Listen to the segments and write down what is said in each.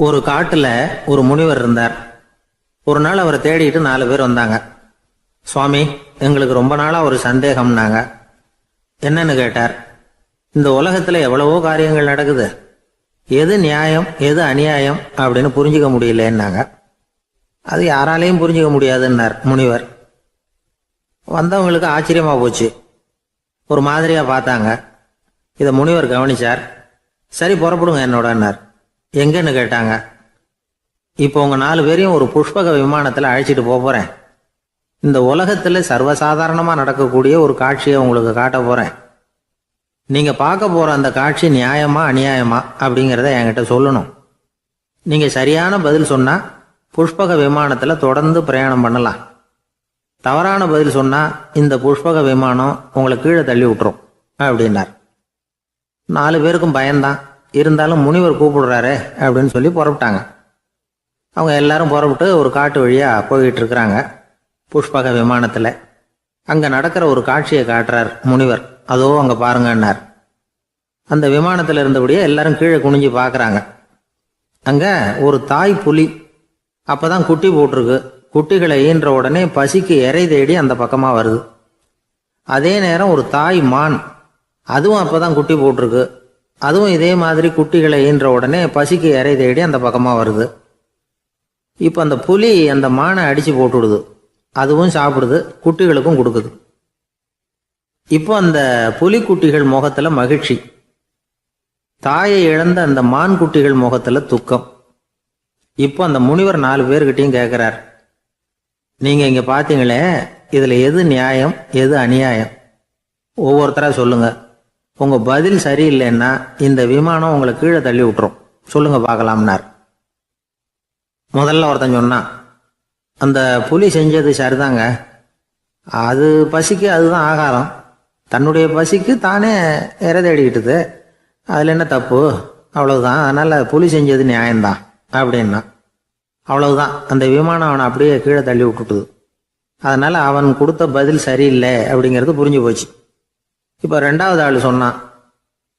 ஒரு காட்டுல ஒரு முனிவர் இருந்தார். ஒரு நாள் அவரை தேடிட்டு 4 பேர் வந்தாங்க. சுவாமி, எங்களுக்கு ரொம்ப நாளா ஒரு சந்தேகம்னாங்க. என்னன்னு கேட்டார். இந்த உலகத்துல எவ்வளவோ காரியங்கள் நடக்குது, எது நியாயம் எது அநியாயம் அப்படின்னு புரிஞ்சுக்க முடியலன்னாங்க. அது யாராலையும் புரிஞ்சுக்க முடியாதுன்னார் முனிவர். வந்தவங்களுக்கு ஆச்சரியமா போச்சு, ஒரு மாதிரியா பார்த்தாங்க. இதை முனிவர் கவனிச்சார். சரி, புறப்படுங்க என்னோடன்னார். எங்கன்னு கேட்டாங்க. இப்போ உங்க 4 பேரையும் ஒரு புஷ்பக விமானத்துல அழைச்சிட்டு போறேன். இந்த உலகத்துல சர்வசாதாரணமா நடக்கக்கூடிய ஒரு காட்சியை உங்களுக்கு காட்ட போறேன். நீங்க பார்க்க போற அந்த காட்சி நியாயமா அநியாயமா அப்படிங்கிறத என்கிட்ட சொல்லணும். நீங்க சரியான பதில் சொன்னா புஷ்பக விமானத்துல தொடர்ந்து பிரயாணம் பண்ணலாம். தவறான பதில் சொன்னா இந்த புஷ்பக விமானம் உங்களை கீழே தள்ளி விட்டுரும் அப்படின்னார். 4 பேருக்கும் பயம்தான், இருந்தாலும் முனிவர் கூப்பிடுறாரு அப்படின்னு சொல்லி புறப்பட்டாங்க. அவங்க எல்லாரும் புறப்பட்டு ஒரு காட்டு வழியா போயிட்டு இருக்கிறாங்க. புஷ்பக விமானத்துல அங்க நடக்கிற ஒரு காட்சியை காட்டுறார் முனிவர். அதோ அங்க பாருங்கன்னார். அந்த விமானத்துல இருந்தபடியே எல்லாரும் கீழே குனிஞ்சு பாக்குறாங்க. அங்க ஒரு தாய் புலி அப்பதான் குட்டி போட்டிருக்கு. குட்டிகளை ஈன்ற உடனே பசிக்கு இறை தேடி அந்த பக்கமா வருது. அதே நேரம் ஒரு தாய் மான், அதுவும் அப்பதான் குட்டி போட்டிருக்கு. அதுவும் இதே மாதிரி குட்டிகளை ஈன்ற உடனே பசிக்கு இறை தேடி அந்த பக்கமா வருது. இப்ப அந்த புலி அந்த மானை அடிச்சு போட்டுடுது. அதுவும் சாப்பிடுது, குட்டிகளுக்கும் கொடுக்குது. இப்போ அந்த புலி குட்டிகள் முகத்துல மகிழ்ச்சி, தாயை இழந்த அந்த மான் குட்டிகள் முகத்துல துக்கம். இப்போ அந்த முனிவர் 4 பேர்கிட்டையும் கேட்கிறார், நீங்க இங்க பாத்தீங்களே, இதுல எது நியாயம் எது அநியாயம்? ஒவ்வொருத்தரா சொல்லுங்க. உங்க பதில் சரியில்லைன்னா இந்த விமானம் உங்களை கீழே தள்ளி விட்டுரும். சொல்லுங்க பார்க்கலாம்னார். முதல்ல ஒருத்தன் சொன்னான், அந்த புலி செஞ்சது சரிதாங்க. அது பசிக்கு அதுதான் ஆகாரம். தன்னுடைய பசிக்கு தானே இறை தேடிக்கிட்டுது. அதில் என்ன தப்பு? அவ்வளவுதான். அதனால புலி செஞ்சது நியாயம்தான் அப்படின்னா. அவ்வளவுதான், அந்த விமானம் அவனை அப்படியே கீழே தள்ளி விட்டுட்டுது. அதனால அவன் கொடுத்த பதில் சரியில்லை அப்படிங்கிறது புரிஞ்சு போச்சு. இப்போ 2வது ஆள் சொன்னான்,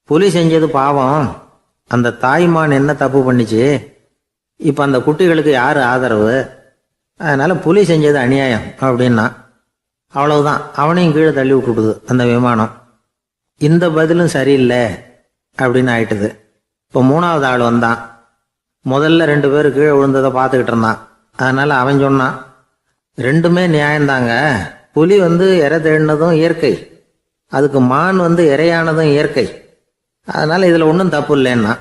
புலி செஞ்சது பாவம், அந்த தாய்மான் என்ன தப்பு பண்ணிச்சு? இப்போ அந்த குட்டிகளுக்கு யாரு ஆதரவு? அதனால புலி செஞ்சது அநியாயம் அப்படின்னா. அவ்வளவுதான், அவனையும் கீழே தள்ளி விட்டுடுது அந்த விமானம். இந்த பதிலும் சரியில்லை அப்படின்னு ஆயிட்டுது. இப்போ 3வது ஆள் வந்தான். முதல்ல 2 பேர் கீழே விழுந்ததை பார்த்துக்கிட்டு இருந்தான். அதனால அவன் சொன்னான், ரெண்டுமே நியாயம்தாங்க. புலி இறை தேடினதும் இயற்கை, அதுக்கு மான் இறையானதும் இயற்கை. அதனால இதுல ஒன்றும் தப்பு இல்லைன்னா.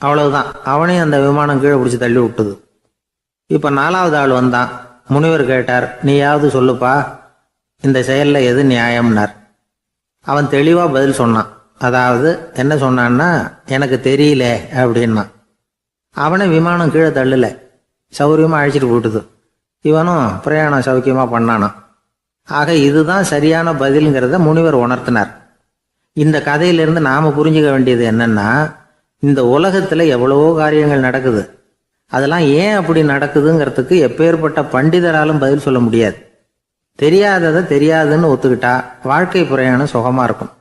அவ்வளவுதான், அவனையும் அந்த விமானம் கீழே பிடிச்சி தள்ளி விட்டுது. இப்ப 4வது ஆள் வந்தான். முனிவர் கேட்டார், நீயாவது சொல்லுப்பா, இந்த செயல்ல எது நியாயம்னார். அவன் தெளிவா பதில் சொன்னான். அதாவது என்ன சொன்னான்னா, எனக்கு தெரியல அப்படின்னா. அவனை விமானம் கீழே தள்ளல, சௌரியமா அழைச்சிட்டு போட்டுது. இவனும் பிரயாணம் சௌக்கியமா பண்ணானான். ஆக இதுதான் சரியான பதிலுங்கிறத முனிவர் உணர்த்தினார். இந்த கதையிலிருந்து நாம புரிஞ்சுக்க வேண்டியது என்னன்னா, இந்த உலகத்துல எவ்வளவோ காரியங்கள் நடக்குது. அதெல்லாம் ஏன் அப்படி நடக்குதுங்கிறதுக்கு எப்பேற்பட்ட பண்டிதராலும் பதில் சொல்ல முடியாது. தெரியாததை தெரியாதுன்னு ஒத்துக்கிட்டா வாழ்க்கை பிரயாணம் சுகமா இருக்கும்.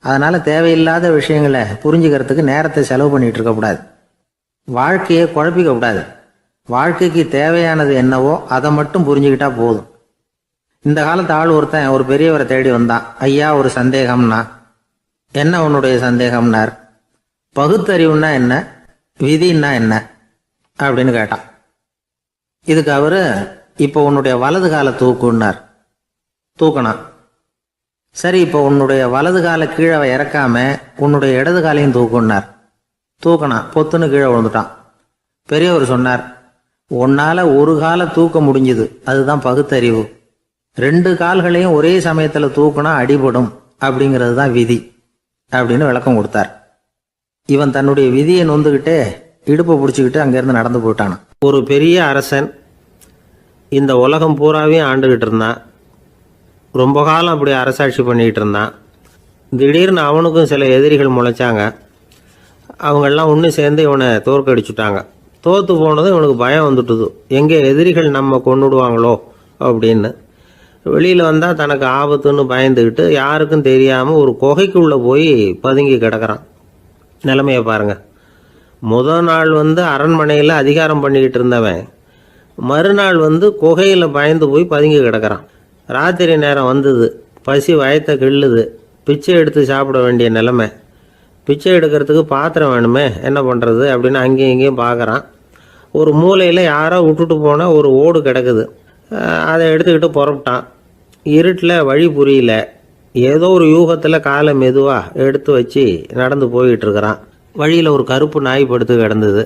அதனால தேவையில்லாத விஷயங்களை புரிஞ்சுக்கிறதுக்கு நேரத்தை செலவு பண்ணிட்டு இருக்கக்கூடாது. வாழ்க்கையை குழப்பிக்க கூடாது. வாழ்க்கைக்கு தேவையானது என்னவோ அதை மட்டும் புரிஞ்சுக்கிட்டா போதும். இந்த காலத்து ஆள் ஒருத்தன் ஒரு பெரியவரை தேடி வந்தான். ஐயா, ஒரு சந்தேகம்னா. என்ன உன்னுடைய சந்தேகம்னார். பகுத்தறிவுன்னா என்ன, விதின்னா என்ன அப்படின்னு கேட்டான். இதுக்கு அவரு, இப்போ உன்னுடைய வலது காலை தூக்குன்னார். தூக்கணும். சரி, இப்போ உன்னுடைய வலது காலை கீழே இறக்காம உன்னுடைய இடது காலையும் தூக்குன்னார். தூக்கணும். பொத்துன்னு கீழே விழுந்துட்டான். பெரியவர் சொன்னார், உன்னால ஒரு காலை தூக்க முடிஞ்சுது, அதுதான் பகுத்தறிவு. 2 கால்களையும் ஒரே சமயத்துல தூக்குனா அடிபடும், அப்படிங்கிறது தான் விதி அப்படின்னு விளக்கம் கொடுத்தார். இவன் தன்னுடைய விதியை நொந்துகிட்டே இடுப்பை பிடிச்சிக்கிட்டு அங்கிருந்து நடந்து போயிட்டான். ஒரு பெரிய அரசன் இந்த உலகம் பூராவையும் ஆண்டுகிட்டு இருந்தான். ரொம்ப காலம் அப்படி அரசாட்சி பண்ணிக்கிட்டு இருந்தான். திடீர்னு அவனுக்கும் சில எதிரிகள் முளைச்சாங்க. அவங்கெல்லாம் ஒன்று சேர்ந்து இவனை தோற்கடிச்சுட்டாங்க. தோற்று போனதும் இவனுக்கு பயம் வந்துட்டுது, எங்கே எதிரிகள் நம்ம கொண்டுடுவாங்களோ அப்படின்னு. வெளியில் வந்தால் தனக்கு ஆபத்துன்னு பயந்துக்கிட்டு யாருக்கும் தெரியாமல் ஒரு குகைக்குள்ளே போய் பதுங்கி கிடக்கிறான். நிலைமையை பாருங்க. முதல் நாள் அரண்மனையில் அதிகாரம் பண்ணிக்கிட்டு இருந்தவன் மறுநாள் குகையில் பயந்து போய் பதுங்கி கிடக்கிறான். ராத்திரி நேரம் வந்தது, பசி வயத்தை கிள்ளுது, பிச்சை எடுத்து சாப்பிட வேண்டிய நிலைமை. பிச்சை எடுக்கிறதுக்கு பாத்திரம் வேணுமே, என்ன பண்ணுறது அப்படின்னு அங்கேயும் இங்கேயும் பார்க்குறான். ஒரு மூலையில் யாரோ விட்டுட்டு போன ஒரு ஓடு கிடக்குது. அதை எடுத்துக்கிட்டு புறப்பட்டான். இருட்டில் வழி புரியல. ஏதோ ஒரு யூகத்தில் காலை மெதுவாக எடுத்து வச்சு நடந்து போயிட்டுருக்கிறான். வழியில் ஒரு கருப்பு நாய் படுத்து கிடந்தது.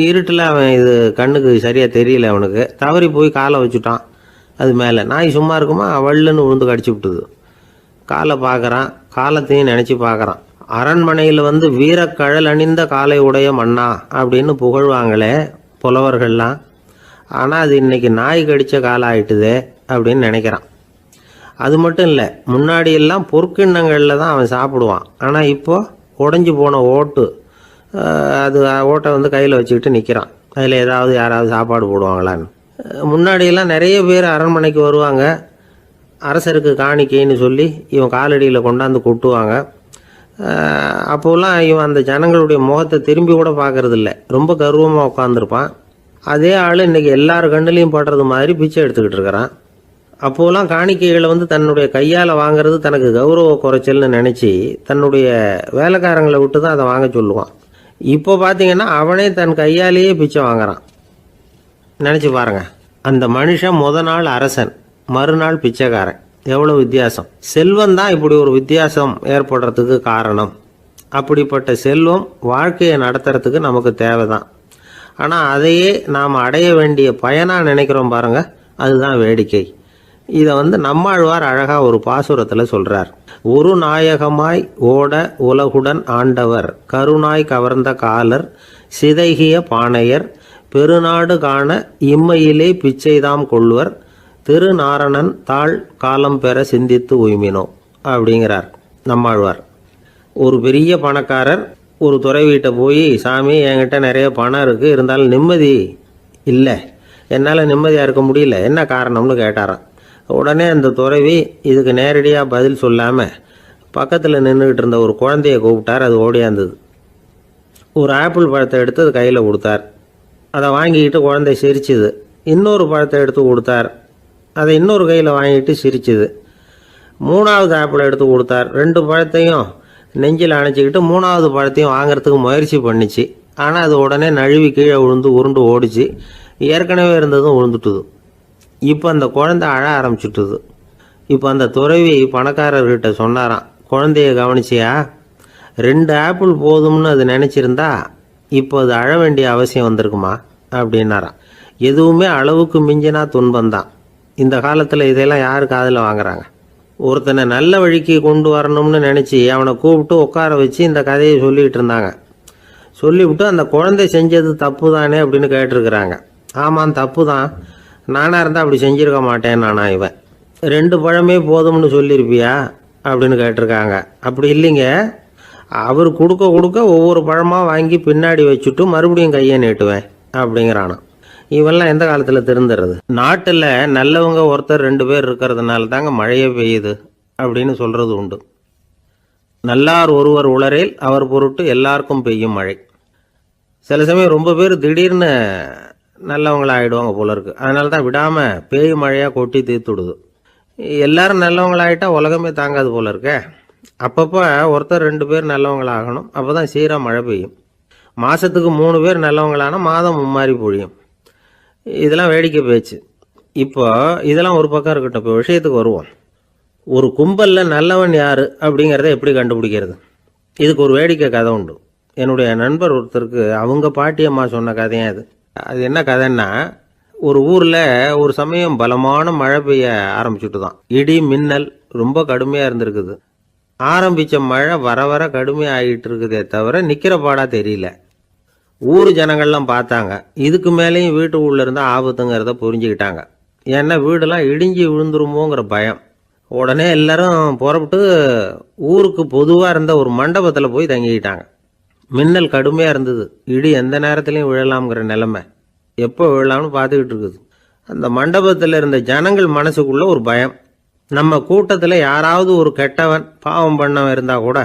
இருட்டில் அவன் இது கண்ணுக்கு சரியாக தெரியல. அவனுக்கு தவறி போய் காலை வச்சுட்டான் அது மேலே. நாய் சும்மா இருக்குமா, வள்ளுன்னு விழுந்து கடிச்சு விட்டுது. காலை பார்க்குறான், காலத்தையும் நினச்சி பார்க்குறான். அரண்மனையில் வீரக்கழல் அணிந்த காலை உடைய மன்னா அப்படின்னு புகழ்வாங்களே புலவர்கள்லாம். ஆனால் அது இன்னைக்கு நாய் கடித்த காலம் ஆயிட்டுதே அப்படின்னு நினைக்கிறான். அது மட்டும் இல்லை, முன்னாடியெல்லாம் பொற்கிண்ணங்களில் தான் அவன் சாப்பிடுவான். ஆனால் இப்போது உடஞ்சி போன ஓட்டு, அது ஓட்டை கையில் வச்சுக்கிட்டு நிற்கிறான். அதில் யாராவது சாப்பாடு போடுவாங்களான்னு. முன்னாடியெல்லாம் நிறைய பேர் அரண்மனைக்கு வருவாங்க. அரசருக்கு காணிக்கைன்னு சொல்லி இவன் காலடியில் கொண்டாந்து கொட்டுவாங்க. அப்போலாம் இவன் அந்த ஜனங்களுடைய முகத்தை திரும்பி கூட பார்க்கறதில்ல. ரொம்ப கர்வமாக உட்காந்துருப்பான். அதே ஆள் இன்றைக்கி எல்லார் கண்ணுலேயும் படுறது மாதிரி பிச்சை எடுத்துக்கிட்டு இருக்கிறான். அப்போலாம் காணிக்கைகளை தன்னுடைய கையால் வாங்கிறது தனக்கு கௌரவ குறைச்சல்னு நினச்சி தன்னுடைய வேலைக்காரங்களை விட்டு தான் அதை வாங்க சொல்லுவான். இப்போ பார்த்தீங்கன்னா அவனே தன் கையாலேயே பிச்சை வாங்குறான். நினச்சி பாருங்க, அந்த மனுஷன் நாள் அரசன், மறுநாள் பிச்சைக்காரன். எவ்வளோ வித்தியாசம்! செல்வம் தான் இப்படி ஒரு வித்தியாசம் ஏற்படுறதுக்கு காரணம். அப்படிப்பட்ட செல்வம் வாழ்க்கையை நடத்துறதுக்கு நமக்கு தேவைதான். ஆனால் அதையே நாம் அடைய வேண்டிய பயனாக நினைக்கிறோம் பாருங்க, அதுதான் வேடிக்கை. இதை நம்மாழ்வார் அழகாக ஒரு பாசுரத்தில் சொல்கிறார். ஒரு நாயகமாய் ஓட உலகுடன் ஆண்டவர், கருணாய் கவர்ந்த காலர், சிதைகிய பானையர், பெருநாடு காண இம்மையிலே பிச்சைதாம் கொள்வர், திருநாரணன் தாழ் காலம் பெற சிந்தித்து உய்மினோ அப்படிங்கிறார் நம்மாழ்வார். ஒரு பெரிய பணக்காரர் ஒரு துறவிகிட்ட போய், சாமி என்கிட்ட நிறைய பணம் இருக்குது, இருந்தாலும் நிம்மதி இல்லை, என்னால் நிம்மதியாக இருக்க முடியல, என்ன காரணம்னு கேட்டாராம். உடனே அந்த துறவி இதுக்கு நேரடியாக பதில் சொல்லாமல் பக்கத்தில் நின்றுக்கிட்டு இருந்த ஒரு குழந்தைய கூப்பிட்டார். அது ஓடியாந்தது. ஒரு ஆப்பிள் பழத்தை எடுத்து அது கையில் கொடுத்தார். அதை வாங்கிக்கிட்டு குழந்தை சிரிச்சுது. இன்னொரு பழத்தை எடுத்து கொடுத்தார். அதை இன்னொரு கையில் வாங்கிட்டு சிரிச்சுது. மூணாவது ஆப்பிளை எடுத்து கொடுத்தார். 2 பழத்தையும் நெஞ்சில் அணைச்சிக்கிட்டு 3வது பழத்தையும் வாங்கிறதுக்கு முயற்சி பண்ணிச்சு. ஆனால் அது உடனே நழுவி கீழே விழுந்து உருண்டு ஓடிச்சு. ஏற்கனவே இருந்ததும் விழுந்துட்டுது. இப்போ அந்த குழந்தை அழ ஆரம்பிச்சுட்டுது. இப்போ அந்த துறவி பணக்காரர்கிட்ட சொன்னாராம், குழந்தைய கவனிச்சியா, 2 ஆப்பிள் போதும்னு அது நினச்சிருந்தா இப்போ அது அழ வேண்டிய அவசியம் வந்திருக்குமா அப்படின்னாராம். எதுவுமே அளவுக்கு மிஞ்சினா துன்பந்தான். இந்த காலத்தில் இதெல்லாம் யார் காதில் வாங்குறாங்க? ஒருத்தனை நல்ல வழிக்கு கொண்டு வரணும்னு நினச்சி அவனை கூப்பிட்டு உட்கார வச்சு இந்த கதையை சொல்லிகிட்டு இருந்தாங்க. சொல்லிவிட்டு அந்த குழந்தை செஞ்சது தப்பு தானே அப்படின்னு கேட்டிருக்கிறாங்க. ஆமாம், தப்பு தான், நானாக இருந்தால் அப்படி செஞ்சுருக்க மாட்டேன் நானா இவன். 2 பழமே போதும்னு சொல்லியிருப்பியா அப்படின்னு கேட்டிருக்காங்க. அப்படி இல்லைங்க, அவர் கொடுக்க கொடுக்க ஒவ்வொரு பழமாக வாங்கி பின்னாடி வச்சுட்டு மறுபடியும் கையை நீட்டுவேன் அப்படிங்கிறானா. இவெல்லாம் எந்த காலத்தில் திருந்துறது? நாட்டில் நல்லவங்க ஒருத்தர் 2 பேர் இருக்கிறதுனால தாங்க மழையே பெய்யுது அப்படின்னு சொல்கிறது உண்டு. நல்லார் ஒருவர் உளரேல் அவர் பொருட்டு எல்லாருக்கும் பெய்யும் மழை. சில சமயம் ரொம்ப பேர் திடீர்னு நல்லவங்களாகிடுவாங்க போல இருக்கு. அதனால தான் விடாமல் பேய் மழையாக கொட்டி தீர்த்துடுது. எல்லாரும் நல்லவங்களாகிட்டா உலகமே தாங்காது போல இருக்க. அப்பப்போ ஒருத்தர் 2 பேர் நல்லவங்களாகணும், அப்போ தான் சீராக மழை பெய்யும். மாதத்துக்கு 3 பேர் நல்லவங்களானா மாதம் மும்மாரி பொழியும். இதெல்லாம் வேடிக்கை பேச்சு. இப்போ இதெல்லாம் ஒரு பக்கம் இருக்கட்டும். இப்போ விஷயத்துக்கு வருவோம். ஒரு கும்பலில் நல்லவன் யார் அப்படிங்கிறத எப்படி கண்டுபிடிக்கிறது? இதுக்கு ஒரு வேடிக்கை கதை உண்டு. என்னுடைய நண்பர் ஒருத்தருக்கு அவங்க பாட்டியம்மா சொன்ன கதையும் அது. அது என்ன கதைன்னா, ஒரு ஊரில் ஒரு சமயம் பலமான மழை பெய்ய ஆரம்பிச்சுட்டு தான். இடி மின்னல் ரொம்ப கடுமையாக இருந்திருக்குது. ஆரம்பித்த மழை வர வர கடுமையாக ஆகிட்டு இருக்குதே தவிர நிற்கிற பாடாக தெரியல. ஊர் ஜனங்கள்லாம் பார்த்தாங்க. இதுக்கு மேலேயும் வீட்டுக்குள்ளே இருந்தால் ஆபத்துங்கிறத புரிஞ்சுக்கிட்டாங்க. ஏன்னா வீடெல்லாம் இடிஞ்சி விழுந்துருமோங்கிற பயம். உடனே எல்லாரும் புறப்பட்டு ஊருக்கு பொதுவாக இருந்த ஒரு மண்டபத்தில் போய் தங்கிக்கிட்டாங்க. மின்னல் கடுமையாக இருந்தது. இடி எந்த நேரத்துலையும் விழலாம்ங்கிற நிலைமை. எப்போ விழலாம்னு பார்த்துக்கிட்டு இருக்குது. அந்த மண்டபத்தில் இருந்த ஜனங்கள் மனசுக்குள்ளே ஒரு பயம். நம்ம கூட்டத்தில் யாராவது ஒரு கெட்டவன் பாவம் பண்ணவன் இருந்தால் கூட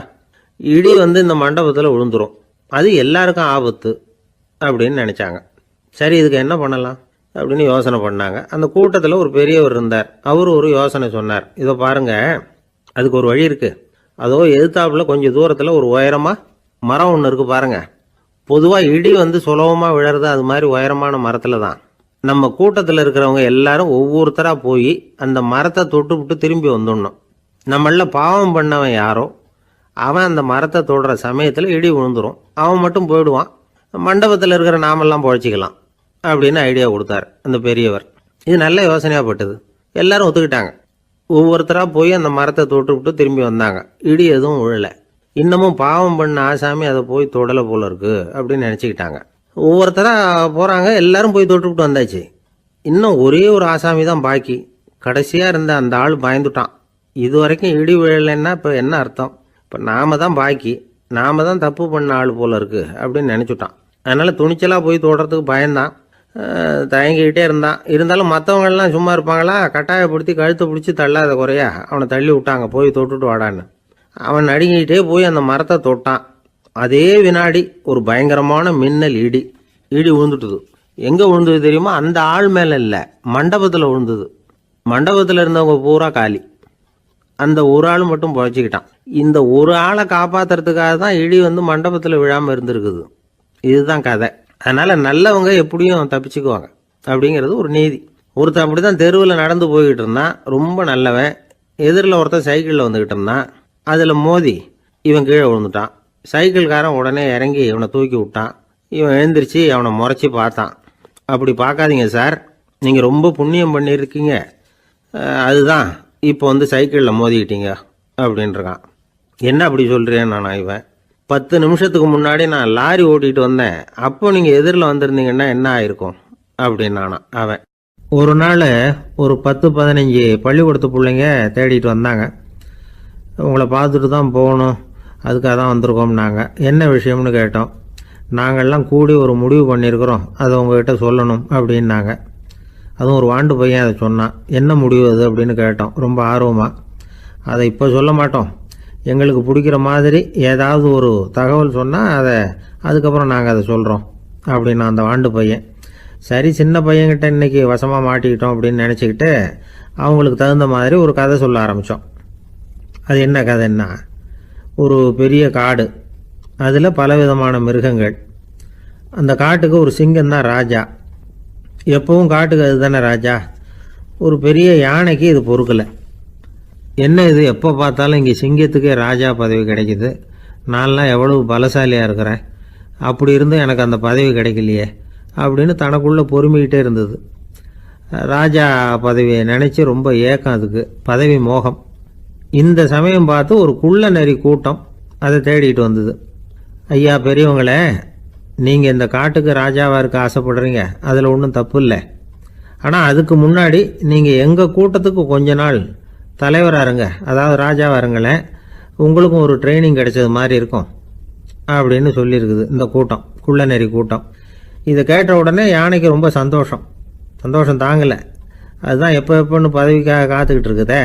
இடி இந்த மண்டபத்தில் விழுந்துரும். அது எல்லாருக்கும் ஆபத்து அப்படின்னு நினச்சாங்க. சரி, இதுக்கு என்ன பண்ணலாம் அப்படின்னு யோசனை பண்ணாங்க. அந்த கூட்டத்தில் ஒரு பெரியவர் இருந்தார். அவர் ஒரு யோசனை சொன்னார். இதை பாருங்க, அதுக்கு ஒரு வழி இருக்குது. அதோ எதிர்த்தாப்புல கொஞ்சம் தூரத்தில் ஒரு உயரமாக மரம் ஒன்று இருக்குது பாருங்க. பொதுவாக இடி வந்து சுலபமாக விழறது அது மாதிரி உயரமான மரத்தில் தான். நம்ம கூட்டத்தில் இருக்கிறவங்க எல்லாரும் ஒவ்வொருத்தராக போய் அந்த மரத்தை தொட்டு விட்டு திரும்பி வந்துடணும். நம்மள பாவம் பண்ணவன் யாரோ அவன் அந்த மரத்தை தொடுற சமயத்தில் இடி விழுந்துடும். அவன் மட்டும் போயிடுவான். மண்டபத்தில் இருக்கிற நாமெல்லாம் பொழைச்சிக்கலாம் அப்படின்னு ஐடியா கொடுத்தாரு அந்த பெரியவர். இது நல்ல யோசனையாக பட்டது. எல்லாரும் ஒத்துக்கிட்டாங்க. ஒவ்வொருத்தராக போய் அந்த மரத்தை தொட்டு விட்டு திரும்பி வந்தாங்க. இடி எதுவும் விழலை. இன்னமும் பாவம் பண்ண ஆசாமி அதை போய் தொடலை போல இருக்கு அப்படின்னு நினச்சிக்கிட்டாங்க. ஒவ்வொருத்தராக போகிறாங்க. எல்லாரும் போய் தொட்டுவிட்டு வந்தாச்சு. இன்னும் ஒரே ஒரு ஆசாமி தான் பாக்கி. கடைசியாக இருந்த அந்த ஆள் பயந்துட்டான். இது வரைக்கும் இடி விழலைன்னா இப்போ என்ன அர்த்தம்? இப்போ நாம தான் பாக்கி, நாம தான் தப்பு பண்ண ஆள் போல இருக்கு அப்படின்னு நினச்சிட்டான். அதனால் துணிச்சலாக போய் தொடுறதுக்கு பயந்தான். தயங்கிக்கிட்டே இருந்தான். இருந்தாலும் மற்றவங்கள்லாம் சும்மா இருப்பாங்களா? கட்டாயப்படுத்தி கழுத்தை பிடிச்சி தள்ளாத குறையா அவனை தள்ளி விட்டாங்க. போய் தொட்டுட்டு வாடான்னு. அவன் நடுங்கிட்டே போய் அந்த மரத்தை தொட்டான். அதே வினாடி ஒரு பயங்கரமான மின்னல் இடி விழுந்துட்டுது. எங்கே விழுந்தது தெரியுமா? அந்த ஆள் மேலே இல்லை, மண்டபத்தில் விழுந்தது. மண்டபத்தில் இருந்தவங்க பூரா காலி. அந்த ஒரு ஆள் மட்டும் பொழைச்சிக்கிட்டான். இந்த ஒரு ஆளை காப்பாற்றுறதுக்காக தான் இடி வந்து மண்டபத்தில் விழாமல் இருந்திருக்குது. இதுதான் கதை. அதனால் நல்லவங்க எப்படியும் தப்பிச்சுக்குவாங்க அப்படிங்கிறது ஒரு நீதி. ஒருத்தன் அப்படி தான் தெருவில் நடந்து போய்கிட்டு இருந்தான். ரொம்ப நல்லவன். எதிரில் ஒருத்தன் சைக்கிளில் வந்துக்கிட்டு இருந்தான். அதில் மோதி இவன் கீழே விழுந்துட்டான். சைக்கிள்காரன் உடனே இறங்கி இவனை தூக்கி விட்டான். இவன் எழுந்திரிச்சு அவனை முறைச்சி பார்த்தான். அப்படி பார்க்காதீங்க சார், நீங்கள் ரொம்ப புண்ணியம் பண்ணியிருக்கீங்க, அதுதான் இப்போ வந்து சைக்கிளில் மோதிக்கிட்டீங்க அப்படின்றான். என்ன அப்படி சொல்கிறேன் நான்? இவன் 10 நிமிஷத்துக்கு முன்னாடி நான் லாரி ஓட்டிகிட்டு வந்தேன், அப்போ நீங்கள் எதிரில் வந்திருந்தீங்கன்னா என்ன ஆயிருக்கும் அப்படின்னானா அவன். ஒரு நாள் ஒரு 10-15 பள்ளிக்கூடத்து பிள்ளைங்க தேடிட்டு வந்தாங்க. உங்களை பார்த்துட்டு தான் போகணும், அதுக்காக தான் வந்திருக்கோம்னாங்க. என்ன விஷயம்னு கேட்டோம். நாங்கள்லாம் கூடி ஒரு முடிவு பண்ணியிருக்கிறோம், அதை உங்ககிட்ட சொல்லணும் அப்படின்னாங்க. அதுவும் ஒரு வாண்டு பையன் அதை சொன்னான். என்ன முடிவு அது அப்படின்னு கேட்டோம் ரொம்ப ஆர்வமாக. அதை இப்போ சொல்ல மாட்டோம், எங்களுக்கு பிடிக்கிற மாதிரி ஏதாவது ஒரு தகவல் சொன்னால் அதுக்கப்புறம் நாங்கள் அதை சொல்கிறோம் அப்படின்னா அந்த வாண்டு பையன். சரி, சின்ன பையன்கிட்ட இன்றைக்கி வசமாக மாட்டிக்கிட்டோம் அப்படின்னு நினச்சிக்கிட்டு அவங்களுக்கு தகுந்த மாதிரி ஒரு கதை சொல்ல ஆரம்பித்தோம். அது என்ன கதைன்னா, ஒரு பெரிய காடு, அதில் பலவிதமான மிருகங்கள். அந்த காட்டுக்கு ஒரு சிங்கம் தான் ராஜா. எப்பவும் காட்டுக்கு அது தானே ராஜா. ஒரு பெரிய யானைக்கு இது பொறுக்கலை. என்ன இது, எப்போ பார்த்தாலும் இங்கே சிங்கத்துக்கே ராஜா பதவி கிடைக்கிது, நான்லாம் எவ்வளவு பலசாலியாக இருக்கிறேன், அப்படி இருந்தும் எனக்கு அந்த பதவி கிடைக்கலையே அப்படின்னு தனக்குள்ளே பொறுமிக்கிட்டே இருந்தது. ராஜா பதவியை நினச்சி ரொம்ப ஏக்கம், அதுக்கு பதவி மோகம். இந்த சமயம் பார்த்து ஒரு குள்ள நரி கூட்டம் அதை தேடிட்டு வந்தது. ஐயா பெரியவங்களே, நீங்கள் இந்த காட்டுக்கு ராஜாவாக இருக்க ஆசைப்படுறீங்க, அதில் ஒன்றும் தப்பு இல்லை. ஆனால் அதுக்கு முன்னாடி நீங்கள் எங்கள் கூட்டத்துக்கு கொஞ்ச நாள் தலைவராக இருங்க, அதாவது ராஜாவாக இருங்களேன், உங்களுக்கும் ஒரு ட்ரைனிங் கிடைச்சது மாதிரி இருக்கும் அப்படின்னு சொல்லியிருக்குது இந்த கூட்டம், குள்ள நெறி கூட்டம். இதை கேட்ட உடனே யானைக்கு ரொம்ப சந்தோஷம் தாங்கலை. அதுதான் எப்போன்னு பதவிக்காக காத்துக்கிட்டு இருக்குதே.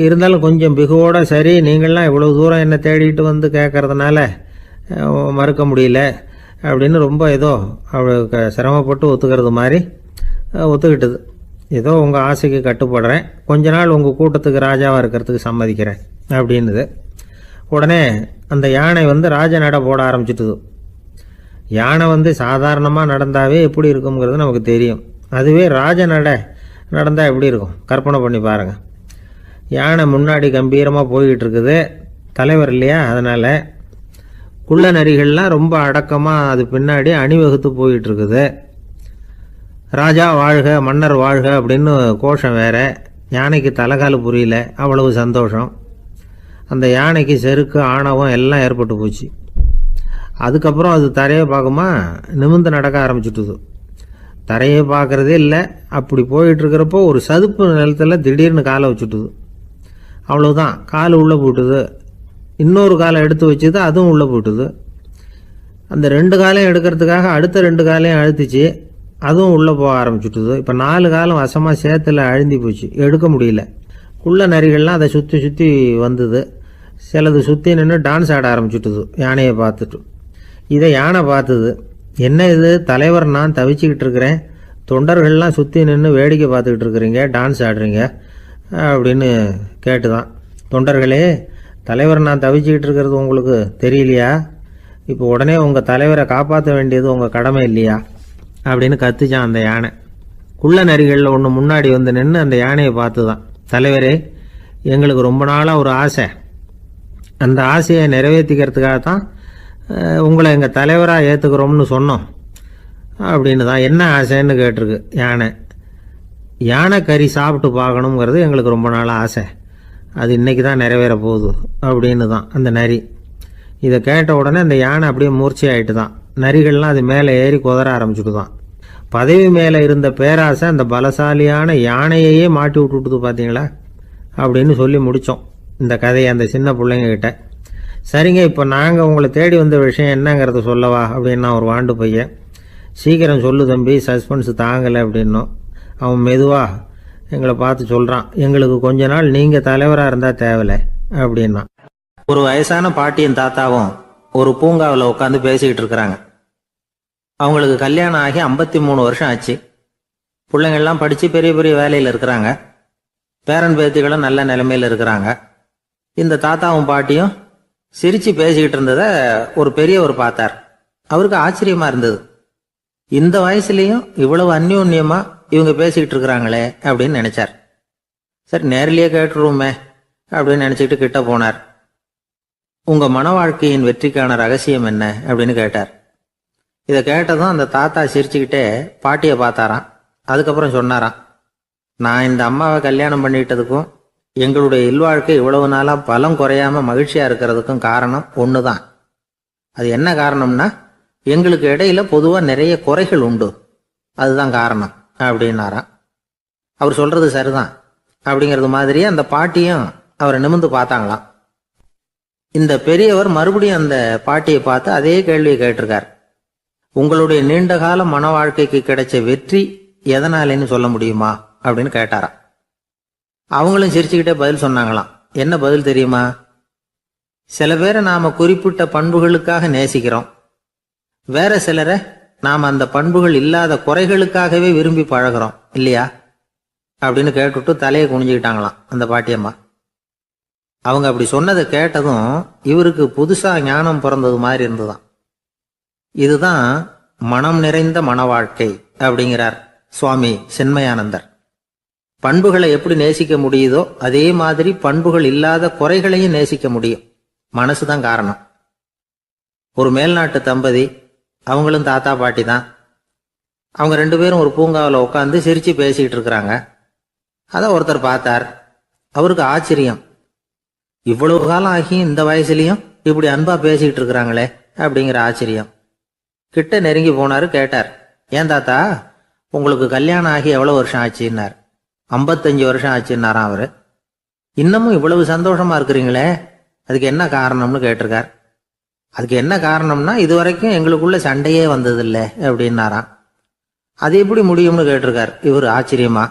இருந்தாலும் கொஞ்சம் பிகுவோட, சரி நீங்கள்லாம் இவ்வளோ தூரம் என்னை தேடிட்டு வந்து கேட்கறதுனால மறுக்க முடியல அப்படின்னு ரொம்ப ஏதோ அவளுக்கு சிரமப்பட்டு ஒத்துக்கிறது மாதிரி ஒத்துக்கிட்டது. ஏதோ உங்கள் ஆசைக்கு கட்டுப்படுறேன், கொஞ்ச நாள் உங்கள் கூட்டத்துக்கு ராஜாவாக இருக்கிறதுக்கு சம்மதிக்கிறேன் அப்படின்னுது. உடனே அந்த யானை வந்து ராஜ நட போட ஆரம்பிச்சிட்டுது. யானை வந்து சாதாரணமாக நடந்தாவே எப்படி இருக்குங்கிறது நமக்கு தெரியும். அதுவே ராஜ நடந்தால் எப்படி இருக்கும் கற்பனை பண்ணி பாருங்கள். யானை முன்னாடி கம்பீரமாக போய்கிட்டு இருக்குது, தலைவர் இல்லையா, அதனால் குள்ள நரிகள்லாம் ரொம்ப அடக்கமாக அது பின்னாடி அணிவகுத்து போயிட்டு இருக்குது. ராஜா வாழ்க, மன்னர் வாழ்க அப்படின்னு கோஷம் வேற. யானைக்கு தலைகால புரியல, அவ்வளவு சந்தோஷம். அந்த யானைக்கு செருக்கு ஆணவம் எல்லாம் ஏற்பட்டு போச்சு. அதுக்கப்புறம் அது தரையை பார்க்குமா, நிமிர்ந்து நடக்க ஆரம்பிச்சுட்டுது. தரையை பார்க்குறதே இல்லை. அப்படி போயிட்டுருக்கிறப்போ ஒரு சதுப்பு நிலத்தில் திடீர்னு காலை வச்சுட்டுது. அவ்வளோதான், கால் உள்ளே போட்டுது. இன்னொரு காலை எடுத்து வச்சுது, அதுவும் உள்ளே போட்டுது. அந்த 2 காலையும் எடுக்கிறதுக்காக அடுத்த 2 காலையும் அழுத்திச்சு, அதுவும் உள்ளே போக ஆரம்பிச்சுட்டுது. இப்போ 4 காலம் வசமாக சேத்துல அழுந்தி போச்சு, எடுக்க முடியல. குள்ள நரிகள்லாம் அதை சுற்றி வந்தது. சிலது சுற்றி நின்று டான்ஸ் ஆட ஆரம்பிச்சுட்டுது யானையை பார்த்துட்டு. இதை யானை பார்த்தது. என்ன இது தலைவர், நான் தவிச்சுக்கிட்டு இருக்கிறேன், தொண்டர்கள்லாம் சுற்றி நின்று வேடிக்கை பார்த்துக்கிட்டு இருக்கிறீங்க, டான்ஸ் ஆடுறீங்க அப்படின்னு கேட்டுதான். தொண்டர்களே, தலைவர் நான் தவிச்சுக்கிட்டு இருக்கிறது உங்களுக்கு தெரியலையா? இப்போ உடனே உங்கள் தலைவரை காப்பாற்ற வேண்டியது உங்கள் கடமை இல்லையா அப்படின்னு கத்துச்சான் அந்த யானை. குள்ள நரிகளில் ஒன்று முன்னாடி வந்து நின்று அந்த யானையை பார்த்து தான், தலைவரே, எங்களுக்கு ரொம்ப நாளாக ஒரு ஆசை, அந்த ஆசையை நிறைவேற்றிக்கிறதுக்காக தான் உங்களை எங்கள் தலைவராக ஏற்றுக்கிறோம்னு சொன்னோம் அப்படின்னு தான். என்ன ஆசைன்னு கேட்டிருக்கு யானை. யானை கறி சாப்பிட்டு பார்க்கணுங்கிறது எங்களுக்கு ரொம்ப நாளாக ஆசை, அது இன்றைக்கி தான் நிறைவேற போகுது அப்படின்னு தான் அந்த நரி. இதை கேட்ட உடனே அந்த யானை அப்படியே மூர்ச்சி ஆகிட்டு தான். நரிகள்லாம் அது மேலே ஏறி குதற ஆரம்பிச்சுட்டு தான். பதவி மேலே இருந்த பேராசை அந்த பலசாலியான யானையையே மாட்டி விட்டுட்டுது பார்த்தீங்களா அப்படின்னு சொல்லி முடித்தோம் இந்த கதையை அந்த சின்ன பிள்ளைங்கக்கிட்ட. சரிங்க, இப்போ நாங்கள் உங்களை தேடி வந்த விஷயம் என்னங்கிறத சொல்லவா அப்படின்னா ஒரு வாண்டு பையன். சீக்கிரம் சொல்லு தம்பி, சஸ்பென்ஸ் தாங்கலை அப்படின்னோம். அவன் மெதுவாக எங்களை பார்த்து சொல்கிறான், எங்களுக்கு கொஞ்ச நாள் நீங்கள் தலைவராக இருந்தால் தேவலை அப்படின்னா. ஒரு வயசான பாட்டியின் தாத்தாவும் ஒரு பூங்காவில் உட்காந்து பேசிக்கிட்டு இருக்கிறாங்க. அவங்களுக்கு கல்யாணம் ஆகி 53 வருஷம் ஆச்சு. பிள்ளைங்கள்லாம் படித்து பெரிய பெரிய வேலையில் இருக்கிறாங்க. பேரன் பேத்திகளும் நல்ல நிலைமையில் இருக்கிறாங்க. இந்த தாத்தாவும் பாட்டியும் சிரித்து பேசிக்கிட்டு இருந்ததை ஒரு பெரியவர் பார்த்தார். அவருக்கு ஆச்சரியமாக இருந்தது. இந்த வயசுலேயும் இவ்வளவு அந்யோன்யமாக இவங்க பேசிக்கிட்டு இருக்கிறாங்களே அப்படின்னு நினைச்சார். சரி, நேரிலேயே கேட்டுருவோமே அப்படின்னு நினச்சிக்கிட்டு கிட்ட போனார். உங்கள் மன வாழ்க்கையின் வெற்றிக்கான ரகசியம் என்ன அப்படின்னு கேட்டார். இதை கேட்டதும் அந்த தாத்தா சிரிச்சுக்கிட்டே பாட்டியை பார்த்தாராம். அதுக்கப்புறம் சொன்னாராம், நான் இந்த அம்மாவை கல்யாணம் பண்ணிட்டதுக்கும் எங்களுடைய இல்வாழ்க்கை இவ்வளவு நாளாக பலம் குறையாமல் மகிழ்ச்சியாக இருக்கிறதுக்கும் காரணம் ஒன்று தான். அது என்ன காரணம்னா, எங்களுக்கு இடையில பொதுவாக நிறைய குறைகள் உண்டு, அதுதான் காரணம் அப்படின்னாராம். அவர் சொல்கிறது சரிதான் அப்படிங்கிறது மாதிரியே அந்த பாட்டியும் அவரை நிமிர்ந்து பார்த்தாங்களாம். இந்த பெரியவர் மறுபடியும் அந்த பாட்டியை பார்த்து அதே கேள்வியை கேட்டிருக்கார். உங்களுடைய நீண்டகால மன வாழ்க்கைக்கு கிடைச்ச வெற்றி எதனாலேன்னு சொல்ல முடியுமா அப்படின்னு கேட்டாராம். அவங்களும் சிரிச்சுக்கிட்டே பதில் சொன்னாங்களாம். என்ன பதில் தெரியுமா? சில பேரை நாம குறிப்பிட்ட பண்புகளுக்காக நேசிக்கிறோம், வேற சிலரை நாம் அந்த பண்புகள் இல்லாத குறைகளுக்காகவே விரும்பி பழகிறோம் இல்லையா அப்படின்னு கேட்டுட்டு தலையை குனிஞ்சுக்கிட்டாங்களாம் அந்த பாட்டியம்மா. அவங்க அப்படி சொன்னதை கேட்டதும் இவருக்கு புதுசா ஞானம் பிறந்தது மாதிரி இருந்துதான். இதுதான் மனம் நிறைந்த மன வாழ்க்கை அப்படிங்கிறார் சுவாமி சின்மயானந்தர். பண்புகளை எப்படி நேசிக்க முடியுதோ அதே மாதிரி பண்புகள் இல்லாத குறைகளையும் நேசிக்க முடியும். மனசுதான் காரணம். ஒரு மேல்நாட்டு தம்பதி, அவங்களும் தாத்தா பாட்டி தான். அவங்க 2 பேரும் ஒரு பூங்காவில் உட்காந்து சிரிச்சு பேசிக்கிட்டு இருக்கிறாங்க. அதை ஒருத்தர் பார்த்தார். அவருக்கு ஆச்சரியம், இவ்வளவு காலம் ஆகி இந்த வயசுலயும் இப்படி அன்பா பேசிக்கிட்டு இருக்கிறாங்களே அப்படிங்கிற ஆச்சரியம். கிட்ட நெருங்கி போனாரு. கேட்டார், ஏன் தாத்தா, உங்களுக்கு கல்யாணம் ஆகி எவ்வளவு வருஷம் ஆச்சுன்னார். 55 வருஷம் ஆச்சுன்னாராம் அவரு. இன்னமும் இவ்வளவு சந்தோஷமா இருக்கிறீங்களே, அதுக்கு என்ன காரணம்னு கேட்டிருக்கார். அதுக்கு என்ன காரணம்னா, இதுவரைக்கும் எங்களுக்குள்ள சண்டையே வந்ததில்லை அப்படின்னாராம். அது எப்படி முடியும்னு கேட்டிருக்கார் இவர் ஆச்சரியமா.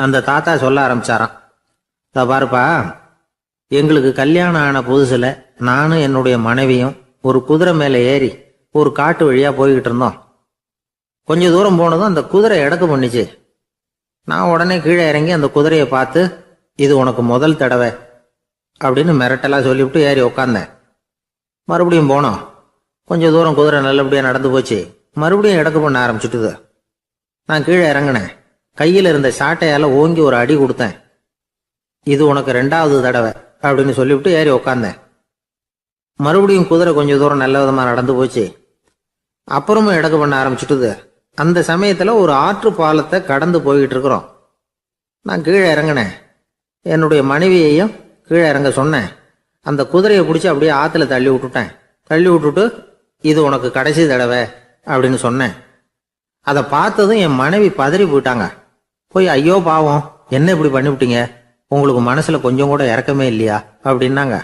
அந்த தாத்தா சொல்ல ஆரம்பிச்சாராம், பாருப்பா, எங்களுக்கு கல்யாணம் ஆன புதுசுல நானும் என்னுடைய மனைவியும் ஒரு குதிரை மேலே ஏறி ஒரு காட்டு வழியா போய்கிட்டு இருந்தோம். கொஞ்ச தூரம் போனதும் அந்த குதிரை எடக்கு பண்ணிச்சு. நான் உடனே கீழே இறங்கி அந்த குதிரையை பார்த்து, இது உனக்கு முதல் தடவை அப்படின்னு மிரட்டெல்லாம் சொல்லிவிட்டு ஏறி உக்காந்தேன். மறுபடியும் போனோம். கொஞ்சம் தூரம் குதிரை நல்லபடியாக நடந்து போச்சு. மறுபடியும் எடக்கு பண்ண ஆரம்பிச்சுட்டுது. நான் கீழே இறங்கினேன். கையில் இருந்த சாட்டையால் ஓங்கி ஒரு அடி கொடுத்தேன். இது உனக்கு 2வது தடவை அப்படின்னு சொல்லிவிட்டு ஏறி உக்காந்தேன். மறுபடியும் குதிரை கொஞ்சம் தூரம் நல்ல விதமாக நடந்து போச்சு. அப்புறமும் எடக்கு பண்ண ஆரம்பிச்சுட்டுது. அந்த சமயத்தில் ஒரு ஆற்று பாலத்தை கடந்து போய்கிட்டு இருக்கிறோம். நான் கீழே இறங்கினேன். என்னுடைய மனைவியையும் கீழே இறங்க சொன்னேன். அந்த குதிரையை பிடிச்சி அப்படியே ஆற்றுல தள்ளி விட்டுட்டேன். தள்ளி விட்டுட்டு, இது உனக்கு கடைசி தடவை அப்படின்னு சொன்னேன். அதை பார்த்ததும் என் மனைவி பதறி போயிட்டாங்க. போய், ஐயோ பாவம், என்ன இப்படி பண்ணிவிட்டீங்க, உங்களுக்கு மனசுல கொஞ்சம் கூட இறக்கமே இல்லையா அப்படின்னாங்க.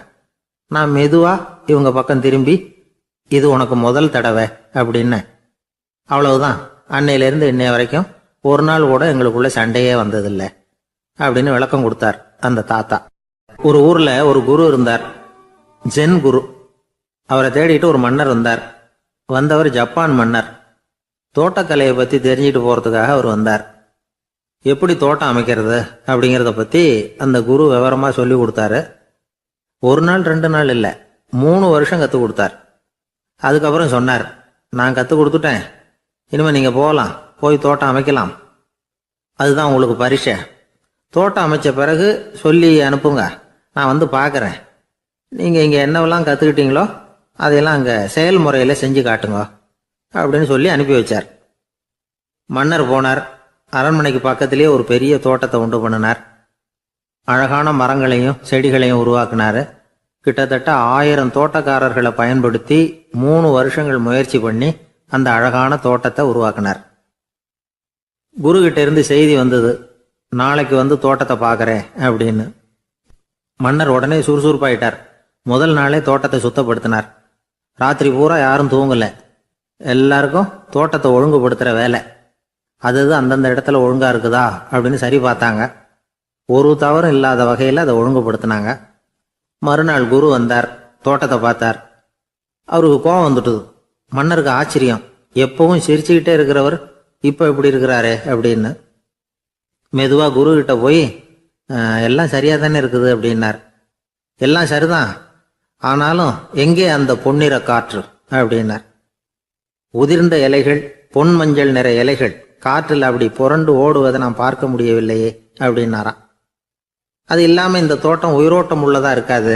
நான் மெதுவா இவங்க பக்கம் திரும்பி, இது உனக்கு முதல் தடவை அப்படின்னேன். அவ்வளவுதான், அன்னையிலேருந்து இன்னைய வரைக்கும் ஒரு நாள் கூட எங்களுக்குள்ள சண்டையே வந்ததில்லை அப்படின்னு விளக்கம் கொடுத்தார் அந்த தாத்தா. ஒரு ஊர்ல ஒரு குரு இருந்தார், ஜென் குரு. அவரை தேடிட்டு ஒரு மன்னர் வந்தார். வந்தவர் ஜப்பான் மன்னர். தோட்டக்கலையை பற்றி தெரிஞ்சுட்டு போகிறதுக்காக அவர் வந்தார். எப்படி தோட்டம் அமைக்கிறது அப்படிங்கிறத பற்றி அந்த குரு விவரமாக சொல்லி கொடுத்தாரு. ஒரு நாள் 2 நாள் இல்லை, 3 வருஷம் கற்றுக் கொடுத்தார். அதுக்கப்புறம் சொன்னார், நான் கற்றுக் கொடுத்துட்டேன், இனிமேல் நீங்கள் போகலாம், போய் தோட்டம் அமைக்கலாம். அதுதான் உங்களுக்கு பரிசை. தோட்டம் அமைச்ச பிறகு சொல்லி அனுப்புங்க, நான் வந்து பார்க்குறேன். நீங்கள் இங்கே என்னவெல்லாம் கற்றுக்கிட்டீங்களோ அதையெல்லாம் அங்கே செயல்முறையில் செஞ்சு காட்டுங்க அப்படின்னு சொல்லி அனுப்பி வச்சார். மன்னர் போனார். அரண்மனைக்கு பக்கத்திலேயே ஒரு பெரிய தோட்டத்தை உண்டு பண்ணினார். அழகான மரங்களையும் செடிகளையும் உருவாக்கினார். கிட்டத்தட்ட 1000 தோட்டக்காரர்களை பயன்படுத்தி 3 வருஷங்கள் முயற்சி பண்ணி அந்த அழகான தோட்டத்தை உருவாக்கினார். குருகிட்ட இருந்து செய்தி வந்தது, நாளைக்கு வந்து தோட்டத்தை பார்க்குறேன் அப்படின்னு. மன்னர் உடனே சுறுசுறுப்பாயிட்டார். முதல் நாளே தோட்டத்தை சுத்தப்படுத்தினார். ராத்திரி பூரா யாரும் தூங்கலை. எல்லாருக்கும் தோட்டத்தை ஒழுங்குபடுத்துகிற வேலை. அது அந்தந்த இடத்துல ஒழுங்காக இருக்குதா அப்படின்னு சரி பார்த்தாங்க. ஒரு தவறும் இல்லாத வகையில் அதை ஒழுங்குபடுத்தினாங்க. மறுநாள் குரு வந்தார், தோட்டத்தை பார்த்தார். அவருக்கு கோபம் வந்துட்டுது. மன்னருக்கு ஆச்சரியம், எப்பவும் சிரிச்சுக்கிட்டே இருக்கிறவர் இப்போ இப்படி இருக்கிறாரே அப்படின்னு. மெதுவாக குரு கிட்ட போய் எல்லாம் சரியாக தானே இருக்குது அப்படின்னார். எல்லாம் சரிதான், ஆனாலும் எங்கே அந்த பொன்னிற காற்று அப்படின்னார். உதிர்ந்த இலைகள், பொன் மஞ்சள் நிற இலைகள் காற்றில் அப்படி புரண்டு ஓடுவதை நான் பார்க்க முடியவில்லையே அப்படின்னாராம். அது இல்லாமல் இந்த தோட்டம் உயிரோட்டம் உள்ளதாக இருக்காது,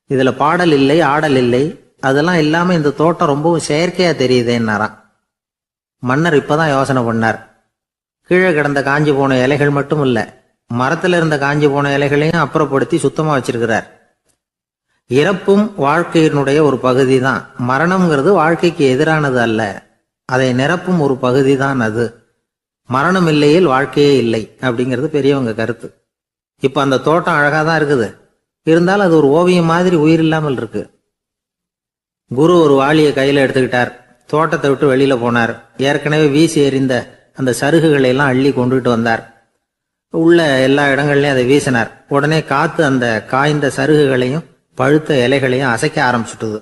இதில் பாடல் இல்லை, ஆடல் இல்லை, அதெல்லாம் இல்லாமல் இந்த தோட்டம் ரொம்பவும் செயற்கையாக தெரியுதேன்னாராம். மன்னர் இப்போதான் யோசனை பண்ணார். கீழே கிடந்த காஞ்சி போன இலைகள் மட்டும் இல்லை, மரத்தில் இருந்த காஞ்சி போன இலைகளையும் அப்புறப்படுத்தி சுத்தமாக வச்சிருக்கிறார். இறப்பும் வாழ்க்கையினுடைய ஒரு பகுதி தான். மரணம்ங்கிறது வாழ்க்கைக்கு எதிரானது அல்ல, அதை நிரப்பும் ஒரு பகுதி தான் அது. மரணம் இல்லையில் வாழ்க்கையே இல்லை அப்படிங்கிறது பெரியவங்க கருத்து. இப்போ அந்த தோட்டம் அழகாக தான் இருக்குது, இருந்தாலும் அது ஒரு ஓவியம் மாதிரி உயிர் இல்லாமல் இருக்கு. குரு ஒரு வாளியை கையில் எடுத்துக்கிட்டார். தோட்டத்தை விட்டு வெளியில போனார். ஏற்கனவே வீசி எறிந்த அந்த சருகுகளை எல்லாம் அள்ளி கொண்டுகிட்டு வந்தார். உள்ள எல்லா இடங்கள்லையும் அதை வீசினார். உடனே காத்து அந்த காய்ந்த சருகுகளையும் பழுத்த இலைகளையும் அசைக்க ஆரம்பிச்சுட்டுது.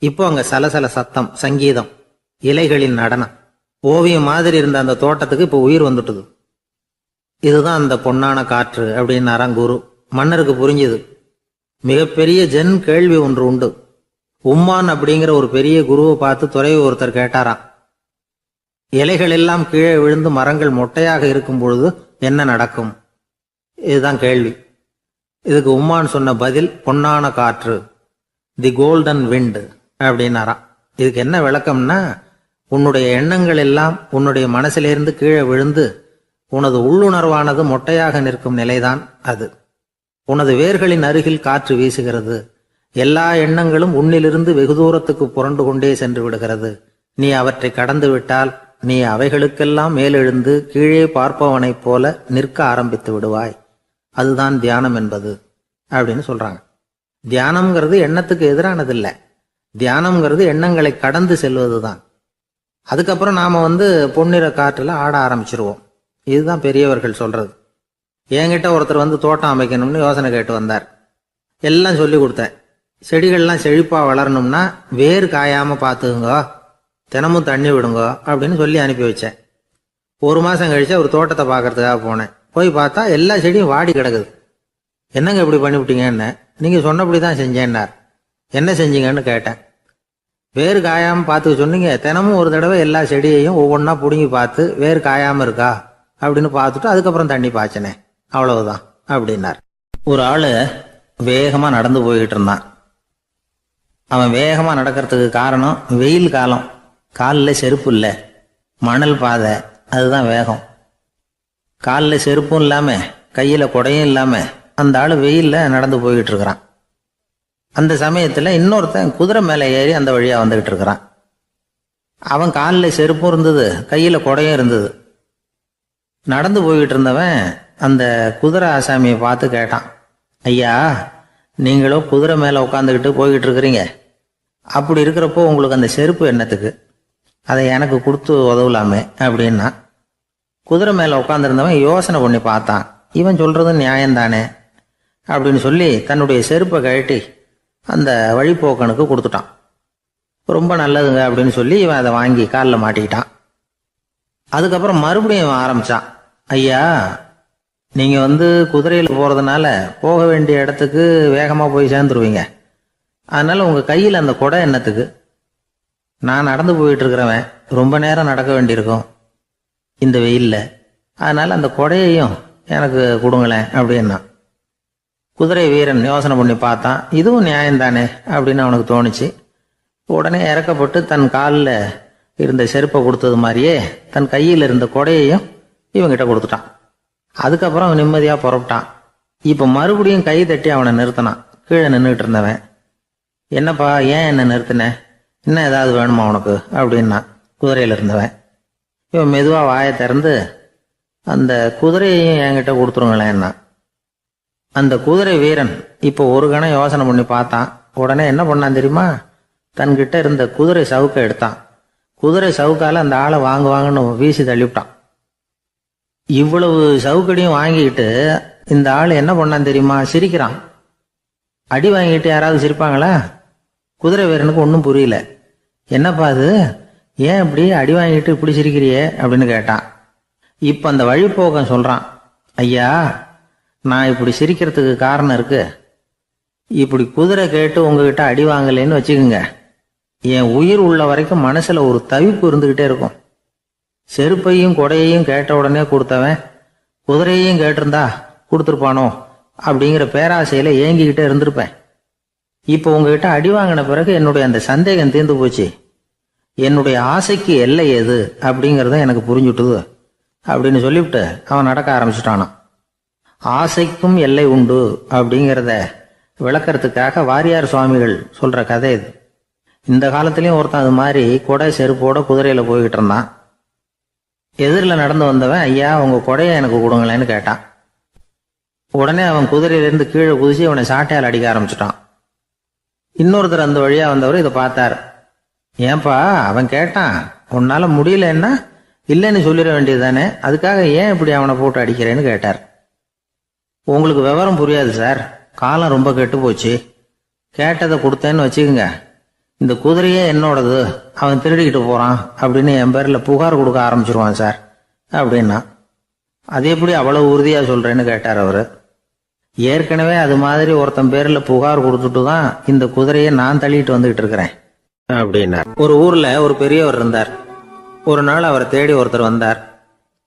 இப்போ அங்க சலசல சத்தம், சங்கீதம், இலைகளின் நடனம், ஓவியம் மாதிரி இருந்த அந்த தோட்டத்துக்கு இப்போ உயிர் வந்துட்டுது. இதுதான் அந்த பொன்னான காற்று அப்படின்னாராம் குரு. மன்னருக்கு புரிஞ்சுது. மிகப்பெரிய ஜென் கேள்வி ஒன்று உண்டு. உம்மான் அப்படிங்கிற ஒரு பெரிய குருவை பார்த்து துறவி ஒருத்தர் கேட்டாராம், இலைகள் எல்லாம் கீழே விழுந்து மரங்கள் மொட்டையாக இருக்கும் பொழுது என்ன நடக்கும்? இதுதான் கேள்வி. இதுக்கு உம்மான் சொன்ன பதில் பொன்னான காற்று, தி கோல்டன் விண்ட் அப்படின்னாராம். இதுக்கு என்ன விளக்கம்னா, உன்னுடைய எண்ணங்கள் எல்லாம் உன்னுடைய மனசிலிருந்து கீழே விழுந்து உனது உள்ளுணர்வானது மொட்டையாக நிற்கும் நிலைதான் அது. உனது வேர்களின் அருகில் காற்று வீசுகிறது. எல்லா எண்ணங்களும் உன்னிலிருந்து வெகு தூரத்துக்கு புரண்டு கொண்டே சென்று விடுகிறது. நீ அவற்றை கடந்து விட்டால் நீ அவைகளுக்கெல்லாம் மேலெழுந்து கீழே பார்ப்பவனைப் போல நிற்க ஆரம்பித்து விடுவாய். அதுதான் தியானம் என்பது அப்படின்னு சொல்றாங்க. தியானம்ங்கிறது எண்ணத்துக்கு எதிரானதில்லை. தியானம்ங்கிறது எண்ணங்களை கடந்து செல்வதுதான். அதுக்கப்புறம் நாம பொன்னிற காற்றுல ஆட ஆரம்பிச்சிருவோம். இதுதான் பெரியவர்கள் சொல்றது. என்கிட்ட ஒருத்தர் தோட்டம் அமைக்கணும்னு யோசனை கேட்டு வந்தார். எல்லாம் சொல்லி கொடுத்தேன். செடிகள்லாம் செழிப்பா வளரணும்னா வேர் காயாம பார்த்துக்குங்க, தினமும் தண்ணி விடுங்க அப்படின்னு சொல்லி அனுப்பி வச்சேன். 1 மாசம் கழிச்சு ஒரு தோட்டத்தை பார்க்கறதுக்காக போனேன். போய் பார்த்தா எல்லா செடியும் வாடி கிடக்குது. என்னங்க இப்படி பண்ணிவிட்டீங்கன்னு. நீங்க சொன்னபடிதான் செஞ்சேன்னார். என்ன செஞ்சீங்கன்னு கேட்டேன். வேர் காயாம பார்த்துக்க சொன்னீங்க, தினமும் ஒரு தடவை எல்லா செடியையும் ஒவ்வொன்றா பிடுங்கி பார்த்து வேர் காயாம இருக்கா அப்படின்னு பார்த்துட்டு அதுக்கப்புறம் தண்ணி பாய்ச்சனே, அவ்வளவுதான் அப்படின்னார். ஒரு ஆளு வேகமா நடந்து போய்கிட்டு இருந்தான். அவன் வேகமா நடக்கிறதுக்கு காரணம் வெயில் காலம், காலில் செருப்பு இல்லை, மணல் பாதை, அதுதான் வேகம். காலில் செருப்பும் இல்லாம கையில குடையும் இல்லாம அந்த ஆளு வெயில்ல நடந்து போய்கிட்டு இருக்கிறான். அந்த சமயத்துல இன்னொருத்தன் குதிரை மேலே ஏறி அந்த வழியா வந்துகிட்டு இருக்கிறான். அவன் காலில் செருப்பும் இருந்தது, கையில குடையும் இருந்தது. நடந்து போய்கிட்டு இருந்தவன் அந்த குதிரை ஆசாமியை பார்த்து கேட்டான், ஐயா, நீங்களும் குதிரை மேலே உட்காந்துக்கிட்டு போய்கிட்டு இருக்கிறீங்க, அப்படி இருக்கிறப்போ உங்களுக்கு அந்த செருப்பு என்னத்துக்கு? அதை எனக்கு கொடுத்து உதவலாமே அப்படின்னா. குதிரை மேலே உட்காந்துருந்தவன் யோசனை பண்ணி பார்த்தான். இவன் சொல்றது நியாயம்தானே அப்படின்னு சொல்லி தன்னுடைய செருப்பை கழட்டி அந்த வழிப்போக்கனுக்கு கொடுத்துட்டான். ரொம்ப நல்லதுங்க அப்படின்னு சொல்லி இவன் அதை வாங்கி காலில் மாட்டிக்கிட்டான். அதுக்கப்புறம் மறுபடியும் இவன் ஆரம்பிச்சான். ஐயா, நீங்கள் குதிரையில் போகிறதுனால போக வேண்டிய இடத்துக்கு வேகமாக போய் சேர்ந்துருவீங்க. அதனால் உங்கள் கையில் அந்த குடை என்னத்துக்கு? நான் நடந்து போயிட்டு இருக்கிறவன், ரொம்ப நேரம் நடக்க வேண்டியிருக்கும் இந்த வெயிலில். அதனால் அந்த குடையையும் எனக்கு கொடுங்களேன் அப்படின்னா. குதிரை வீரன் யோசனை பண்ணி பார்த்தான். இதுவும் நியாயம்தானே அப்படின்னு அவனுக்கு தோணுச்சு. உடனே இறக்கப்பட்டு தன் காலில் இருந்த செருப்பை கொடுத்தது மாதிரியே தன் கையில் இருந்த கொடையையும் இவங்கிட்ட கொடுத்துட்டான். அதுக்கப்புறம் அவன் நிம்மதியாக புறப்பட்டான். இப்போ மறுபடியும் கை தட்டி அவனை நிறுத்தினான். கீழே நின்றுட்டு இருந்தவன், என்னப்பா ஏன் என்ன நிறுத்தின? இன்னும் ஏதாவது வேணுமா உனக்கு அப்படின்னா குதிரையில் இருந்தவன். இவன் மெதுவாக வாயை திறந்து, அந்த குதிரையையும் என்கிட்ட கொடுத்துருங்களேன்னா. அந்த குதிரை வீரன் இப்போ ஒரு கணம் யோசனை பண்ணி பார்த்தான். உடனே என்ன பண்ணான் தெரியுமா? தன்கிட்ட இருந்த குதிரை சவுக்கை எடுத்தான். குதிரை சவுக்கால அந்த ஆளை வாங்குவாங்கன்னு வீசி தள்ளிவிட்டான். இவ்வளவு சவுக்கடியும் வாங்கிக்கிட்டு இந்த ஆள் என்ன பண்ணான் தெரியுமா? சிரிக்கிறான். அடி வாங்கிட்டு யாராவது சிரிப்பாங்களா? குதிரை வீரனுக்கு ஒன்றும் புரியல. என்னப்பா அது, ஏன் இப்படி அடி வாங்கிட்டு இப்படி சிரிக்கிறியே அப்படின்னு கேட்டான். இப்போ அந்த வழிப்போக்கன் சொல்கிறான், ஐயா, நான் இப்படி சிரிக்கிறதுக்கு காரணம் இருக்கு. இப்படி குதிரை கேட்டு உங்ககிட்ட அடி வாங்கலைன்னு வச்சுக்கோங்க, என் உயிர் உள்ள வரைக்கும் மனசில் ஒரு தவிப்பு இருந்துக்கிட்டே இருக்கும். செருப்பையும் கொடையையும் கேட்ட உடனே கொடுத்தவன் குதிரையையும் கேட்டிருந்தா கொடுத்துருப்பானோ அப்படிங்கிற பேராசையில் ஏங்கிக்கிட்டே இருந்திருப்பேன். இப்போ உங்ககிட்ட அடி வாங்கின பிறகு என்னுடைய அந்த சந்தேகம் தீர்ந்து போச்சு. என்னுடைய ஆசைக்கு எல்லை எது அப்படிங்கிறத எனக்கு புரிஞ்சுட்டுது அப்படின்னு சொல்லிவிட்டு அவன் நடக்க ஆரம்பிச்சிட்டானான். ஆசைக்கும் எல்லை உண்டு அப்படிங்கிறத விளக்கறதுக்காக வாரியார் சுவாமிகள் சொல்ற கதை இது. இந்த காலத்திலயும் ஒருத்தன் அது மாதிரி கொடை செருப்போட குதிரையில போய்கிட்டு இருந்தான். எதிரில் நடந்து வந்தவன், ஐயா உங்க கொடையை எனக்கு கொடுங்களேன்னு கேட்டான். உடனே அவன் குதிரையிலேருந்து கீழே குதிச்சு அவனை சாட்டையால் அடிக்க ஆரம்பிச்சிட்டான். இன்னொருத்தர் அந்த வழியா வந்தவர் இதை பார்த்தார். ஏன்பா, அவன் கேட்டான், உன்னால முடியலன்னா இல்லைன்னு சொல்லிட வேண்டியது தானே, அதுக்காக ஏன் இப்படி அவனை போட்டு அடிக்கிறேன்னு கேட்டார். உங்களுக்கு விவரம் புரியாது சார், காலம் ரொம்ப கெட்டு போச்சு. கேட்டதை கொடுத்தேன்னு வச்சுக்கோங்க, இந்த குதிரையே என்னோடது, அவன் திருடிக்கிட்டு போறான் அப்படின்னு என் பேரில் புகார் கொடுக்க ஆரம்பிச்சிருவான் சார் அப்படின்னா. அது எப்படி அவ்வளவு உறுதியா சொல்றேன்னு கேட்டார் அவரு. ஏற்கனவே அது மாதிரி ஒருத்தன் பேரில் புகார் கொடுத்துட்டு தான் இந்த குதிரையை நான் தள்ளிட்டு வந்துகிட்டு இருக்கிறேன் அப்படின்னா. ஒரு ஊர்ல ஒரு பெரியவர் இருந்தார். ஒரு நாள் அவரை தேடி ஒருத்தர் வந்தார்.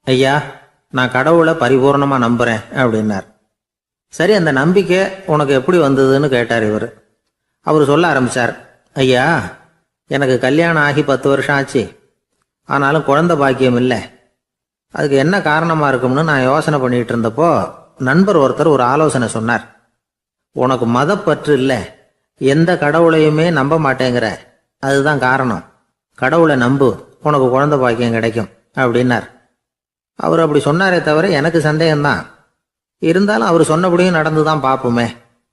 ஐயா, நான் கடவுளை பரிபூர்ணமா நம்புறேன் அப்படின்னார். சரி, அந்த நம்பிக்கை உனக்கு எப்படி வந்ததுன்னு கேட்டார் இவர். அவர் சொல்ல ஆரம்பிச்சார். ஐயா, எனக்கு கல்யாணம் ஆகி 10 வருஷம் ஆச்சு. ஆனாலும் குழந்தை பாக்கியம் இல்லை. அதுக்கு என்ன காரணமா இருக்கும்னு நான் யோசனை பண்ணிட்டு இருந்தப்போ நண்பர் ஒருத்தர் ஒரு ஆலோசனை சொன்னார். உனக்கு மதப்பற்று இல்லை, எந்த கடவுளையுமே நம்ப மாட்டேங்கிற, அதுதான் காரணம். கடவுளை நம்பு, உனக்கு குழந்தை பாக்கியம் கிடைக்கும் அப்படின்னார். அவர் அப்படி சொன்னாரே தவிர எனக்கு சந்தேகம்தான். இருந்தாலும் அவர் சொன்னபடியும் நடந்துதான் பார்ப்போமே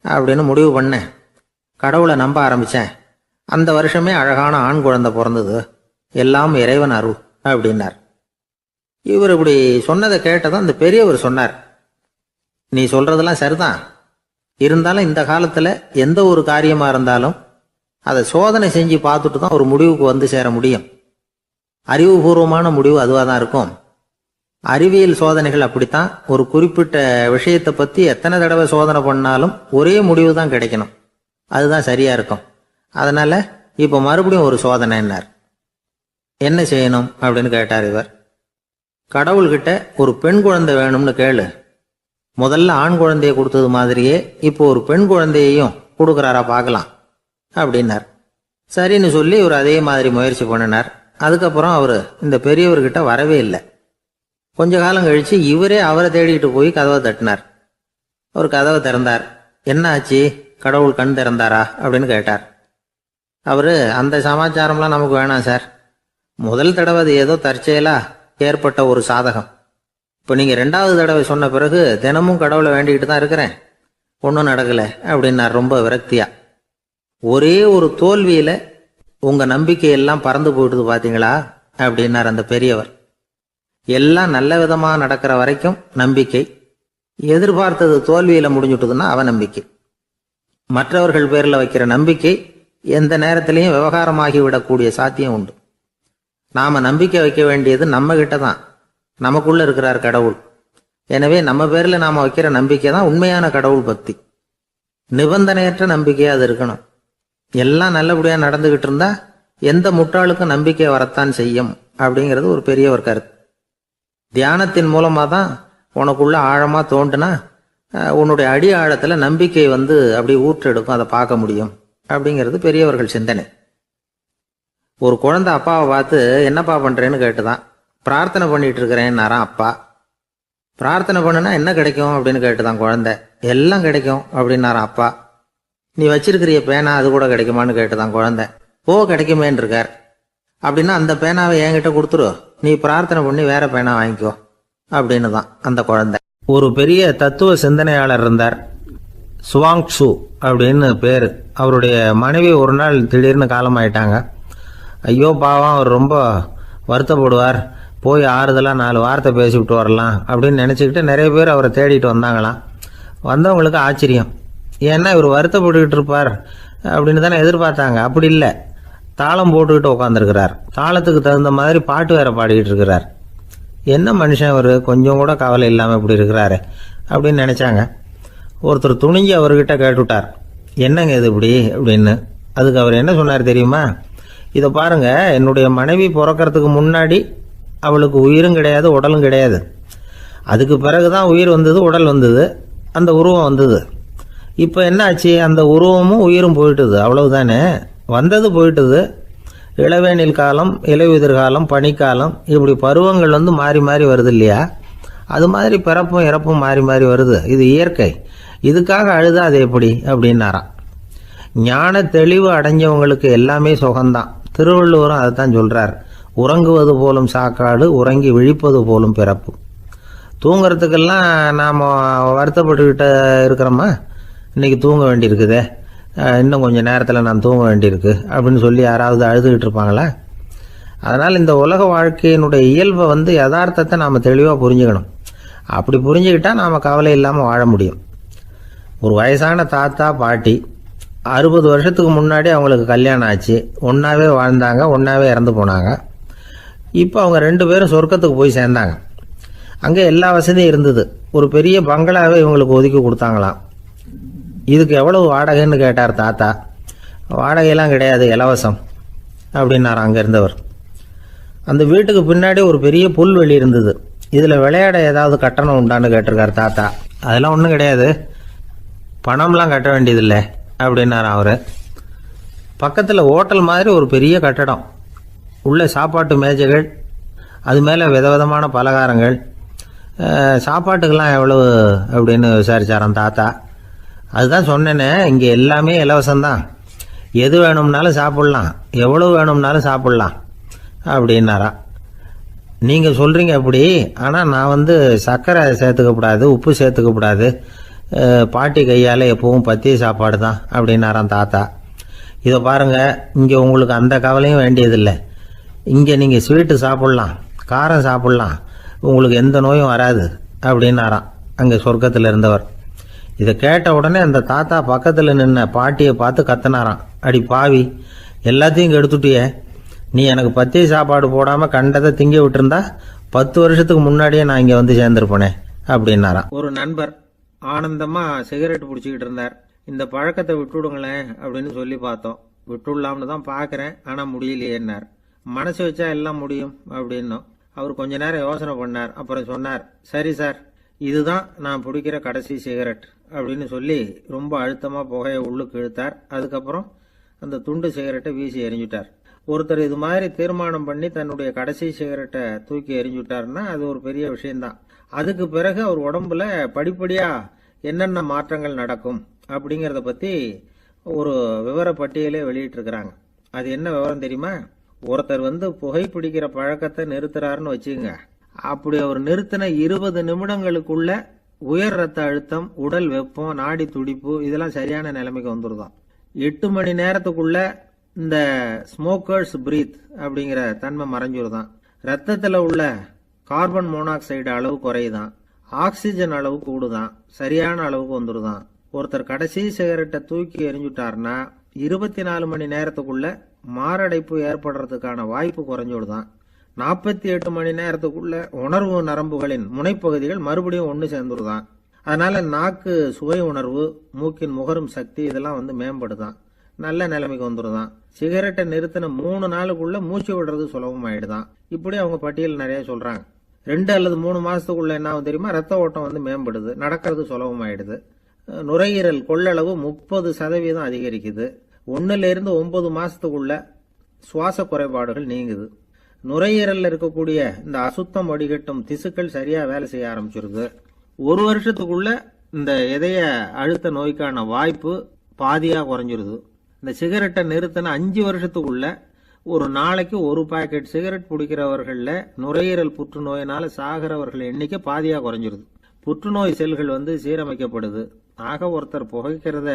அப்படின்னு முடிவு பண்ணேன். கடவுளை நம்ப ஆரம்பிச்சேன். அந்த வருஷமே அழகான ஆண் குழந்தை பிறந்தது. எல்லாம் இறைவன் அருள் அப்படின்னார். இவர் இப்படி சொன்னதை கேட்டதும் அந்த பெரியவர் சொன்னார், நீ சொல்றதெல்லாம் சரிதான். இருந்தாலும் இந்த காலத்துல எந்த ஒரு காரியமா இருந்தாலும் அதை சோதனை செஞ்சு பார்த்துட்டு தான் ஒரு முடிவுக்கு வந்து சேர முடியும். அறிவுபூர்வமான முடிவு அதுவாக தான் இருக்கும். அறிவியல் சோதனைகள் அப்படித்தான். ஒரு குறிப்பிட்ட விஷயத்தை பத்தி எத்தனை தடவை சோதனை பண்ணாலும் ஒரே முடிவு தான் கிடைக்கணும். அதுதான் சரியா இருக்கும். அதனால இப்ப மறுபடியும் ஒரு சோதனை என்னார். என்ன செய்யணும் அப்படின்னு கேட்டார் இவர். கடவுள்கிட்ட ஒரு பெண் குழந்தை வேணும்னு கேளு. முதல்ல ஆண் குழந்தைய கொடுத்தது மாதிரியே இப்போ ஒரு பெண் குழந்தையையும் கொடுக்குறாரா பார்க்கலாம் அப்படின்னார். சரின்னு சொல்லி இவர் அதே மாதிரி முயற்சி பண்ணினார். அதுக்கப்புறம் அவர் இந்த பெரியவர்கிட்ட வரவே இல்லை. கொஞ்ச காலம் கழிச்சு இவரே அவரை தேடிக்கிட்டு போய் கதவை தட்டினார். அவர் கதவை திறந்தார். என்ன ஆச்சு, கடவுள் கண் திறந்தாரா அப்படின்னு கேட்டார். அவரு, அந்த சமாச்சாரம்லாம் நமக்கு வேணாம் சார். முதல் தடவை அது ஏதோ தற்செயலா ஏற்பட்ட ஒரு சாதகம். இப்போ நீங்கள் 2வது தடவை சொன்ன பிறகு தினமும் கடவுளை வேண்டிக்கிட்டு தான் இருக்கிறேன், ஒன்றும் நடக்கலை அப்படின்னார் ரொம்ப விரக்தியா. ஒரே ஒரு தோல்வியில உங்க நம்பிக்கையெல்லாம் பறந்து போயிடுது பார்த்தீங்களா அப்படின்னார் அந்த பெரியவர். எல்லாம் நல்ல விதமாக நடக்கிற வரைக்கும் நம்பிக்கை, எதிர்பார்த்தது தோல்வியில முடிஞ்சுட்டுதுன்னா அவநம்பிக்கை. மற்றவர்கள் பேரில் வைக்கிற நம்பிக்கை எந்த நேரத்திலையும் விவகாரமாகி விடக்கூடிய சாத்தியம் உண்டு. நாம நம்பிக்கை வைக்க வேண்டியது நம்ம கிட்ட தான், நமக்குள்ள இருக்கிறார் கடவுள். எனவே நம்ம பேர்ல நாம வைக்கிற நம்பிக்கை தான் உண்மையான கடவுள் பக்தி. நிபந்தனையற்ற நம்பிக்கையா அது இருக்கணும். எல்லாம் நல்லபடியா நடந்துகிட்டு இருந்தா எந்த முட்டாளுக்கும் நம்பிக்கை வரத்தான் செய்யும் அப்படிங்கிறது ஒரு பெரிய ஒரு கருத்து. தியானத்தின் மூலமா தான் உனக்குள்ள ஆழமா தோண்டுனா உன்னுடைய அடி ஆழத்துல நம்பிக்கை அப்படி ஊற்றெடுக்கும், அதை பார்க்க முடியும் அப்படிங்கிறது பெரியவர்கள் சிந்தனை. ஒரு குழந்தை அப்பாவை பார்த்து என்னப்பா பண்றேன்னு கேட்டுதான். பிரார்த்தனை பண்ணிட்டு இருக்கிறேன்னாராம் அப்பா. பிரார்த்தனை பண்ணுனா என்ன கிடைக்கும் அப்படின்னு கேட்டுதான் குழந்தை. எல்லாம் கிடைக்கும் அப்படின்னாராம் அப்பா. நீ வச்சிருக்கிறிய பேனா அது கூட கிடைக்குமான்னு கேட்டுதான் குழந்தை. கிடைக்குமேன்னு இருக்கார். அப்படின்னா அந்த பேனாவை என்கிட்ட கொடுத்துரு, நீ பிரார்த்தனை பண்ணி வேற பேனா வாங்கிக்கோ அப்படின்னு தான் அந்த குழந்தை. ஒரு பெரிய தத்துவ சிந்தனையாளர் இருந்தார், சுவாங்சு அப்படின்னு பேரு. அவருடைய மனைவி ஒரு நாள் திடீர்னு காலமாயிட்டாங்க. ஐயோ பாவம், அவர் ரொம்ப வருத்தப்படுவார், போய் ஆறுதலாக 4 வார்த்தை பேசிவிட்டு வரலாம் அப்படின்னு நினச்சிக்கிட்டு நிறைய பேர் அவரை தேடிட்டு வந்தாங்களாம். வந்தவங்களுக்கு ஆச்சரியம், ஏன்னா இவர் வருத்தப்பட்டுக்கிட்டு இருப்பார் அப்படின்னு தானே எதிர்பார்த்தாங்க. அப்படி இல்லை, தாளம் போட்டுக்கிட்டு உட்காந்துருக்கிறார். தாளத்துக்கு தகுந்த மாதிரி பாட்டு வேற பாடிக்கிட்டு இருக்கிறார். என்ன மனுஷன் அவர், கொஞ்சம் கூட கவலை இல்லாமல் இப்படி இருக்கிறாரு அப்படின்னு நினச்சாங்க. ஒருத்தர் துணிஞ்சு அவர்கிட்ட கேட்டுவிட்டார், என்னங்க இது இப்படி அப்படின்னு. அதுக்கு அவர் என்ன சொன்னார் தெரியுமா? இதை பாருங்க, என்னுடைய மனைவி பிறக்கிறதுக்கு முன்னாடி அவளுக்கு உயிரும் கிடையாது, உடலும் கிடையாது. அதுக்கு பிறகுதான் உயிர் வந்தது, உடல் வந்தது, அந்த உருவம் வந்தது. இப்போ என்ன ஆச்சு? அந்த உருவமும் உயிரும் போயிட்டுது, அவ்வளவுதானே. வந்தது போயிட்டுது. இளவேனில் காலம், இலையுதிர் காலம், பனிக்காலம், இப்படி பருவங்கள் மாறி மாறி வருது இல்லையா? அது மாதிரி பிறப்பும் இறப்பும் மாறி மாறி வருது. இது இயற்கை. இதுக்காக அழுதா அது எப்படி அப்படின்னாராம். ஞான தெளிவு அடைஞ்சவங்களுக்கு எல்லாமே சுகம்தான். திருவள்ளுவரும் அதைத்தான் சொல்றார், உறங்குவது போலும் சாக்காடு, உறங்கி விழிப்பது போலும் பிறப்பு. தூங்குறதுக்கெல்லாம் நாம் வருத்தப்பட்டுக்கிட்ட இருக்கிறோமா? இன்னைக்கு தூங்க வேண்டியிருக்குதே, இன்னும் கொஞ்சம் நேரத்தில் நான் தூங்க வேண்டியிருக்கு அப்படின்னு சொல்லி யாராவது அழுதுகிட்டு இருப்பாங்களா? அதனால் இந்த உலக வாழ்க்கையினுடைய இயல்பை யதார்த்தத்தை நாம் தெளிவாக புரிஞ்சுக்கணும். அப்படி புரிஞ்சுக்கிட்டா நாம் கவலை இல்லாமல் வாழ முடியும். ஒரு வயசான தாத்தா பாட்டி 60 வருஷத்துக்கு முன்னாடி அவங்களுக்கு கல்யாணம் ஆச்சு. ஒன்றாவே வாழ்ந்தாங்க, ஒன்றாவே இறந்து போனாங்க. இப்போ அவங்க 2 பேரும் சொர்க்கத்துக்கு போய் சேர்ந்தாங்க. அங்கே எல்லா வசதியும் இருந்தது. ஒரு பெரிய பங்களாவே இவங்களுக்கு ஒதுக்கி கொடுத்தாங்களாம். இதுக்கு எவ்வளவு வாடகைன்னு கேட்டார் தாத்தா. வாடகையெல்லாம் கிடையாது, இலவசம் அப்படின்னார் அங்கே இருந்தவர். அந்த வீட்டுக்கு பின்னாடி ஒரு பெரிய புல்வெளி இருந்தது. இதில் விளையாட ஏதாவது கட்டணம் உண்டான்னு கேட்டிருக்கார் தாத்தா. அதெல்லாம் ஒன்றும் கிடையாது, பணம்லாம் கட்ட வேண்டியதில்லை அப்படின்னார் அவர். பக்கத்தில் ஹோட்டல் மாதிரி ஒரு பெரிய கட்டடம், உள்ள சாப்பாட்டு மேஜைகள், அது மேலே விதவிதமான பலகாரங்கள். சாப்பாட்டுக்கெல்லாம் எவ்வளவு அப்படின்னு விசாரிச்சாராம் தாத்தா. அதுதான் சொன்னேனே, இங்கே எல்லாமே இலவசம்தான், எது வேணும்னாலும் சாப்பிட்லாம், எவ்வளவு வேணும்னாலும் சாப்பிட்லாம் அப்படின்னாரா. நீங்கள் சொல்கிறீங்க அப்படி, ஆனால் நான் சர்க்கரை சேர்த்துக்கக்கூடாது, உப்பு சேர்த்துக்கக்கூடாது, பாட்டி கையால் எப்பவும் பத்திய சாப்பாடு தான் அப்படின்னாராம் தாத்தா. இதை பாருங்கள், இங்கே உங்களுக்கு அந்த கவலையும் வேண்டியதில்லை. இங்கே நீங்கள் ஸ்வீட்டு சாப்பிட்லாம், காரம் சாப்பிட்லாம், உங்களுக்கு எந்த நோயும் வராது அப்படின்னாராம் அங்கே சொர்க்கத்தில் இருந்தவர். இதை கேட்ட உடனே அந்த தாத்தா பக்கத்தில் நின்ன பாட்டியை பார்த்து கத்தினாராம், அடி பாவி, எல்லாத்தையும் கெடுத்துட்டியே, நீ எனக்கு பத்திய சாப்பாடு போடாமல் கண்டதை திங்க விட்டுருந்தா 10 வருஷத்துக்கு முன்னாடியே நான் இங்கே சேர்ந்துருப்பேனே அப்படின்னாராம். ஒரு நண்பர் ஆனந்தமாக சிகரெட் பிடிச்சிக்கிட்டு இருந்தார். இந்த பழக்கத்தை விட்டுவிடுங்களேன் அப்படின்னு சொல்லி பார்த்தோம். விட்டுடலாம்னு தான் பார்க்குறேன், ஆனால் முடியலையேன்னார். மனசு வச்சா எல்லாம் முடியும் அப்படின்னோம். அவர் கொஞ்ச நேரம் யோசனை பண்ணார். அப்புறம் சொன்னார், சரி சார், இதுதான் நான் பிடிக்கிற கடைசி சிகரெட் அப்படின்னு சொல்லி ரொம்ப அழுத்தமாக புகையை உள்ளுக்கு இழுத்தார். அதுக்கப்புறம் அந்த துண்டு சிகரெட்டை வீசி எறிஞ்சுட்டார். ஒருத்தர் இது மாதிரி தீர்மானம் பண்ணி தன்னுடைய கடைசி சிகரெட்டை தூக்கி எறிஞ்சுட்டாருன்னா அது ஒரு பெரிய விஷயம்தான். அதுக்கு பிறகு அவர் உடம்புல படிப்படியா என்னென்ன மாற்றங்கள் நடக்கும் அப்படிங்கிறத பத்தி ஒரு விவர பட்டியலே வெளியிட்டு இருக்கிறாங்க. அது என்ன விவரம் தெரியுமா? ஒருத்தர் புகைப்பிடிக்கிற பழக்கத்தை நிறுத்துறாருன்னு வச்சுங்க. அப்படி அவர் நிறுத்தின 20 நிமிடங்களுக்குள்ள உயர் ரத்த அழுத்தம், உடல் வெப்பம், நாடி துடிப்பு இதெல்லாம் சரியான நிலைமைக்கு வந்துருதான். 8 மணி நேரத்துக்குள்ள இந்த ஸ்மோக்கர்ஸ் பிரீத் அப்படிங்கிற தன்மை மறைஞ்சிருதான். ரத்தத்துல உள்ள கார்பன் மோனாக்சைடு அளவு குறையுதான், ஆக்சிஜன் அளவு கூடுதான், சரியான அளவுக்கு வந்துருதான். ஒருத்தர் கடைசி சிகரெட்டை தூக்கி எறிஞ்சுட்டாருன்னா 24 மணி நேரத்துக்குள்ள மாரடைப்பு ஏற்படுறதுக்கான வாய்ப்பு குறைஞ்சோடுதான். 48 மணி நேரத்துக்குள்ள உணர்வு நரம்புகளின் முனைப்பகுதிகள் மறுபடியும் ஒன்று சேர்ந்துருதான். அதனால நாக்கு சுவை உணர்வு, மூக்கின் முகரும் சக்தி இதெல்லாம் மேம்படுதான், நல்ல நிலைமைக்கு வந்துருதான். சிகரெட்டை நிறுத்தின 3 நாளுக்குள்ள மூச்சு விடுறது சுலபமாயிடுதான். இப்படி அவங்க பட்டியல் நிறைய சொல்றாங்க. 2 அல்லது 3 மாசத்துக்குள்ள என்ன ஆகும் தெரியுமா? ரத்த ஓட்டம் மேம்படுது, நடக்கிறது சுலபமாயிடுது. நுரையீரல் கொள்ளளவு 30% அதிகரிக்குது. 1 to 9 மாசத்துக்குள்ள சுவாச குறைபாடுகள் நீங்குது. நுரையீரல்ல இருக்கக்கூடிய இந்த அசுத்தம் வடிகட்டும் திசுக்கள் சரியா வேலை செய்ய ஆரம்பிச்சிருது. 1 வருஷத்துக்குள்ள இந்த இதய அழுத்த நோய்க்கான வாய்ப்பு பாதியா குறைஞ்சிருது. இந்த சிகரெட்டை நிறுத்தின 5 வருஷத்துக்குள்ள ஒரு நாளைக்கு 1 பாக்கெட் சிகரெட் பிடிக்கிறவர்கள நுரையீரல் புற்றுநோயினால சாகிறவர்கள் எண்ணிக்கை பாதியா குறைஞ்சிருது. புற்றுநோய் செல்கள் சீரமைக்கப்படுது. ஆக ஒருத்தர் புகைக்கிறத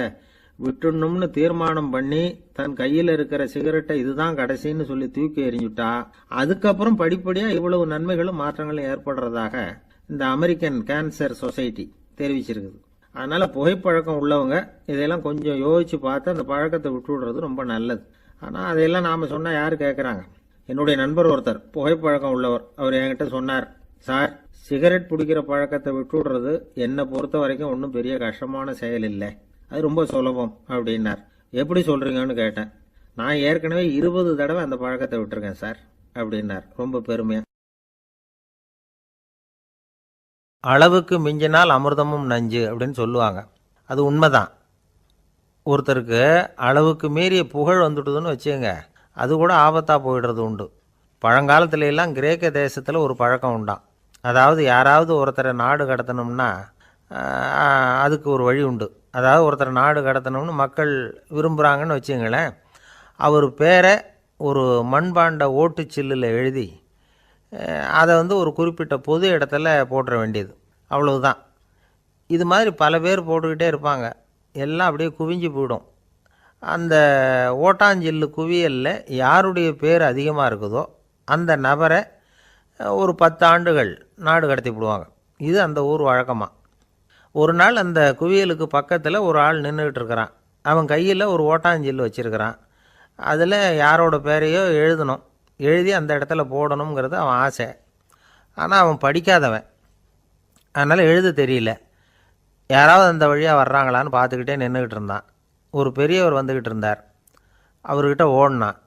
விட்டுணும்னு தீர்மானம் பண்ணி தன் கையில இருக்கிற சிகரெட்டை இதுதான் கடைசின்னு சொல்லி தூக்கி எறிஞ்சுட்டா அதுக்கப்புறம் படிப்படியா இவ்வளவு நன்மைகளும் மாற்றங்களும் ஏற்படுறதாக இந்த அமெரிக்கன் கேன்சர் சொசைட்டி தெரிவிச்சிருக்குது. அதனால புகைப்பழக்கம் உள்ளவங்க இதெல்லாம் கொஞ்சம் யோசிச்சு பார்த்து அந்த பழக்கத்தை விட்டு விடுறது ரொம்ப நல்லது. ஆனா அதையெல்லாம் நாம சொன்னா யாரு கேட்கறாங்க? என்னுடைய நண்பர் ஒருத்தர் புகைப்பழக்கம் உள்ளவர், அவர் என்கிட்ட சொன்னார், சார் சிகரெட் பிடிக்கிற பழக்கத்தை விட்டு விடுறது என்னை பொறுத்த வரைக்கும் ஒன்றும் பெரிய கஷ்டமான செயல் இல்லை, அது ரொம்ப சுலபம் அப்படின்னார். எப்படி சொல்றீங்கன்னு கேட்டேன். நான் ஏற்கனவே 20 தடவை அந்த பழக்கத்தை விட்டுருக்கேன் சார் அப்படின்னார் ரொம்ப பெருமையா. அளவுக்கு மிஞ்சினால் அமிர்தமும் நஞ்சு அப்படின்னு சொல்லுவாங்க. அது உண்மைதான். ஒருத்தருக்கு அளவுக்கு மீறிய புகழ் வந்துடுதுன்னு வச்சுங்க, அது கூட ஆபத்தா போயிடுறது உண்டு. பழங்காலத்துல எல்லாம் கிரேக்க தேசத்துல ஒரு பழக்கம் உண்டாம். அதாவது யாராவது ஒருத்தரை நாடு கடத்தணும்னா அதுக்கு ஒரு வழி உண்டு. அதாவது ஒருத்தரை நாடு கடத்தணும்னு மக்கள் விரும்புகிறாங்கன்னு வச்சுங்களேன், அவர் பேரை ஒரு மண்பாண்ட ஓட்டுச்சில்லில் எழுதி அதை ஒரு குறிப்பிட்ட பொது இடத்துல போட்டுற வேண்டியது, அவ்வளவுதான். இது மாதிரி பல பேர் போட்டுக்கிட்டே இருப்பாங்க, எல்லாம் அப்படியே குவிஞ்சு போயிடும். அந்த ஓட்டாஞ்சில்லு குவியலில் யாருடைய பேர் அதிகமாக இருக்குதோ அந்த நபரை ஒரு 10 ஆண்டுகள் நாடு கடத்தி விடுவாங்க. இது அந்த ஊர் வழக்கமாக. ஒரு நாள் அந்த குவியலுக்கு பக்கத்தில் ஒரு ஆள் நின்றுக்கிட்டு இருக்கிறான். அவன் கையில் ஒரு ஓட்டாஞ்சில்லு வச்சுருக்கிறான். அதில் யாரோட பேரையோ எழுதணும், எழுதி அந்த இடத்துல போடணுங்கிறது அவன் ஆசை. ஆனால் அவன் படிக்காதவன், அதனால் எழுத தெரியல. யாராவது அந்த வழியாக வர்றாங்களான்னு பார்த்துக்கிட்டே நின்றுக்கிட்டு இருந்தான். ஒரு பெரியவர் வந்துக்கிட்டு இருந்தார். அவர்கிட்ட ஓடினான்.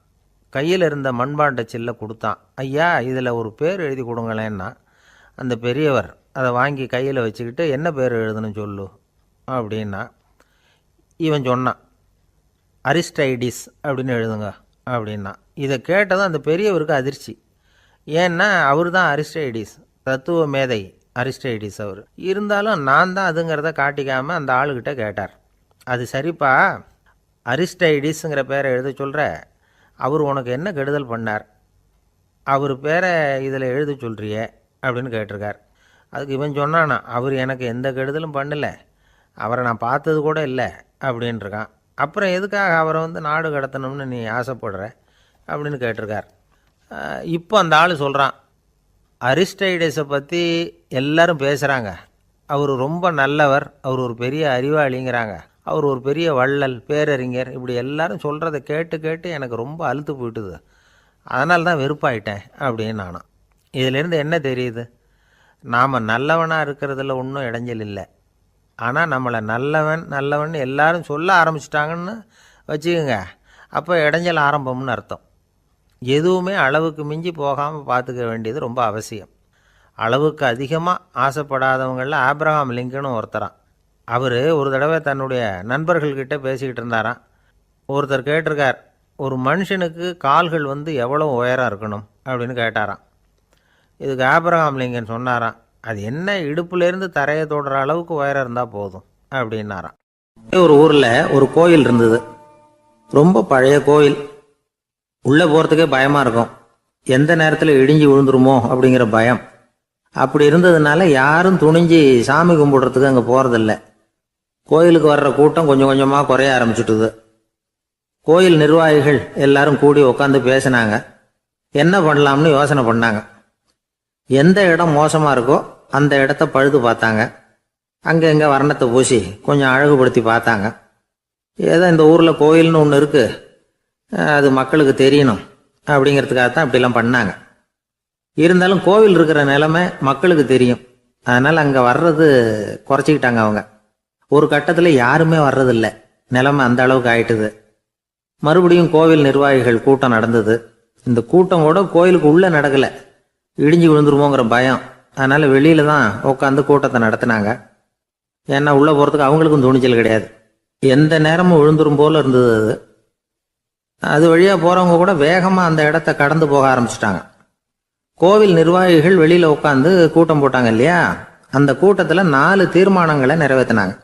கையில் இருந்த மண்பாண்ட சில்லை கொடுத்தான். ஐயா இதில் ஒரு பேர் எழுதி கொடுங்களேன்னா அந்த பெரியவர் அதை வாங்கி கையில் வச்சுக்கிட்டு என்ன பேர் எழுதணும் சொல்லு அப்படின்னா இவன் சொன்னான், அரிஸ்டைடிஸ் அப்படின்னு எழுதுங்க அப்படின்னா. இதை கேட்டதும் அந்த பெரியவருக்கு அதிர்ச்சி. ஏன்னா அவர் தான் அரிஸ்டைடிஸ், தத்துவ மேதை அரிஸ்டைடிஸ் அவர். இருந்தாலும் நான் தான் அதுங்கிறத காட்டிக்காமல் அந்த ஆளுகிட்ட கேட்டார். அது சரிப்பா, அரிஸ்டைடிஸுங்கிற பேரை எழுத சொல்கிற, அவர் உனக்கு என்ன கெடுதல் பண்ணார், அவர் பேரை இதில் எழுத சொல்கிறியே அப்படின்னு கேட்டிருக்கார். அதுக்கு இவன் சொன்னானா, அவர் எனக்கு எந்த கெடுதலும் பண்ணலை, அவரை நான் பார்த்தது கூட இல்லை அப்படின்ட்டுருக்கான். அப்புறம் எதுக்காக அவரை நாடு கடத்தணும்னு நீ ஆசைப்படுற அப்படின்னு கேட்டிருக்கார். இப்போ அந்த ஆள் சொல்கிறான், அரிஸ்டைடஸை பற்றி எல்லாரும் பேசுகிறாங்க, அவர் ரொம்ப நல்லவர், அவர் ஒரு பெரிய அறிவாளிங்கிறாங்க, அவர் ஒரு பெரிய வள்ளல், பேரறிஞர், இப்படி எல்லாரும் சொல்கிறத கேட்டு கேட்டு எனக்கு ரொம்ப அலுத்து போயிட்டுது, அதனால தான் வெறுப்பாயிட்டேன் அப்படின்னு நானும். இதிலேருந்து என்ன தெரியுது? நாம் நல்லவனாக இருக்கிறதுல ஒன்றும் இடைஞ்சல் இல்லை. ஆனால் நம்மளை நல்லவன் நல்லவன் எல்லாரும் சொல்ல ஆரம்பிச்சிட்டாங்கன்னு வச்சுக்கோங்க, அப்போ இடைஞ்சல் ஆரம்பம்னு அர்த்தம். எதுவுமே அளவுக்கு மிஞ்சி போகாமல் பார்த்துக்க வேண்டியது ரொம்ப அவசியம். அளவுக்கு அதிகமாக ஆசைப்படாதவங்களில் ஆப்ரஹாம் லிங்கனும் ஒருத்தரான். அவர் ஒரு தடவை தன்னுடைய நண்பர்கள்கிட்ட பேசிக்கிட்டு இருந்தாராம். ஒருத்தர் கேட்டிருக்கார், ஒரு மனுஷனுக்கு கால்கள் எவ்வளோ உயரம் இருக்கணும் அப்படின்னு கேட்டாராம். இதுக்கு ஆப்ரஹாம் லிங்கன் சொன்னாராம், அது என்ன இடுப்புலேருந்து தரையை தொடுற அளவுக்கு உயரம் இருந்தால் போதும் அப்படின்னாராம். ஒரு ஊரில் ஒரு கோயில் இருந்தது, ரொம்ப பழைய கோயில். உள்ளே போகிறதுக்கே பயமாக இருக்கும், எந்த நேரத்தில் இடிஞ்சு விழுந்துருமோ அப்படிங்கிற பயம். அப்படி இருந்ததுனால யாரும் துணிஞ்சு சாமி கும்பிடுறதுக்கு அங்கே போகிறதில்ல. கோயிலுக்கு வர்ற கூட்டம் கொஞ்சம் கொஞ்சமாக குறைய ஆரம்பிச்சுட்டுது. கோயில் நிர்வாகிகள் எல்லாரும் கூடி உட்காந்து பேசினாங்க, என்ன பண்ணலாம்னு யோசனை பண்ணாங்க. எந்த இடம் மோசமாக இருக்கோ அந்த இடத்த பழுது பார்த்தாங்க. அங்கே எங்கே வர்ணத்தை பூசி கொஞ்சம் அழகுபடுத்தி பார்த்தாங்க. ஏதோ இந்த ஊரில் கோயில்னு ஒன்று இருக்குது, அது மக்களுக்கு தெரியணும் அப்படிங்கிறதுக்காகத்தான் இப்படிலாம் பண்ணாங்க. இருந்தாலும் கோவில் இருக்கிற நிலைமை மக்களுக்கு தெரியும், அதனால் அங்கே வர்றது குறைச்சிக்கிட்டாங்க அவங்க. ஒரு கட்டத்தில் யாருமே வர்றதில்லை, நிலைமை அந்த அளவுக்கு ஆயிட்டுது. மறுபடியும் கோவில் நிர்வாகிகள் கூட்டம் நடந்தது. இந்த கூட்டம் கூட கோயிலுக்கு உள்ளே நடக்கலை, இடிஞ்சு விழுந்துருமோங்கிற பயம். அதனால் வெளியில தான் உட்காந்து கூட்டத்தை நடத்தினாங்க. ஏன்னா உள்ளே போகிறதுக்கு அவங்களுக்கும் துணிச்சல் கிடையாது, எந்த நேரமும் விழுந்துரும் போல இருந்தது அது. அது வழியாக போகிறவங்க கூட வேகமாக அந்த இடத்த கடந்து போக ஆரம்பிச்சிட்டாங்க. கோவில் நிர்வாகிகள் வெளியில் உட்காந்து கூட்டம் போட்டாங்க இல்லையா, அந்த கூட்டத்தில் 4 தீர்மானங்களை நிறைவேற்றினாங்க.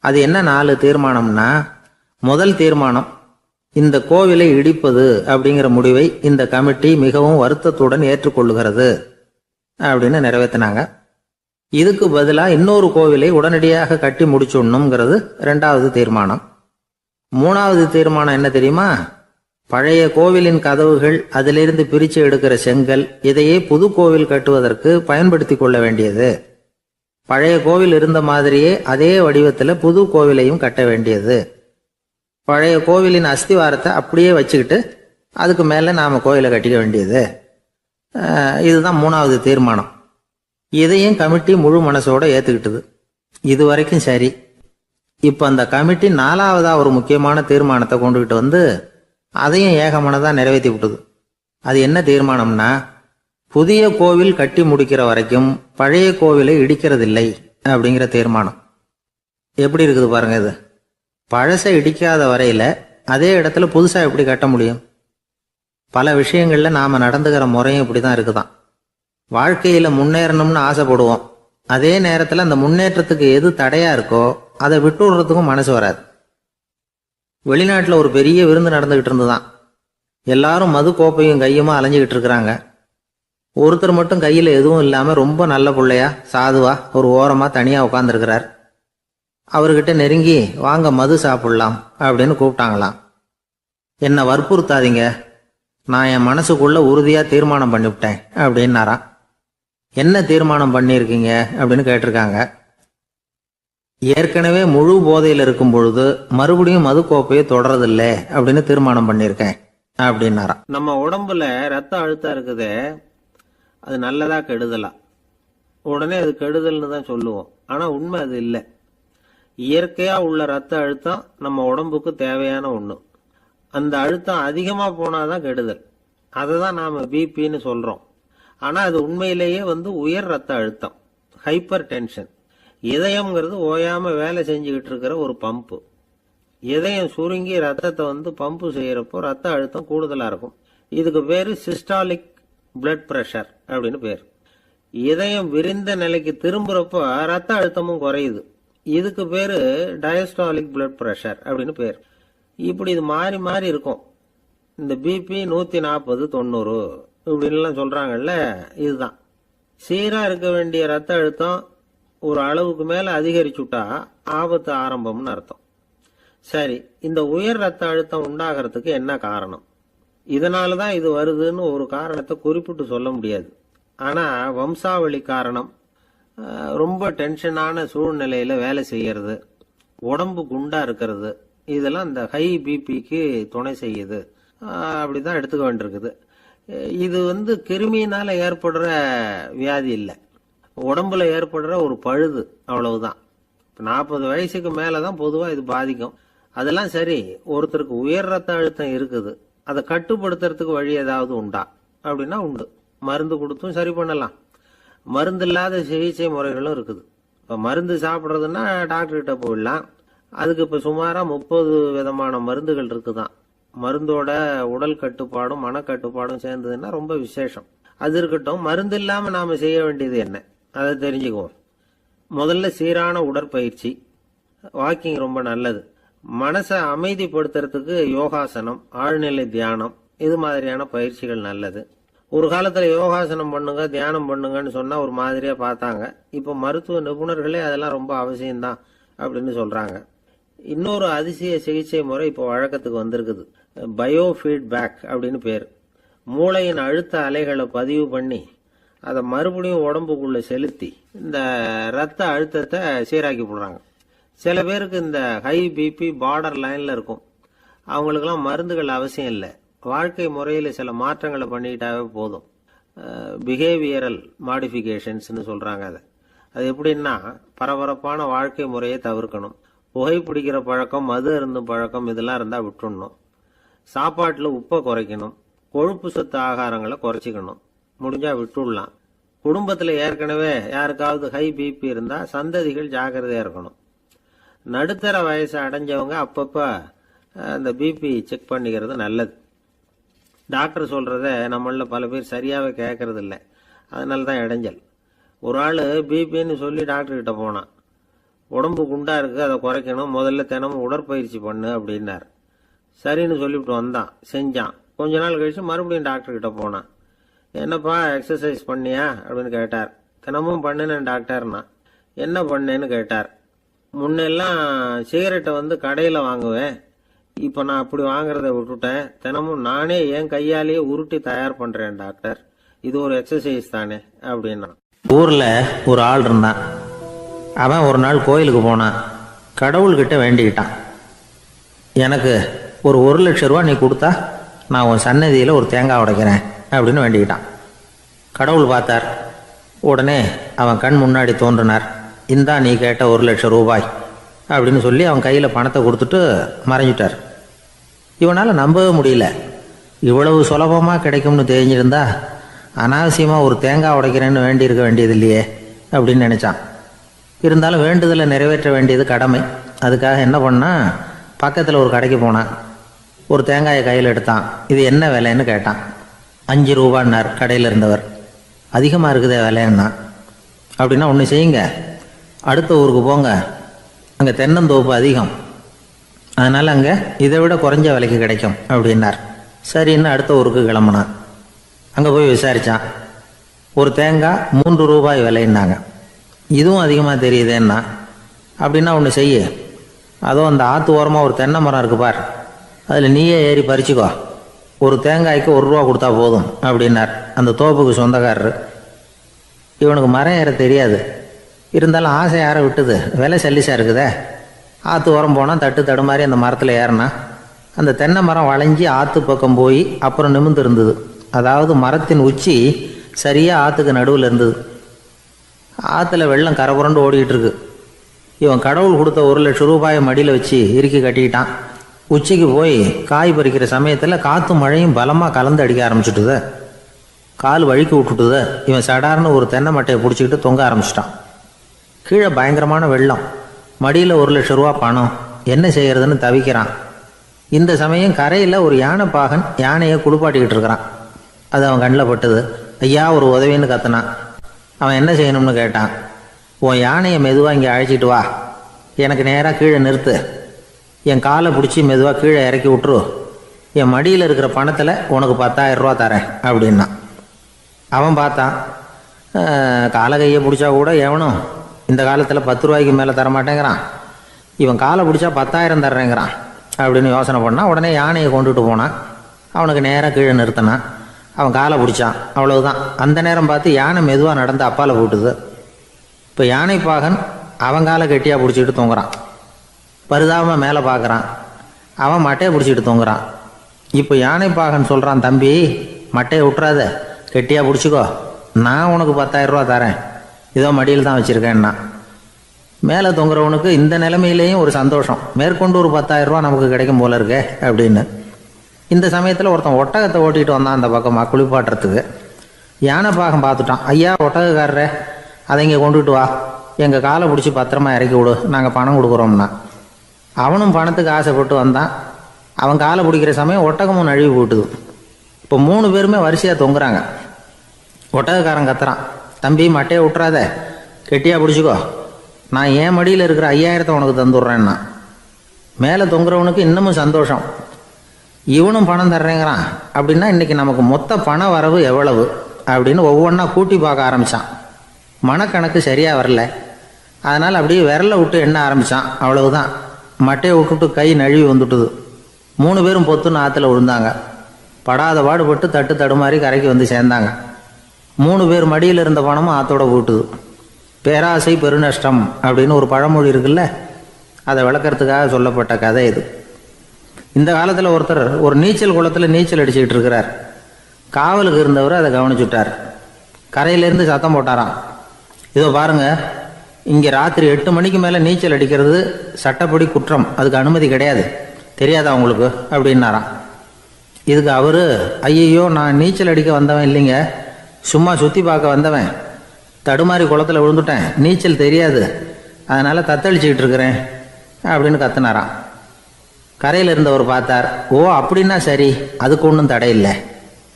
அது என்ன 4 தீர்மானம்னா, முதல் தீர்மானம், இந்த கோவிலை இடிப்பது அப்படிங்கிற முடிவை இந்த கமிட்டி மிகவும் வருத்தத்துடன் ஏற்றுக்கொள்ளுகிறது அப்படின்னு நிறைவேற்றினாங்க. இதுக்கு பதிலாக இன்னொரு கோவிலை உடனடியாக கட்டி முடிச்சுடணுங்கிறது 2வது தீர்மானம். 3வது தீர்மானம் என்ன தெரியுமா? பழைய கோவிலின் கதவுகள், அதிலிருந்து பிரித்து எடுக்கிற செங்கல், இதையே புது கோவில் கட்டுவதற்கு பயன்படுத்தி கொள்ள வேண்டியது. பழைய கோவில் இருந்த மாதிரியே அதே வடிவத்தில் புது கோவிலையும் கட்ட வேண்டியது. பழைய கோவிலின் அஸ்திவாரத்தை அப்படியே வச்சுக்கிட்டு அதுக்கு மேலே நாம் கோவிலை கட்டிக்க வேண்டியது. இதுதான் 3வது தீர்மானம். இதையும் கமிட்டி முழு மனசோட ஏற்றுக்கிட்டது. இது வரைக்கும் சரி. இப்போ அந்த கமிட்டி 4வதாக ஒரு முக்கியமான தீர்மானத்தை கொண்டுகிட்டு வந்து அதையும் ஏகமனதாக நிறைவேற்றி விட்டது. அது என்ன தீர்மானம்னா, புதிய கோவில் கட்டி முடிக்கிற வரைக்கும் பழைய கோவிலை இடிக்கிறதில்லை அப்படிங்கிற தீர்மானம். எப்படி இருக்குது பாருங்க இது. பழசை இடிக்காத வரையில அதே இடத்துல புதுசாக எப்படி கட்ட முடியும்? பல விஷயங்களில் நாம் நடந்துக்கிற முறையும் இப்படி தான் இருக்குதான். வாழ்க்கையில் முன்னேறணும்னு ஆசைப்படுவோம், அதே நேரத்தில் அந்த முன்னேற்றத்துக்கு எது தடையாக இருக்கோ அதை விட்டு விடுறதுக்கும் மனசு வராது. வெளிநாட்டில் ஒரு பெரிய விருந்து நடந்துக்கிட்டு இருந்துதான். எல்லாரும் மது கோப்பையும் கையுமா அலைஞ்சிக்கிட்டு இருக்கிறாங்க. ஒருத்தர் மட்டும் கையில் எதுவும் இல்லாமல் ரொம்ப நல்ல பிள்ளையா சாதுவா ஒரு ஓரமாக தனியாக உட்காந்துருக்கிறார். அவர்கிட்ட நெருங்கி வாங்க மது சாப்பிடலாம் அப்படின்னு கூப்பிட்டாங்களாம். என்னை வற்புறுத்தாதீங்க, நான் என் மனசுக்குள்ள உறுதியாக தீர்மானம் பண்ணிவிட்டேன் அப்படின்னாராம். என்ன தீர்மானம் பண்ணியிருக்கீங்க அப்படின்னு கேட்டிருக்காங்க. ஏற்கனவே முழு போதையில் இருக்கும் பொழுது மறுபடியும் மது கோப்பையை தொடரதில்லை அப்படின்னு தீர்மானம் பண்ணியிருக்கேன் அப்படின்னாராம். நம்ம உடம்புல ரத்த அழுத்தம் இருக்குதே, அது நல்லதா கெடுதலா? உடனே அது கெடுதல்னு தான் சொல்லுவோம், ஆனால் உண்மை அது இல்லை. இயற்கையாக உள்ள ரத்த அழுத்தம் நம்ம உடம்புக்கு தேவையான ஒன்று. அந்த அழுத்தம் அதிகமாக போனாதான் கெடுதல். அதை தான் நாம் பிபின்னு சொல்கிறோம். ஆனால் அது உண்மையிலேயே உயர் ரத்த அழுத்தம், ஹைப்பர் டென்ஷன். இதயம்ங்கிறது ஓயாமல் வேலை செஞ்சுக்கிட்டு இருக்கிற ஒரு பம்பு. இதயம் சுருங்கி ரத்தத்தை பம்பு செய்கிறப்போ ரத்த அழுத்தம் கூடுதலாக இருக்கும். இதுக்கு பேர் சிஸ்டாலிக் பிளட் ப்ரெஷர் அப்படின்னு பேர். இதயம் விரிந்த நிலைக்கு திரும்புறப்போ ரத்த அழுத்தமும் குறையுது. இதுக்கு பேர் டயஸ்டாலிக் பிளட் ப்ரெஷர் அப்படின்னு பேர். இப்படி இது மாறி மாறி இருக்கும். இந்த பிபி 140 90 இப்படின்லாம் சொல்றாங்கல்ல, இதுதான். சீரா இருக்க வேண்டிய ரத்த அழுத்தம் ஒரு அளவுக்கு மேல அதிகரிச்சுட்டா ஆபத்து ஆரம்பம்னு அர்த்தம். சரி, இந்த உயர் ரத்த அழுத்தம் உண்டாகிறதுக்கு என்ன காரணம்? இதனாலதான் இது வருதுன்னு ஒரு காரணத்தை குறிப்பிட்டு சொல்ல முடியாது. ஆனா வம்சாவளி காரணம், ரொம்ப டென்ஷனான சூழ்நிலையில வேலை செய்யறது, உடம்பு குண்டா இருக்கிறது, இதெல்லாம் இந்த ஹை பிபிக்கு துணை செய்யுது. அப்படிதான் எடுத்துக்க வேண்டியிருக்குது. இது கிருமியினால ஏற்படுற வியாதி இல்லை, உடம்புல ஏற்படுற ஒரு பழுது, அவ்வளவுதான். 40 வயசுக்கு மேலதான் பொதுவா இது பாதிக்கும். அதெல்லாம் சரி, ஒருத்தருக்கு உயர் ரத்த அழுத்தம் இருக்குது, அதை கட்டுப்படுத்துறதுக்கு வழி ஏதாவது உண்டா அப்படின்னா உண்டு. மருந்து கொடுத்தும் சரி பண்ணலாம். மருந்து இல்லாத சிகிச்சை முறைகளும் இருக்குது. இப்போ மருந்து சாப்பிட்றதுன்னா டாக்டர்கிட்ட போயிடலாம். அதுக்கு இப்போ சுமாராக 30 விதமான மருந்துகள் இருக்குதான். மருந்தோட உடல் கட்டுப்பாடும் மனக்கட்டுப்பாடும் சேர்ந்ததுன்னா ரொம்ப விசேஷம். அது இருக்கட்டும், மருந்து இல்லாமல் நாம் செய்ய வேண்டியது என்ன, அதை தெரிஞ்சுக்குவோம். முதல்ல சீரான உடற்பயிற்சி, வாக்கிங் ரொம்ப நல்லது. மனசை அமைதிப்படுத்துறதுக்கு யோகாசனம், ஆழ்நிலை தியானம், இது மாதிரியான பயிற்சிகள் நல்லது. ஒரு காலத்துல யோகாசனம் பண்ணுங்க, தியானம் பண்ணுங்கன்னு சொன்னா ஒரு மாதிரியா பார்த்தாங்க. இப்ப மருத்துவ நிபுணர்களே அதெல்லாம் ரொம்ப அவசியம்தான் அப்படின்னு சொல்றாங்க. இன்னொரு அதிசய சிகிச்சை முறை இப்போ வழக்கத்துக்கு வந்திருக்குது, பயோ ஃபீட்பேக் அப்படின்னு பேர். மூளையின் அழுத்த அலைகளை பதிவு பண்ணி அதை மறுபடியும் உடம்புக்குள்ள செலுத்தி இந்த ரத்த அழுத்தத்தை சீராக்கி போடுறாங்க. சில பேருக்கு இந்த ஹை பிபி பார்டர் லைன்ல இருக்கும். அவங்களுக்கெல்லாம் மருந்துகள் அவசியம் இல்லை. வாழ்க்கை முறையில் சில மாற்றங்களை பண்ணிக்கிட்டாவே போதும். பிஹேவியரல் மாடிஃபிகேஷன்ஸ்னு சொல்றாங்க. அது எப்படின்னா, பரபரப்பான வாழ்க்கை முறையை தவிர்க்கணும். புகைப்பிடிக்கிற பழக்கம், மது அருந்தும் பழக்கம் இதெல்லாம் இருந்தால் விட்டுடணும். சாப்பாட்டில் உப்பை குறைக்கணும். கொழுப்பு சத்து ஆகாரங்களை குறைச்சிக்கணும். முடிஞ்சா விட்டுடலாம். குடும்பத்தில் ஏற்கனவே யாருக்காவது ஹை பிபி இருந்தால் சந்ததிகள் ஜாக்கிரதையாக இருக்கணும். நடுத்தர வயசு அடைஞ்சவங்க அப்பப்போ அந்த பிபி செக் பண்ணிக்கிறது நல்லது. டாக்டர் சொல்கிறத நம்மள பல பேர் சரியாகவே கேட்கறது இல்லை. அதனால தான் இடைஞ்சல். ஒரு ஆள் பிபின்னு சொல்லி டாக்டர்கிட்ட போனான். உடம்பு குண்டா இருக்குது, அதை குறைக்கணும், முதல்ல தினமும் உடற்பயிற்சி பண்ணு அப்படின்னார். சரின்னு சொல்லிவிட்டு வந்தான், செஞ்சான். கொஞ்ச நாள் கழிச்சு மறுபடியும் டாக்டர்கிட்ட போனான். என்னப்பா எக்ஸசைஸ் பண்ணியா அப்படின்னு கேட்டார். தினமும் பண்ணினேன் டாக்டர்னா. என்ன பண்ணேன்னு கேட்டார். முன்னெல்லாம் சிகரெட்டை கடையில் வாங்குவேன், இப்போ நான் அப்படி வாங்குறத விட்டுட்டேன். தினமும் நானே என் கையாலேயே உருட்டி தயார் பண்ணுறேன் டாக்டர். இது ஒரு எக்ஸசைஸ் தானே அப்படின்னா. ஊரில் ஒரு ஆள் இருந்தான். அவன் ஒரு நாள் கோயிலுக்கு போனான். கடவுள்கிட்ட வேண்டிக்கிட்டான், எனக்கு ஒரு 1,00,000 ரூபா நீ கொடுத்தா நான் உன் சன்னதியில் ஒரு தேங்காய் உடைக்கிறேன் அப்படின்னு வேண்டிக்கிட்டான். கடவுள் பார்த்தார். உடனே அவன் கண் முன்னாடி தோன்றினார். இந்தா நீ கேட்ட 1,00,000 ரூபாய் அப்படின்னு சொல்லி அவன் கையில் பணத்தை கொடுத்துட்டு மறைஞ்சிட்டார். இவனால் நம்பவே முடியல. இவ்வளவு சுலபமாக கிடைக்கும்னு தெரிஞ்சிருந்தா அனாவசியமாக ஒரு தேங்காய் உடைக்கிறேன்னு வேண்டியிருக்க வேண்டியது இல்லையே அப்படின்னு நினச்சான். இருந்தாலும் வேண்டுதலை நிறைவேற்ற வேண்டியது கடமை. அதுக்காக என்ன பண்ணால், பக்கத்தில் ஒரு கடைக்கு போனான். ஒரு தேங்காயை கையில் எடுத்தான். இது என்ன விலைன்னு கேட்டான். 5 ரூபான்னார் கடையில் இருந்தவர். அதிகமாக இருக்குதே விலைன்னா. அப்படின்னா ஒன்று செய்யுங்க, அடுத்த ஊருக்கு போங்க, அங்கே தென்னந்தோப்பு அதிகம், அதனால் அங்கே இதை விட குறைஞ்ச விலைக்கு கிடைக்கும் அப்படின்னார். சரின்னு அடுத்த ஊருக்கு கிளம்புனான். அங்கே போய் விசாரித்தான். ஒரு தேங்காய் 3 ரூபாய் விலைன்னாங்க. இதுவும் அதிகமாக தெரியுதேன்னா. அப்படின்னா ஒன்று செய்ய, அதோ அந்த ஆற்று ஓரமாக ஒரு தென்னை மரம் இருக்கு பார், அதில் நீயே ஏறி பறிச்சுக்கோ, ஒரு தேங்காய்க்கு 1 ரூபா கொடுத்தா போதும் அப்படின்னார் அந்த தோப்புக்கு சொந்தக்காரரு. இவனுக்கு மரம் ஏற தெரியாது. இருந்தாலும் ஆசை யாரை விட்டுது, விலை சல்லிசா இருக்குதே. ஆற்று ஓரம் போனால் தட்டு தடுமாறி அந்த மரத்தில் ஏறினா அந்த தென்னை மரம் வளைஞ்சி ஆற்று பக்கம் போய் அப்புறம் நிமிர்ந்து இருந்தது. அதாவது மரத்தின் உச்சி சரியாக ஆற்றுக்கு நடுவில் இருந்தது. ஆற்றுல வெள்ளம் கரை புரண்டு ஓடிக்கிட்டு இருக்கு. இவன் கடவுள் கொடுத்த 1,00,000 ரூபாயை மடியில் வச்சு இறுக்கி கட்டிக்கிட்டான். உச்சிக்கு போய் காய் பறிக்கிற சமயத்தில் காற்று மழையும் பலமாக கலந்து அடிக்க ஆரம்பிச்சுட்டுது. கால் வழுக்கி விட்டுட்டுது. இவன் சடார்னு ஒரு தென்னை மட்டையை பிடிச்சிக்கிட்டு தொங்க ஆரம்பிச்சிட்டான். கீழே பயங்கரமான வெள்ளம். மடியில் 1,00,000 ரூபா பணம். என்ன செய்யறதுன்னு தவிக்கிறான். இந்த சமயம் கரையில் ஒரு யானைப்பாகன் யானையை குளிப்பாட்டிக்கிட்டு இருக்கிறான். அது அவன் கண்ணில் பட்டுது. ஐயா ஒரு உதவின்னு கத்துனான். அவன் என்ன செய்யணும்னு கேட்டான். உன் யானையை மெதுவாக இங்கே அழைச்சிட்டு வா, எனக்கு நேராக கீழே நிறுத்து, என் காலை பிடிச்சி மெதுவாக கீழே இறக்கி விட்டுரு, என் மடியில் இருக்கிற பணத்தில் உனக்கு 10,000 ரூபா தரேன் அப்படின்னா. அவன் பார்த்தான். காலை கையை பிடிச்சா கூட எவனும் இந்த காலத்தில் 10 ரூபாய்க்கு மேலே தரமாட்டேங்கிறான். இவன் காலை பிடிச்சா 10,000 தர்றேங்கிறான் அப்படின்னு யோசனை பண்ணான். உடனே யானையை கொண்டுட்டு போனான். அவனுக்கு நேராக கீழே நிறுத்தினான். அவன் காலை பிடிச்சான். அவ்வளவுதான். அந்த நேரம் பார்த்து யானை மெதுவாக நடந்து அப்பால் போட்டுது. இப்போ யானைப்பாகன் அவன் காலை கெட்டியாக பிடிச்சிக்கிட்டு தொங்குறான். பரிதாபமாக மேலே பார்க்குறான். அவன் மட்டையை பிடிச்சிக்கிட்டு தொங்குறான். இப்போ யானைப்பாகன் சொல்கிறான், தம்பி மட்டையை விட்டுறாத, கெட்டியாக பிடிச்சிக்கோ, நான் உனக்கு 10,000 ரூபா தரேன், இதோ மடியில் தான் வச்சுருக்கேன்னா. மேலே தொங்குறவனுக்கு இந்த நிலைமையிலேயும் ஒரு சந்தோஷம், மேற்கொண்டு ஒரு 10,000 ரூபா நமக்கு கிடைக்கும் போல இருக்கே அப்படின்னு. இந்த சமயத்தில் ஒருத்தன் ஒட்டகத்தை ஓட்டிகிட்டு வந்தான் அந்த பக்கமாக குளிப்பாட்டுறதுக்கு. யானைப்பாகன் பார்த்துட்டான். ஐயா ஒட்டகக்காரரே, அதை இங்கே கொண்டுட்டு வா, எங்கள் காலை பிடிச்சி பத்திரமா இறக்கி விடு, நாங்கள் பணம் கொடுக்குறோம்னா. அவனும் பணத்துக்கு ஆசைப்பட்டு வந்தான். அவன் காலை பிடிக்கிற சமயம் ஒட்டகமும் நழுவி போட்டுது. இப்போ 3 பேருமே வரிசையாக தொங்குறாங்க. ஒட்டகக்காரன் கத்துறான், தம்பி மட்டையை விட்டுறாத, கெட்டியாக பிடிச்சிக்கோ, நான் என் மடியில் இருக்கிற 5,000 உனக்கு தந்துடுறேன்னா. மேலே தொங்குறவனுக்கு இன்னமும் சந்தோஷம், இவனும் பணம் தர்றேங்கிறான். அப்படின்னா இன்னைக்கு நமக்கு மொத்த பண வரவு எவ்வளவு அப்படின்னு ஒவ்வொன்றா கூட்டி பார்க்க ஆரம்பித்தான். மனக்கணக்கு சரியாக வரல. அதனால் அப்படியே விரலை விட்டு எண்ண ஆரம்பித்தான். அவ்வளவுதான். மட்டையை விட்டுட்டு கை நழுவி வந்துட்டுது. 3 பேரும் பொத்துன்னு ஆற்றுல விழுந்தாங்க. படாத பாடுபட்டு தட்டு தடுமாறி கரைக்கு வந்து சேர்ந்தாங்க. 3 பேர் மடியில் இருந்த பணமும் ஆத்தோட போட்டுது. பேராசை பெருநஷ்டம் அப்படின்னு ஒரு பழமொழி இருக்குல்ல, அதை விளக்கறதுக்காக சொல்லப்பட்ட கதை இது. இந்த காலத்தில் ஒருத்தர் ஒரு நீச்சல் குளத்தில் நீச்சல் அடிச்சுக்கிட்டு இருக்கிறார். காவலுக்கு இருந்தவர் அதை கவனிச்சுட்டார். கரையிலேருந்து சத்தம் போட்டாராம், இதோ பாருங்க, இங்கே ராத்திரி 8 மணிக்கு மேலே நீச்சல் அடிக்கிறது சட்டப்படி குற்றம், அதுக்கு அனுமதி கிடையாது, தெரியாதா உங்களுக்கு அப்படின்னாராம். இதுக்கு அவரு, ஐயையோ நான் நீச்சல் அடிக்க வந்தவன் இல்லைங்க, சும்மா சுற்றி பார்க்க வந்தவன், தடுமாறி குளத்தில் விழுந்துட்டேன், நீச்சல் தெரியாது, அதனால் தத்தளிச்சுக்கிட்டு இருக்கிறேன் அப்படின்னு கத்துனாராம். கரையில் இருந்தவர் பார்த்தார், ஓ அப்படின்னா சரி, அதுக்கு ஒன்றும் தடை இல்லை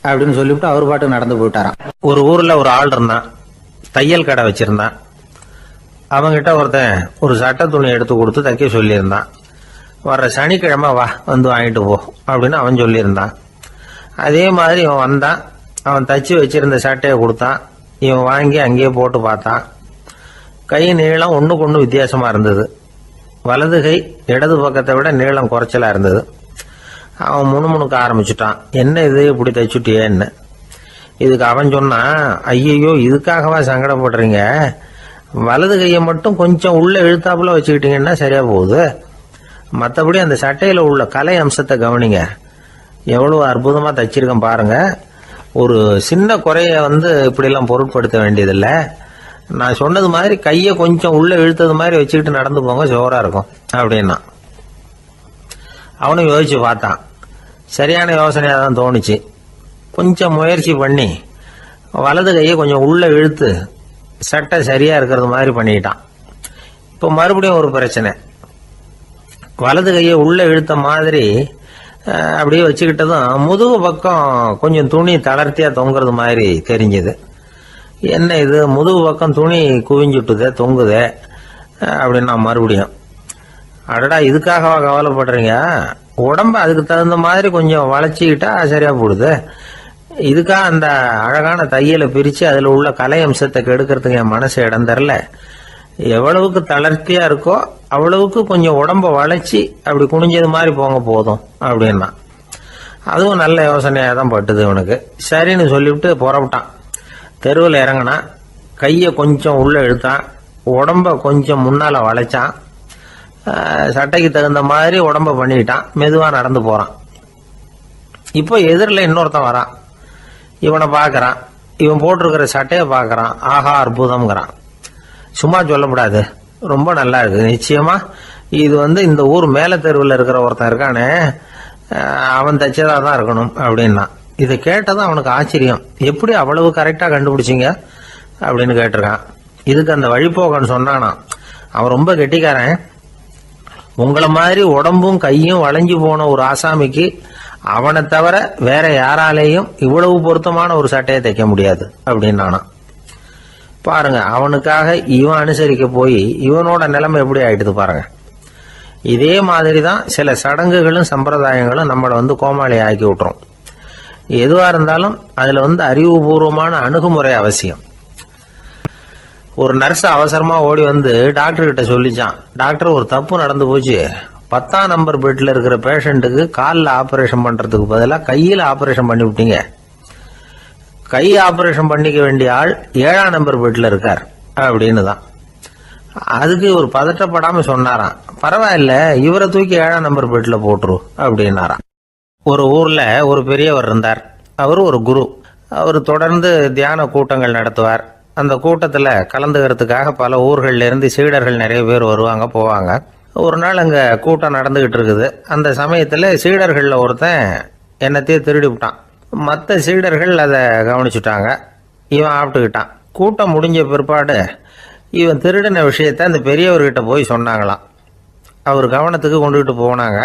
அப்படின்னு சொல்லிவிட்டு அவர் பாட்டு நடந்து போயிட்டாராம். ஒரு ஊரில் ஒரு ஆள் இருந்தான், தையல் கடை வச்சிருந்தான். அவங்கிட்ட ஒருத்தன் ஒரு சட்டை துணி எடுத்து கொடுத்து தைக்க சொல்லியிருந்தான். வர்ற சனிக்கிழமை வா, வந்து வாங்கிட்டு போ அப்படின்னு அவன் சொல்லியிருந்தான். அதே மாதிரி இவன் வந்தான். அவன் தச்சு வச்சிருந்த சட்டையை கொடுத்தான். இவன் வாங்கி அங்கேயே போட்டு பார்த்தான். கை நீளம் ஒன்றுக்கு ஒன்று வித்தியாசமாக இருந்தது. வலது கை இடது பக்கத்தை விட நீளம் குறைச்சலாக இருந்தது. அவன் முணுமுணுக்க ஆரம்பிச்சுட்டான், என்ன இது இப்படி தைச்சுட்டியேன்னு. இதுக்கு அவன் சொன்னான், ஐயையோ இதுக்காகவா சங்கடப்படுறீங்க, வலது கையை மட்டும் கொஞ்சம் உள்ள இழுத்தாப்புல வச்சுக்கிட்டீங்கன்னா சரியா போகுது, மற்றபடி அந்த சட்டையில் உள்ள கலை அம்சத்தை கவனிங்க, எவ்வளவு அற்புதமா தைச்சிருக்கேன் பாருங்க, ஒரு சின்ன குறைய இப்படிலாம் பொருட்படுத்த வேண்டியதில்லை, நான் சொன்னது மாதிரி கையை கொஞ்சம் உள்ள இழுத்தது மாதிரி வச்சுக்கிட்டு நடந்து போங்க, ஜோரா இருக்கும் அப்படின்னா. அவனும் யோசிச்சு பார்த்தான். சரியான யோசனையாக தான் தோணுச்சு. கொஞ்சம் முயற்சி பண்ணி வலது கையை கொஞ்சம் உள்ள இழுத்து சட்டை சரியா இருக்கிறது மாதிரி பண்ணிட்டான். இப்போ மறுபடியும் ஒரு பிரச்சனை. வலது கையை உள்ள இழுத்த மாதிரி அப்படியே வச்சுக்கிட்டதும் முதுகு பக்கம் கொஞ்சம் துணி தளர்த்தியா தொங்குறது மாதிரி தெரிஞ்சது. என்ன இது, முதுகு பக்கம் துணி குவிஞ்சுட்டுதே, தொங்குதே அப்படின்னா மறுபடியும், அடடா இதுக்காகவா கவலைப்படுறீங்க, உடம்ப அதுக்கு தகுந்த மாதிரி கொஞ்சம் வளைச்சிக்கிட்டா சரியா போடுது, இதுக்காக அந்த அழகான தையலை பிரித்து அதில் உள்ள கலை அம்சத்தை கெடுக்கிறதுக்கு என் மனசு இடம் தரல, எவ்வளவுக்கு தளர்த்தியா இருக்கோ அவ்வளவுக்கு கொஞ்சம் உடம்ப வளைச்சி அப்படி குனிஞ்சது மாதிரி போங்க போதும் அப்படின்னா. அதுவும் நல்ல யோசனையாக தான் பட்டுது இவனுக்கு. சரின்னு சொல்லிவிட்டு புறப்பட்டான். தெருவில் இறங்கினான். கையை கொஞ்சம் உள்ள இழுத்தான், உடம்ப கொஞ்சம் முன்னால வளைச்சான், சட்டைக்கு தகுந்த மாதிரி உடம்ப பண்ணிக்கிட்டான், மெதுவா நடந்து போறான். இப்போ எதிரில் இன்னொருத்தன் வரான். இவனை பார்க்கறான். இவன் போட்டிருக்கிற சட்டையை பார்க்கறான். ஆஹா அற்புதம்ங்கிறான். சும்மா சொல்லக்கூடாது, ரொம்ப நல்லா இருக்கு, நிச்சயமா இது இந்த ஊர் மேல தெருவில் இருக்கிற ஒருத்தன் இருக்கானே, அவன் தைச்சதா தான் இருக்கணும் அப்படின்னா. இதை கேட்டதான் அவனுக்கு ஆச்சரியம். எப்படி அவ்வளவு கரெக்டா கண்டுபிடிச்சிங்க அப்படின்னு கேட்டிருக்கான். இதுக்கு அந்த வழிபோகன்னு சொன்னானா, அவன் ரொம்ப கெட்டிக்காரன், உங்களை மாதிரி உடம்பும் கையும் வளைஞ்சு போன ஒரு ஆசாமிக்கு அவனை தவிர வேற யாராலேயும் இவ்வளவு பொருத்தமான ஒரு சட்டையை தைக்க முடியாது அப்படின்னானா. பாருங்க, அவனுக்காக இவன் அனுசரிக்க போய் இவனோட நிலைமை எப்படி ஆயிடுது பாருங்க. இதே மாதிரி தான் சில சடங்குகளும் சம்பிரதாயங்களும் நம்மளை கோமாளி ஆக்கி விட்டுரும். எதுவா இருந்தாலும் அதுல அறிவுபூர்வமான அணுகுமுறை அவசியம். ஒரு நர்ஸ் அவசரமா ஓடி டாக்டர் கிட்ட சொல்லிச்சான், டாக்டர் ஒரு தப்பு நடந்து போச்சு, 10ஆம் நம்பர் பெட்ல இருக்கிற பேஷண்ட்டுக்கு காலில் ஆபரேஷன் பண்றதுக்கு பதிலாக கையில் ஆபரேஷன் பண்ணி விட்டீங்க, கை ஆபரேஷன் பண்ணிக்க வேண்டிய ஆள் 7ஆம் நம்பர் பெட்ல இருக்கார் அப்படின்னு தான். அதுக்கு ஒரு பதட்டப்படாம சொன்னாராம், பரவாயில்ல இவரை தூக்கி 7ஆம் நம்பர் பெட்ல போட்டுரு அப்படின்னாராம். ஒரு ஊர்ல ஒரு பெரியவர் இருந்தார். அவர் ஒரு குரு. அவர் தொடர்ந்து தியான கூட்டங்கள் நடத்துவார். அந்த கூட்டத்தில் கலந்துக்கிறதுக்காக பல ஊர்கள்ல இருந்து சீடர்கள் நிறைய பேர் வருவாங்க போவாங்க. ஒரு நாள் அங்கே கூட்டம் நடந்துகிட்டு இருக்குது. அந்த சமயத்தில் சீடர்களில் ஒருத்தன் என்னத்தையே திருடி விட்டான். மற்ற சீடர்கள் அதை கவனிச்சுட்டாங்க. இவன் ஆப்பிட்டுக்கிட்டான். கூட்டம் முடிஞ்ச பிற்பாடு இவன் திருடின விஷயத்த அந்த பெரியவர்கிட்ட போய் சொன்னாங்களாம். அவர் கவனத்துக்கு கொண்டுகிட்டு போனாங்க.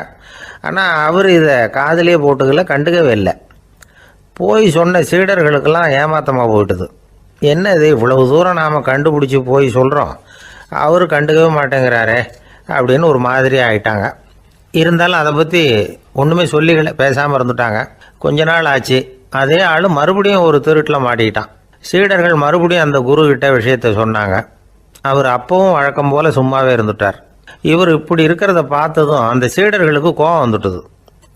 ஆனால் அவர் இதை காதலியே போட்டுக்கல, கண்டுக்கவே இல்லை. போய் சொன்ன சீடர்களுக்கெல்லாம் ஏமாத்தமாக போயிட்டுது. என்ன இது, இவ்வளவு தூரம் நாம் கண்டுபிடிச்சி போய் சொல்கிறோம், அவர் கண்டுக்கவே மாட்டேங்கிறாரே அப்படின்னு ஒரு மாதிரி ஆயிட்டாங்க. இருந்தாலும் அதை பற்றி ஒன்றுமே சொல்லிக்கல, பேசாமல் இருந்துட்டாங்க. கொஞ்ச நாள் ஆச்சு. அதே ஆள் மறுபடியும் ஒரு திருட்டில் மாட்டிக்கிட்டான். சீடர்கள் மறுபடியும் அந்த குரு கிட்ட விஷயத்த சொன்னாங்க. அவர் அப்பவும் வழக்கம் போல சும்மாவே இருந்துட்டார். இவர் இப்படி இருக்கிறத பார்த்ததும் அந்த சீடர்களுக்கு கோபம் வந்துட்டுது.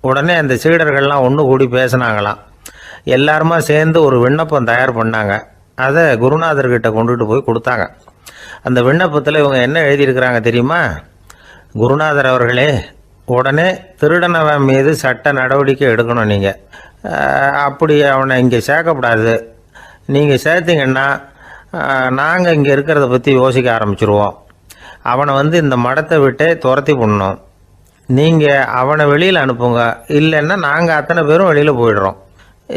உடனே அந்த சீடர்கள்லாம் ஒன்று கூடி பேசினாங்களாம். எல்லாருமா சேர்ந்து ஒரு விண்ணப்பம் தயார் பண்ணாங்க. அதை குருநாதர்கிட்ட கொண்டுட்டு போய் கொடுத்தாங்க. அந்த விண்ணப்பத்தில் இவங்க என்ன எழுதியிருக்கிறாங்க தெரியுமா? குருநாதர் அவர்களே, உடனே திருடனவன் மீது சட்ட நடவடிக்கை எடுக்கணும். நீங்கள் அப்படி அவனை இங்கே சேர்க்கக்கூடாது. நீங்கள் சேர்த்தீங்கன்னா நாங்கள் இங்கே இருக்கிறத பற்றி யோசிக்க ஆரம்பிச்சிருவோம். அவனை இந்த மடத்தை விட்டே துரத்தி பண்ணணும். நீங்கள் அவனை வெளியில் அனுப்புங்க, இல்லைன்னா நாங்கள் அத்தனை பேரும் வெளியில் போயிடுறோம்.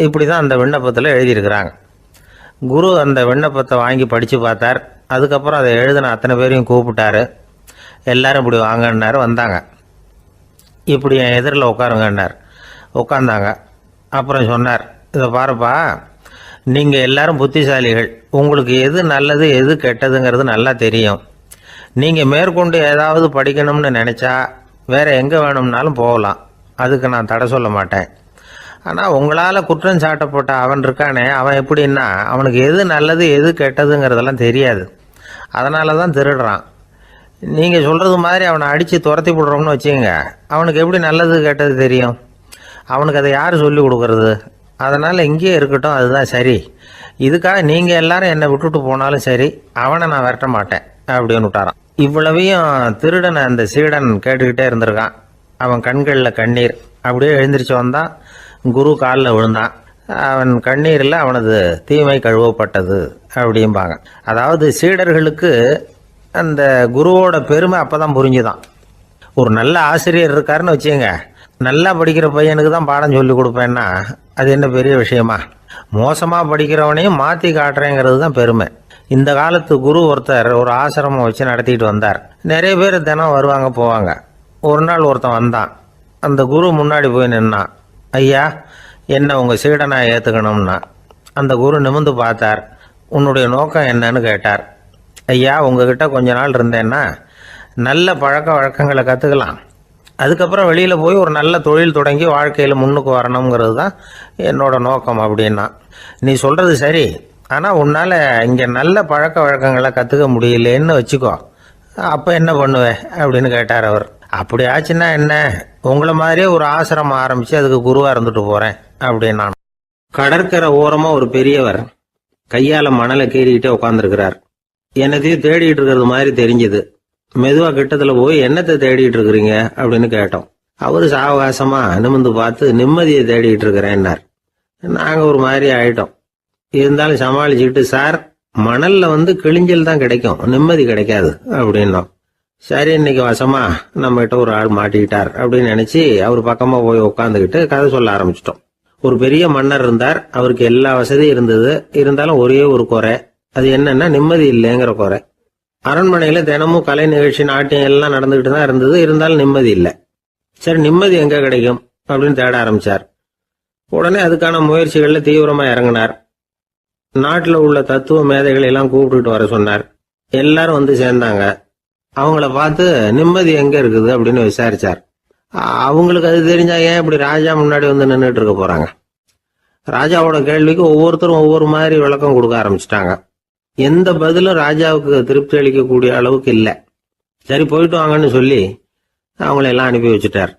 இப்படி தான் அந்த விண்ணப்பத்தில் எழுதியிருக்கிறாங்க. குரு அந்த விண்ணப்பத்தை வாங்கி படித்து பார்த்தார். அதுக்கப்புறம் அதை எழுதின அத்தனை பேரையும் கூப்பிட்டாரு. எல்லாரும் இப்படி வாங்கன்னாரு. வந்தாங்க. இப்படி என் எதிரில் உட்காருங்கன்னார். உட்காந்தாங்க. அப்புறம் சொன்னார், இதை பாருப்பா, நீங்கள் எல்லாரும் புத்திசாலிகள். உங்களுக்கு எது நல்லது எது கெட்டதுங்கிறது நல்லா தெரியும். நீங்கள் மேற்கொண்டு ஏதாவது படிக்கணும்னு நினச்சா வேறு எங்கே வேணும்னாலும் போகலாம். அதுக்கு நான் தடை சொல்ல மாட்டேன். ஆனால் உங்களால் குற்றம் சாட்டப்பட்ட அவன் இருக்கானே, அவன் எப்படின்னா அவனுக்கு எது நல்லது எது கெட்டதுங்கிறதெல்லாம் தெரியாது. அதனால தான் திருடுறான். நீங்கள் சொல்கிறது மாதிரி அவனை அடித்து துரத்தி விடுறோம்னு வச்சுங்க, அவனுக்கு எப்படி நல்லது கெட்டது தெரியும்? அவனுக்கு அதை யார் சொல்லி கொடுக்கறது? அதனால் இங்கேயே இருக்கட்டும், அதுதான் சரி. இதுக்காக நீங்கள் எல்லாரும் என்னை விட்டுட்டு போனாலும் சரி, அவனை நான் விரட்ட மாட்டேன் அப்படின்னு விட்டாரான். இவ்வளவையும் திருடனை அந்த சீடன் கேட்டுக்கிட்டே இருந்திருக்கான். அவன் கண்களில் கண்ணீர். அப்படியே எழுந்திரிச்சு வந்தான். குரு காலில் விழுந்தான். அவன் கண்ணீரில் அவனது தீமை கழுவப்பட்டது அப்படிம்பாங்க. அதாவது சீடர்களுக்கு அந்த குருவோட பெருமை அப்போ தான் புரிஞ்சுதான். ஒரு நல்ல ஆசிரியர் இருக்காருன்னு வச்சுங்க, நல்லா படிக்கிற பையனுக்கு தான் பாடம் சொல்லி கொடுப்பேன்னா அது என்ன பெரிய விஷயமா? மோசமாக படிக்கிறவனையும் மாற்றி காட்டுறேங்கிறது தான் பெருமை. இந்த காலத்து குரு ஒருத்தர் ஒரு ஆசிரமம் வச்சு நடத்திட்டு வந்தார். நிறைய பேர் தினம் வருவாங்க போவாங்க. ஒரு நாள் ஒருத்தன் வந்தான். அந்த குரு முன்னாடி போய் நின்னான். ஐயா, என்ன உங்கள் சீடனாக ஏற்றுக்கணும்னா. அந்த குரு நிமிர்ந்து பார்த்தார். உன்னுடைய நோக்கம் என்னன்னு கேட்டார். ஐயா, உங்ககிட்ட கொஞ்ச நாள் இருந்தேன்னா நல்ல பழக்க வழக்கங்களை கற்றுக்கலாம். அதுக்கப்புறம் வெளியில் போய் ஒரு நல்ல தொழில் தொடங்கி வாழ்க்கையில் முன்னுக்கு வரணுங்கிறது தான் என்னோட நோக்கம் அப்படின்னா. நீ சொல்கிறது சரி, ஆனால் உன்னால் இங்கே நல்ல பழக்க வழக்கங்களை கற்றுக்க முடியலேன்னு வச்சுக்கோ. அப்போ என்ன பண்ணுவேன் அப்படின்னு கேட்டார் அவர். அப்படி ஆச்சுன்னா என்ன, உங்களை மாதிரியே ஒரு ஆசிரமம் ஆரம்பித்து அதுக்கு குருவாக இருந்துட்டு போகிறேன் அப்படின்னா. கடற்கரை ஓரமாக ஒரு பெரியவர் கையால் மணலை கீறிக்கிட்டே உட்காந்துருக்கிறார். என்னத்தையும் தேடிட்டு இருக்கிறது மாதிரி தெரிஞ்சுது. மெதுவாக கிட்டத்தில் போய் என்னத்தை தேடிட்டு இருக்கிறீங்க அப்படின்னு கேட்டோம். அவரு சாவகாசமாக நிமிர்ந்து பார்த்து நிம்மதியை தேடிட்டு இருக்கிறேன்னார். நாங்கள் ஒரு மாதிரி ஆயிட்டோம். இருந்தாலும் சமாளிச்சுக்கிட்டு, சார், மணல்ல கிழிஞ்சல் தான் கிடைக்கும், நிம்மதி கிடைக்காது அப்படின்னோம். சரி, இன்னைக்கு வசமா நம்மகிட்ட ஒரு ஆள் மாட்டிக்கிட்டார் அப்படின்னு நினைச்சு அவர் பக்கமா போய் உட்காந்துக்கிட்டு கதை சொல்ல ஆரம்பிச்சிட்டோம். ஒரு பெரிய மன்னர் இருந்தார். அவருக்கு எல்லா வசதியும் இருந்தது. இருந்தாலும் ஒரே ஒரு குறை. அது என்னன்னா நிம்மதி இல்லைங்கிற குறை. அரண்மனையில தினமும் கலை நிகழ்ச்சி நாட்டியம் எல்லாம் நடந்துகிட்டு தான் இருந்தது. இருந்தாலும் நிம்மதி இல்லை. சரி, நிம்மதி எங்க கிடைக்கும் அப்படின்னு தேட ஆரம்பிச்சார். உடனே அதுக்கான முயற்சிகள்ல தீவிரமா இறங்கினார். நாட்டில் உள்ள தத்துவ மேதைகளை எல்லாம் கூப்பிட்டுட்டு வர சொன்னார். எல்லாரும் சேர்ந்தாங்க. அவங்கள பார்த்து நிம்மதி எங்க இருக்குது அப்படின்னு விசாரிச்சார். அவங்களுக்கு அது தெரிஞ்சா ஏன் இப்படி ராஜா முன்னாடி நின்றுட்டு இருக்க போறாங்க? ராஜாவோட கேள்விக்கு ஒவ்வொருத்தரும் ஒவ்வொரு மாதிரி விளக்கம் கொடுக்க ஆரம்பிச்சிட்டாங்க. எந்த பதிலும் ராஜாவுக்கு திருப்தி அளிக்கக்கூடிய அளவுக்கு இல்லை. சரி, போயிட்டு வாங்கன்னு சொல்லி அவங்கள எல்லாம் அனுப்பி வச்சுட்டார்.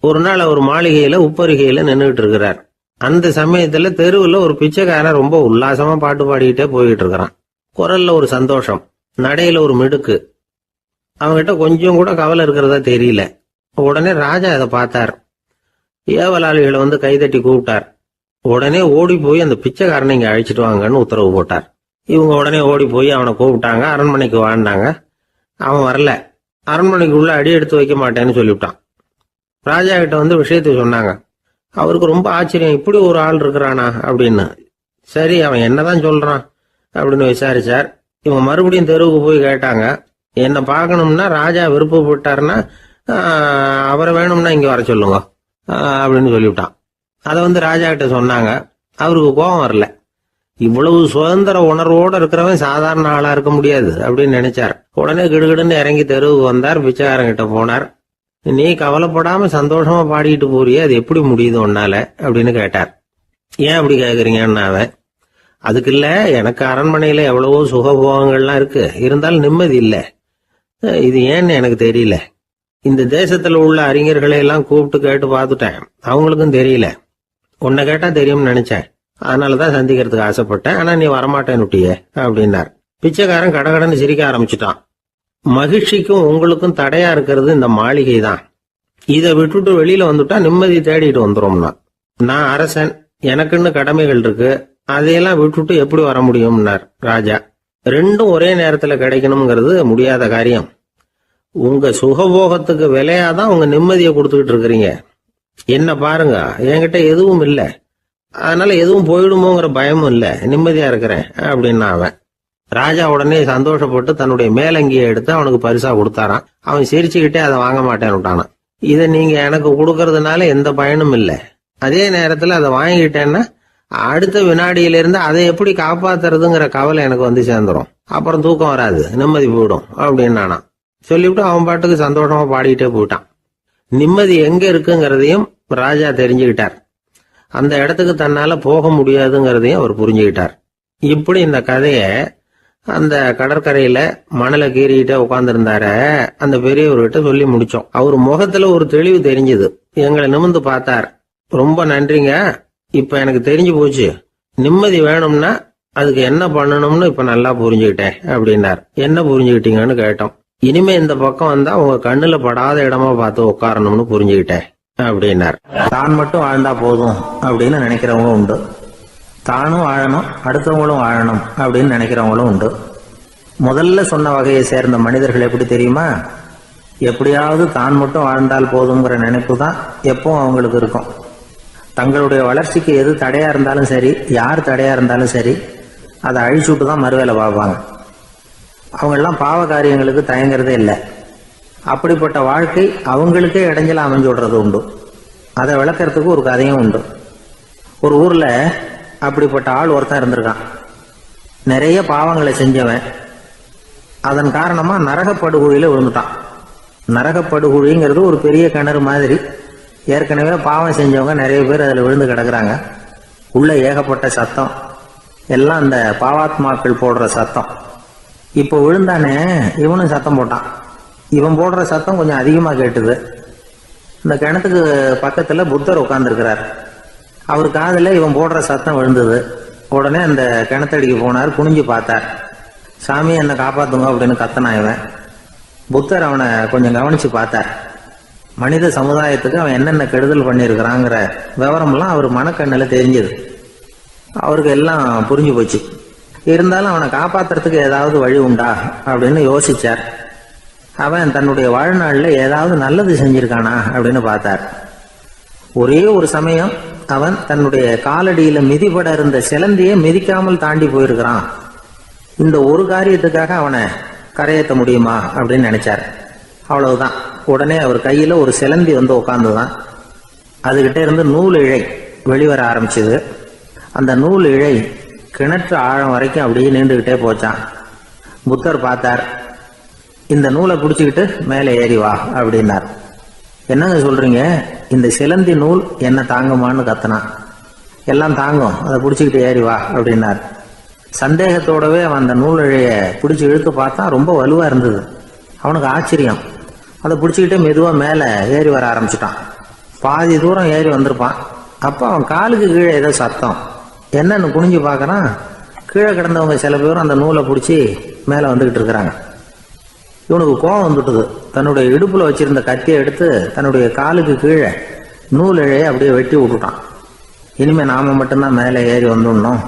ஒரு நாள் அவர் மாளிகையில உப்பருகையில நின்றுட்டு இருக்கிறார். அந்த சமயத்துல தெருவில் ஒரு பிச்சைக்காரன் ரொம்ப உல்லாசமா பாட்டு பாடிக்கிட்டே போயிட்டு இருக்கிறான். குரல்ல ஒரு சந்தோஷம், நடையில ஒரு மிடுக்கு. அவங்ககிட்ட கொஞ்சம் கூட கவலை இருக்கிறதா தெரியல. உடனே ராஜா அதை பார்த்தார். ஏவலாளிகளை கைதட்டி கூப்பிட்டார். உடனே ஓடி போய் அந்த பிச்சைக்காரனை இங்க அழைச்சிட்டு வாங்கன்னு உத்தரவு போட்டார். இவங்க உடனே ஓடி போய் அவனை கூப்பிட்டாங்க. அரண்மனைக்கு வாழ்ந்தாங்க. அவன் வரல. அரண்மனைக்கு உள்ள அடி எடுத்து வைக்க மாட்டேன்னு சொல்லிவிட்டான். ராஜா கிட்ட விஷயத்தை சொன்னாங்க. அவருக்கு ரொம்ப ஆச்சரியம், இப்படி ஒரு ஆள் இருக்கிறானா அப்படின்னு. சரி, அவன் என்னதான் சொல்றான் அப்படின்னு விசாரிச்சார். இவங்க மறுபடியும் தெருவுக்கு போய் கேட்டாங்க. என்ன பார்க்கணும்னா ராஜா விருப்பப்பட்டாருன்னா அவரை வேணும்னா இங்க வர சொல்லுங்க அப்படின்னு சொல்லிவிட்டான். அதை ராஜா கிட்ட சொன்னாங்க. அவருக்கு கோபம் வரல. இவ்வளவு சுதந்திர உணர்வோடு இருக்கிறவன் சாதாரண ஆளா இருக்க முடியாது அப்படின்னு நினைச்சார். உடனே கிடுகிடுன்னு இறங்கி தெருவுக்கு வந்தார். பிச்சைக்காரங்கிட்ட போனார். நீ கவலைப்படாம சந்தோஷமா பாடிட்டு போறியே, அது எப்படி முடியுது உன்னால அப்படின்னு கேட்டார். ஏன் அப்படி கேக்குறீங்கன்னு அவன், அதுக்கு இல்ல, எனக்கு அரண்மனையில எவ்வளவோ சுகபோகங்கள்லாம் இருக்கு, இருந்தாலும் நிம்மதி இல்லை. இது ஏன்னு எனக்கு தெரியல. இந்த தேசத்துல உள்ள அறிஞர்களை எல்லாம் கூப்பிட்டு கேட்டு பார்த்துட்டேன், அவங்களுக்கும் தெரியல. உன்னை கேட்டா தெரியும்னு நினைச்சேன். அதனால தான் சந்திக்கிறதுக்கு ஆசைப்பட்டேன். ஆனா நீ வரமாட்டேன்னுட்டியே அப்படின்னார். பிச்சைக்காரன் கடகடன்னு சிரிக்க ஆரம்பிச்சுட்டான். மகிழ்ச்சிக்கும் உங்களுக்கும் தடையா இருக்கிறது இந்த மாளிகை தான். இதை விட்டுட்டு வெளியில வந்துட்டா நிம்மதி தேடிட்டு வந்துரும்னா. நான் அரசன், எனக்குன்னு கடமைகள் இருக்கு, அதையெல்லாம் விட்டுட்டு எப்படி வர முடியும்னார் ராஜா. ரெண்டும் ஒரே நேரத்துல கிடைக்கணுங்கிறது முடியாத காரியம். உங்க சுகபோகத்துக்கு விலையாதான் உங்க நிம்மதியை கொடுத்துக்கிட்டு இருக்கிறீங்க. என்ன பாருங்க, என்கிட்ட எதுவும் இல்லை, அதனால எதுவும் போயிடுமோங்கிற பயமும் இல்லை, நிம்மதியா இருக்கிறேன் அப்படின்னா அவன். ராஜா உடனே சந்தோஷப்பட்டு தன்னுடைய மேலங்கியை எடுத்து அவனுக்கு பரிசா கொடுத்தாரான். அவன் சிரிச்சுக்கிட்டே அதை வாங்க மாட்டேன்னு விட்டானான். இதை நீங்க எனக்கு கொடுக்கறதுனால எந்த பயனும் இல்லை, அதே நேரத்துல அதை வாங்கிட்டேன்னா அடுத்த வினாடியிலிருந்து அதை எப்படி காப்பாத்துறதுங்கிற கவலை எனக்கு வந்து சேர்ந்துரும், அப்புறம் தூக்கம் வராது, நிம்மதி போயிடும் அப்படின்னானா. சொல்லிவிட்டு அவன் பாட்டுக்கு சந்தோஷமா பாடிக்கிட்டே போயிட்டான். நிம்மதி எங்க இருக்குங்கிறதையும் ராஜா தெரிஞ்சுக்கிட்டார். அந்த இடத்துக்கு தன்னால போக முடியாதுங்கிறதையும் அவர் புரிஞ்சுக்கிட்டார். இப்படி இந்த கதைய அந்த கடற்கரையில மணலை கீறிக்கிட்டே உட்கார்ந்துருந்தார அந்த பெரியவர்கிட்ட சொல்லி முடிச்சோம். அவர் முகத்துல ஒரு தெளிவு தெரிஞ்சது. எங்களை நிமிர்ந்து பார்த்தார். ரொம்ப நன்றிங்க, இப்ப எனக்கு தெரிஞ்சு போச்சு, நிம்மதி வேணும்னா அதுக்கு என்ன பண்ணணும்னு இப்ப நல்லா புரிஞ்சுக்கிட்டேன் அப்படின்னார். என்ன புரிஞ்சுக்கிட்டீங்கன்னு கேட்டோம். இனிமே இந்த பக்கம் வந்தா உங்க கண்ணுல படாத இடமா பார்த்து உட்காரணும்னு புரிஞ்சுக்கிட்டேன் அப்படின்னார். தான் மட்டும் வாழ்ந்தா போதும் அப்படின்னு நினைக்கிறவங்க உண்டு, தானும் வாழணும் அடுத்தவங்களும் வாழணும் அப்படின்னு நினைக்கிறவங்களும் உண்டு. முதல்ல சொன்ன வகையை சேர்ந்த மனிதர்கள் எப்படி தெரியுமா? எப்படியாவது தான் மட்டும் வாழ்ந்தால் போதுங்கிற நினைப்பு தான் எப்பவும் அவங்களுக்கு இருக்கும். தங்களுடைய வளர்ச்சிக்கு எது தடையா இருந்தாலும் சரி, யார் தடையா இருந்தாலும் சரி, அதை அழிச்சுட்டு தான் மறுவேலை பார்ப்பாங்க. அவங்கெல்லாம் பாவ காரியங்களுக்கு தயங்குறதே இல்லை. அப்படிப்பட்ட வாழ்க்கை அவங்களுக்கே இடைஞ்சல அமைஞ்சு விடுறது உண்டு. அதை விளக்கறதுக்கு ஒரு கதையும் உண்டு. ஒரு ஊர்ல அப்படிப்பட்ட ஆள் ஒருத்தன் இருந்திருக்கான். நிறைய பாவங்களை செஞ்சவன். அதன் காரணமா நரகப்படுகொழியில விழுந்துட்டான். நரகப்படுகொழிங்கிறது ஒரு பெரிய கிணறு மாதிரி. ஏற்கனவே பாவம் செஞ்சவங்க நிறைய பேர் அதில் விழுந்து கிடக்குறாங்க. உள்ள ஏகப்பட்ட சத்தம், எல்லாம் அந்த பாவாத்மாக்கள் போடுற சத்தம். இப்போ விழுந்தானே இவனும் சத்தம் போட்டான். இவன் போடுற சத்தம் கொஞ்சம் அதிகமா கேட்டுது. இந்த கிணத்துக்கு பக்கத்துல புத்தர் உட்கார்ந்துருக்கிறார். அவர் காதுல இவன் போடுற சத்தம் விழுந்தது. உடனே அந்த கிணத்தடிக்கு போனார். குனிஞ்சு பார்த்தார். சாமி என்னை காப்பாத்துங்க அப்படின்னு கத்தனான் இவன். புத்தர் அவனை கொஞ்சம் கவனிச்சு பார்த்தார். மனித சமுதாயத்துக்கு அவன் என்னென்ன கெடுதல் பண்ணியிருக்கிறாங்கிற விவரம்லாம் அவர் மனக்கண்ணில் தெரிஞ்சது. அவருக்கு எல்லாம் புரிஞ்சு போச்சு. இருந்தாலும் அவனை காப்பாத்துறதுக்கு ஏதாவது வழி உண்டா அப்படின்னு யோசிச்சார். அவன் தன்னுடைய வாழ்நாளில் ஏதாவது நல்லது செஞ்சிருக்கானா அப்படின்னு பார்த்தார். ஒரே ஒரு சமயம் அவன் தன்னுடைய காலடியில மிதிபட இருந்த சிலந்தியை மிதிக்காமல் தாண்டி போயிருக்கிறான். இந்த ஒரு காரியத்துக்காக அவனை கரையேற்ற முடியுமா அப்படின்னு நினைச்சார். அவ்வளவுதான். உடனே அவர் கையில ஒரு சிலந்தி வந்து உட்கார்ந்துதான். அதுகிட்ட இருந்து நூல் இழை வெளிவர ஆரம்பிச்சது. அந்த நூல் இழை கிணற்று ஆழம் வரைக்கும் அப்படியே நீண்டுகிட்டே போச்சான். புத்தர் பார்த்தார். இந்த நூலை பிடிச்சிக்கிட்டு மேலே ஏறி வா அப்படின்னார். என்னங்க சொல்றீங்க, இந்த சிலந்தி நூல் என்ன தாங்குமான்னு கத்தனான். எல்லாம் தாங்கும், அதை பிடிச்சிக்கிட்டு ஏறி வா அப்படின்னார். சந்தேகத்தோடவே அவன் அந்த நூல் இழைய பிடிச்சி இழுத்து பார்த்தா ரொம்ப வலுவா இருந்தது. அவனுக்கு ஆச்சரியம். அதை பிடிச்சிக்கிட்டே மெதுவா மேலே ஏறி வர ஆரம்பிச்சுட்டான். பாதி தூரம் ஏறி வந்திருப்பான். அப்போ அவன் காலுக்கு கீழே ஏதோ சத்தம். என்னன்னு குனிஞ்சு பார்க்கறான். கீழே கிடந்தவங்க சில பேரும் அந்த நூலை பிடிச்சி மேலே வந்துகிட்டு இருக்கிறாங்க. இவனுக்கு கோபம் வந்துட்டுது. தன்னுடைய இடுப்புல வச்சிருந்த கத்தியை எடுத்து தன்னுடைய காலுக்கு கீழே நூல் இழையை அப்படியே வெட்டி விட்டுட்டான். இனிமே நாம மட்டும்தான் மேலே ஏறி வந்துடணும்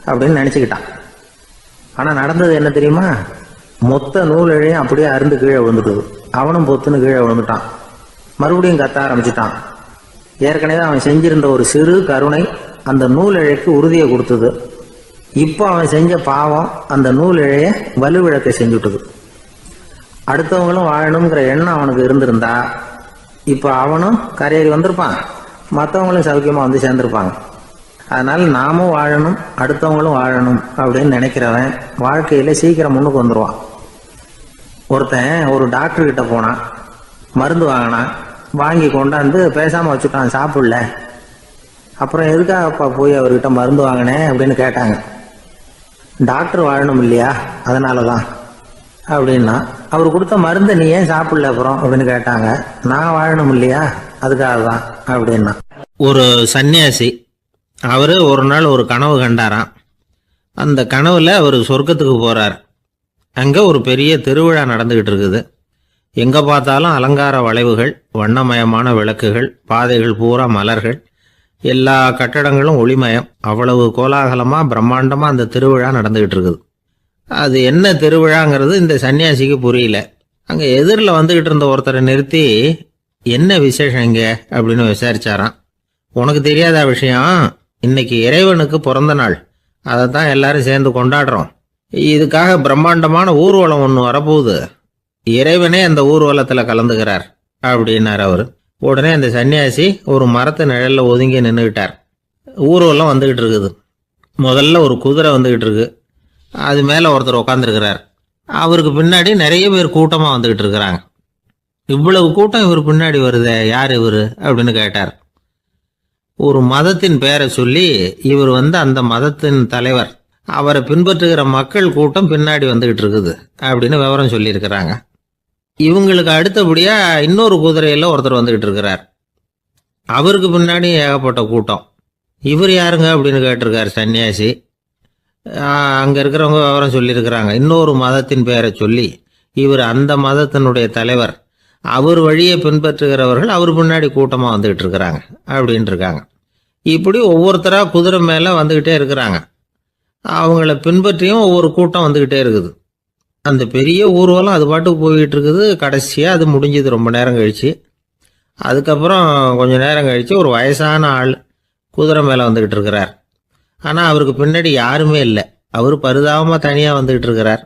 அப்படின்னு நினைச்சுக்கிட்டான். ஆனா நடந்தது என்ன தெரியுமா? மொத்த நூல் இழையும் அப்படியே அருந்து கீழே விழுந்துட்டுது. அவனும் பொத்துன்னு கீழே விழுந்துட்டான். மறுபடியும் கத்த ஆரம்பிச்சுட்டான். ஏற்கனவே அவன் செஞ்சிருந்த ஒரு சிறு கருணை அந்த நூல் இழைக்கு உறுதியை கொடுத்தது. இப்போ அவன் செஞ்ச பாவம் அந்த நூல் இழைய வலுவிழக்க செஞ்சுட்டுது. அடுத்தவங்களும் வாழணுங்கிற எண்ணம் அவனுக்கு இருந்திருந்தா இப்போ அவனும் கரையேறி வந்திருப்பான், மற்றவங்களும் சௌக்கியமா வந்து சேர்ந்திருப்பாங்க. அதனால நாமும் வாழணும் அடுத்தவங்களும் வாழணும் அப்படின்னு நினைக்கிறவன் வாழ்க்கையில சீக்கிரம் முன்னுக்கு வந்துடுவான். ஒருத்தன் ஒரு டாக்டர் கிட்ட போனான். மருந்து வாங்கினான். வாங்கி கொண்டாந்து பேசாம வச்சுட்டான், சாப்பிடல. அப்புறம் எதுக்காகப்பா போய் அவர்கிட்ட மருந்து வாங்கினேன் அப்படின்னு கேட்டாங்க. டாக்டர் வாழணும் இல்லையா, அதனாலதான் அப்படின்னா. அவர் கொடுத்த மருந்தை நீ ஏன் சாப்பிடல அப்புறம் அப்படின்னு கேட்டாங்க. நான் வாழணும் இல்லையா, அதுக்காக தான் அப்படின்னா. ஒரு சன்னியாசி அவர் ஒரு நாள் ஒரு கனவு கண்டாராம். அந்த கனவுல அவர் சொர்க்கத்துக்கு போறார். அங்கே ஒரு பெரிய திருவிழா நடந்துகிட்டு இருக்குது. எங்கே பார்த்தாலும் அலங்கார வளைவுகள், வண்ணமயமான விளக்குகள், பாதைகள் பூரா மலர்கள், எல்லா கட்டடங்களும் ஒளிமயம். அவ்வளவு கோலாகலமாக பிரம்மாண்டமாக அந்த திருவிழா நடந்துகிட்டு இருக்குது. அது என்ன திருவிழாங்கிறது இந்த சன்னியாசிக்கு புரியல. அங்கே எதிரில் வந்துக்கிட்டு இருந்த ஒருத்தரை நிறுத்தி, என்ன விசேஷம் இங்கே அப்படின்னு விசாரிச்சாராம். உனக்கு தெரியாத விஷயம், இன்னைக்கு இறைவனுக்கு பிறந்த நாள், அதை தான் எல்லாரும் சேர்ந்து கொண்டாடுறோம். இதுக்காக பிரம்மாண்டமான ஊர்வலம் ஒன்று வரப்போகுது. இறைவனே அந்த ஊர்வலத்தில் கலந்துக்கிறார் அப்படின்னார் அவர். உடனே அந்த சன்னியாசி ஒரு மரத்து நிழலில் ஒதுங்கி நின்றுக்கிட்டார். ஊர்வலம் வந்துக்கிட்டு இருக்குது. முதல்ல ஒரு குதிரை வந்துக்கிட்டு இருக்கு. அது மேலே ஒருத்தர் உட்காந்துருக்கிறார். அவருக்கு பின்னாடி நிறைய பேர் கூட்டமாக வந்துக்கிட்டு இருக்கிறாங்க. இவ்வளவு கூட்டம் இவர் பின்னாடி வருதே, யார் இவர் அப்படின்னு கேட்டார். ஒரு மதத்தின் பெயரை சொல்லி, இவர் அந்த மதத்தின் தலைவர், அவரை பின்பற்றுகிற மக்கள் கூட்டம் பின்னாடி வந்துகிட்டு இருக்குது அப்படின்னு விவரம் சொல்லியிருக்கிறாங்க. இவங்களுக்கு அடுத்தபடியா இன்னொரு குதிரையில் ஒருத்தர் வந்துகிட்டு இருக்கிறார். அவருக்கு பின்னாடி ஏகப்பட்ட கூட்டம். இவர் யாருங்க அப்படின்னு கேட்டிருக்காரு சன்னியாசி. அங்கே இருக்கிறவங்க விவரம் சொல்லியிருக்கிறாங்க. இன்னொரு மதத்தின் பெயரை சொல்லி, இவர் அந்த மதத்தினுடைய தலைவர், அவர் வழியை பின்பற்றுகிறவர்கள் அவர் பின்னாடி கூட்டமாக வந்துகிட்டு இருக்கிறாங்க அப்படின்ட்டு இருக்காங்க. இப்படி ஒவ்வொருத்தராக குதிரை மேலே வந்துக்கிட்டே இருக்கிறாங்க. அவங்கள பின்பற்றியும் ஒவ்வொரு கூட்டம் வந்துக்கிட்டே இருக்குது. அந்த பெரிய ஊர்வலம் அது பாட்டுக்கு போய்கிட்டு இருக்குது. கடைசியாக அது முடிஞ்சது ரொம்ப நேரம் கழித்து. அதுக்கப்புறம் கொஞ்சம் நேரம் கழித்து ஒரு வயசான ஆள் குதிரை மேலே வந்துக்கிட்டு இருக்கிறார். ஆனால் அவருக்கு பின்னாடி யாருமே இல்லை. அவர் பரிதாபமாக தனியாக வந்துக்கிட்டு இருக்கிறார்.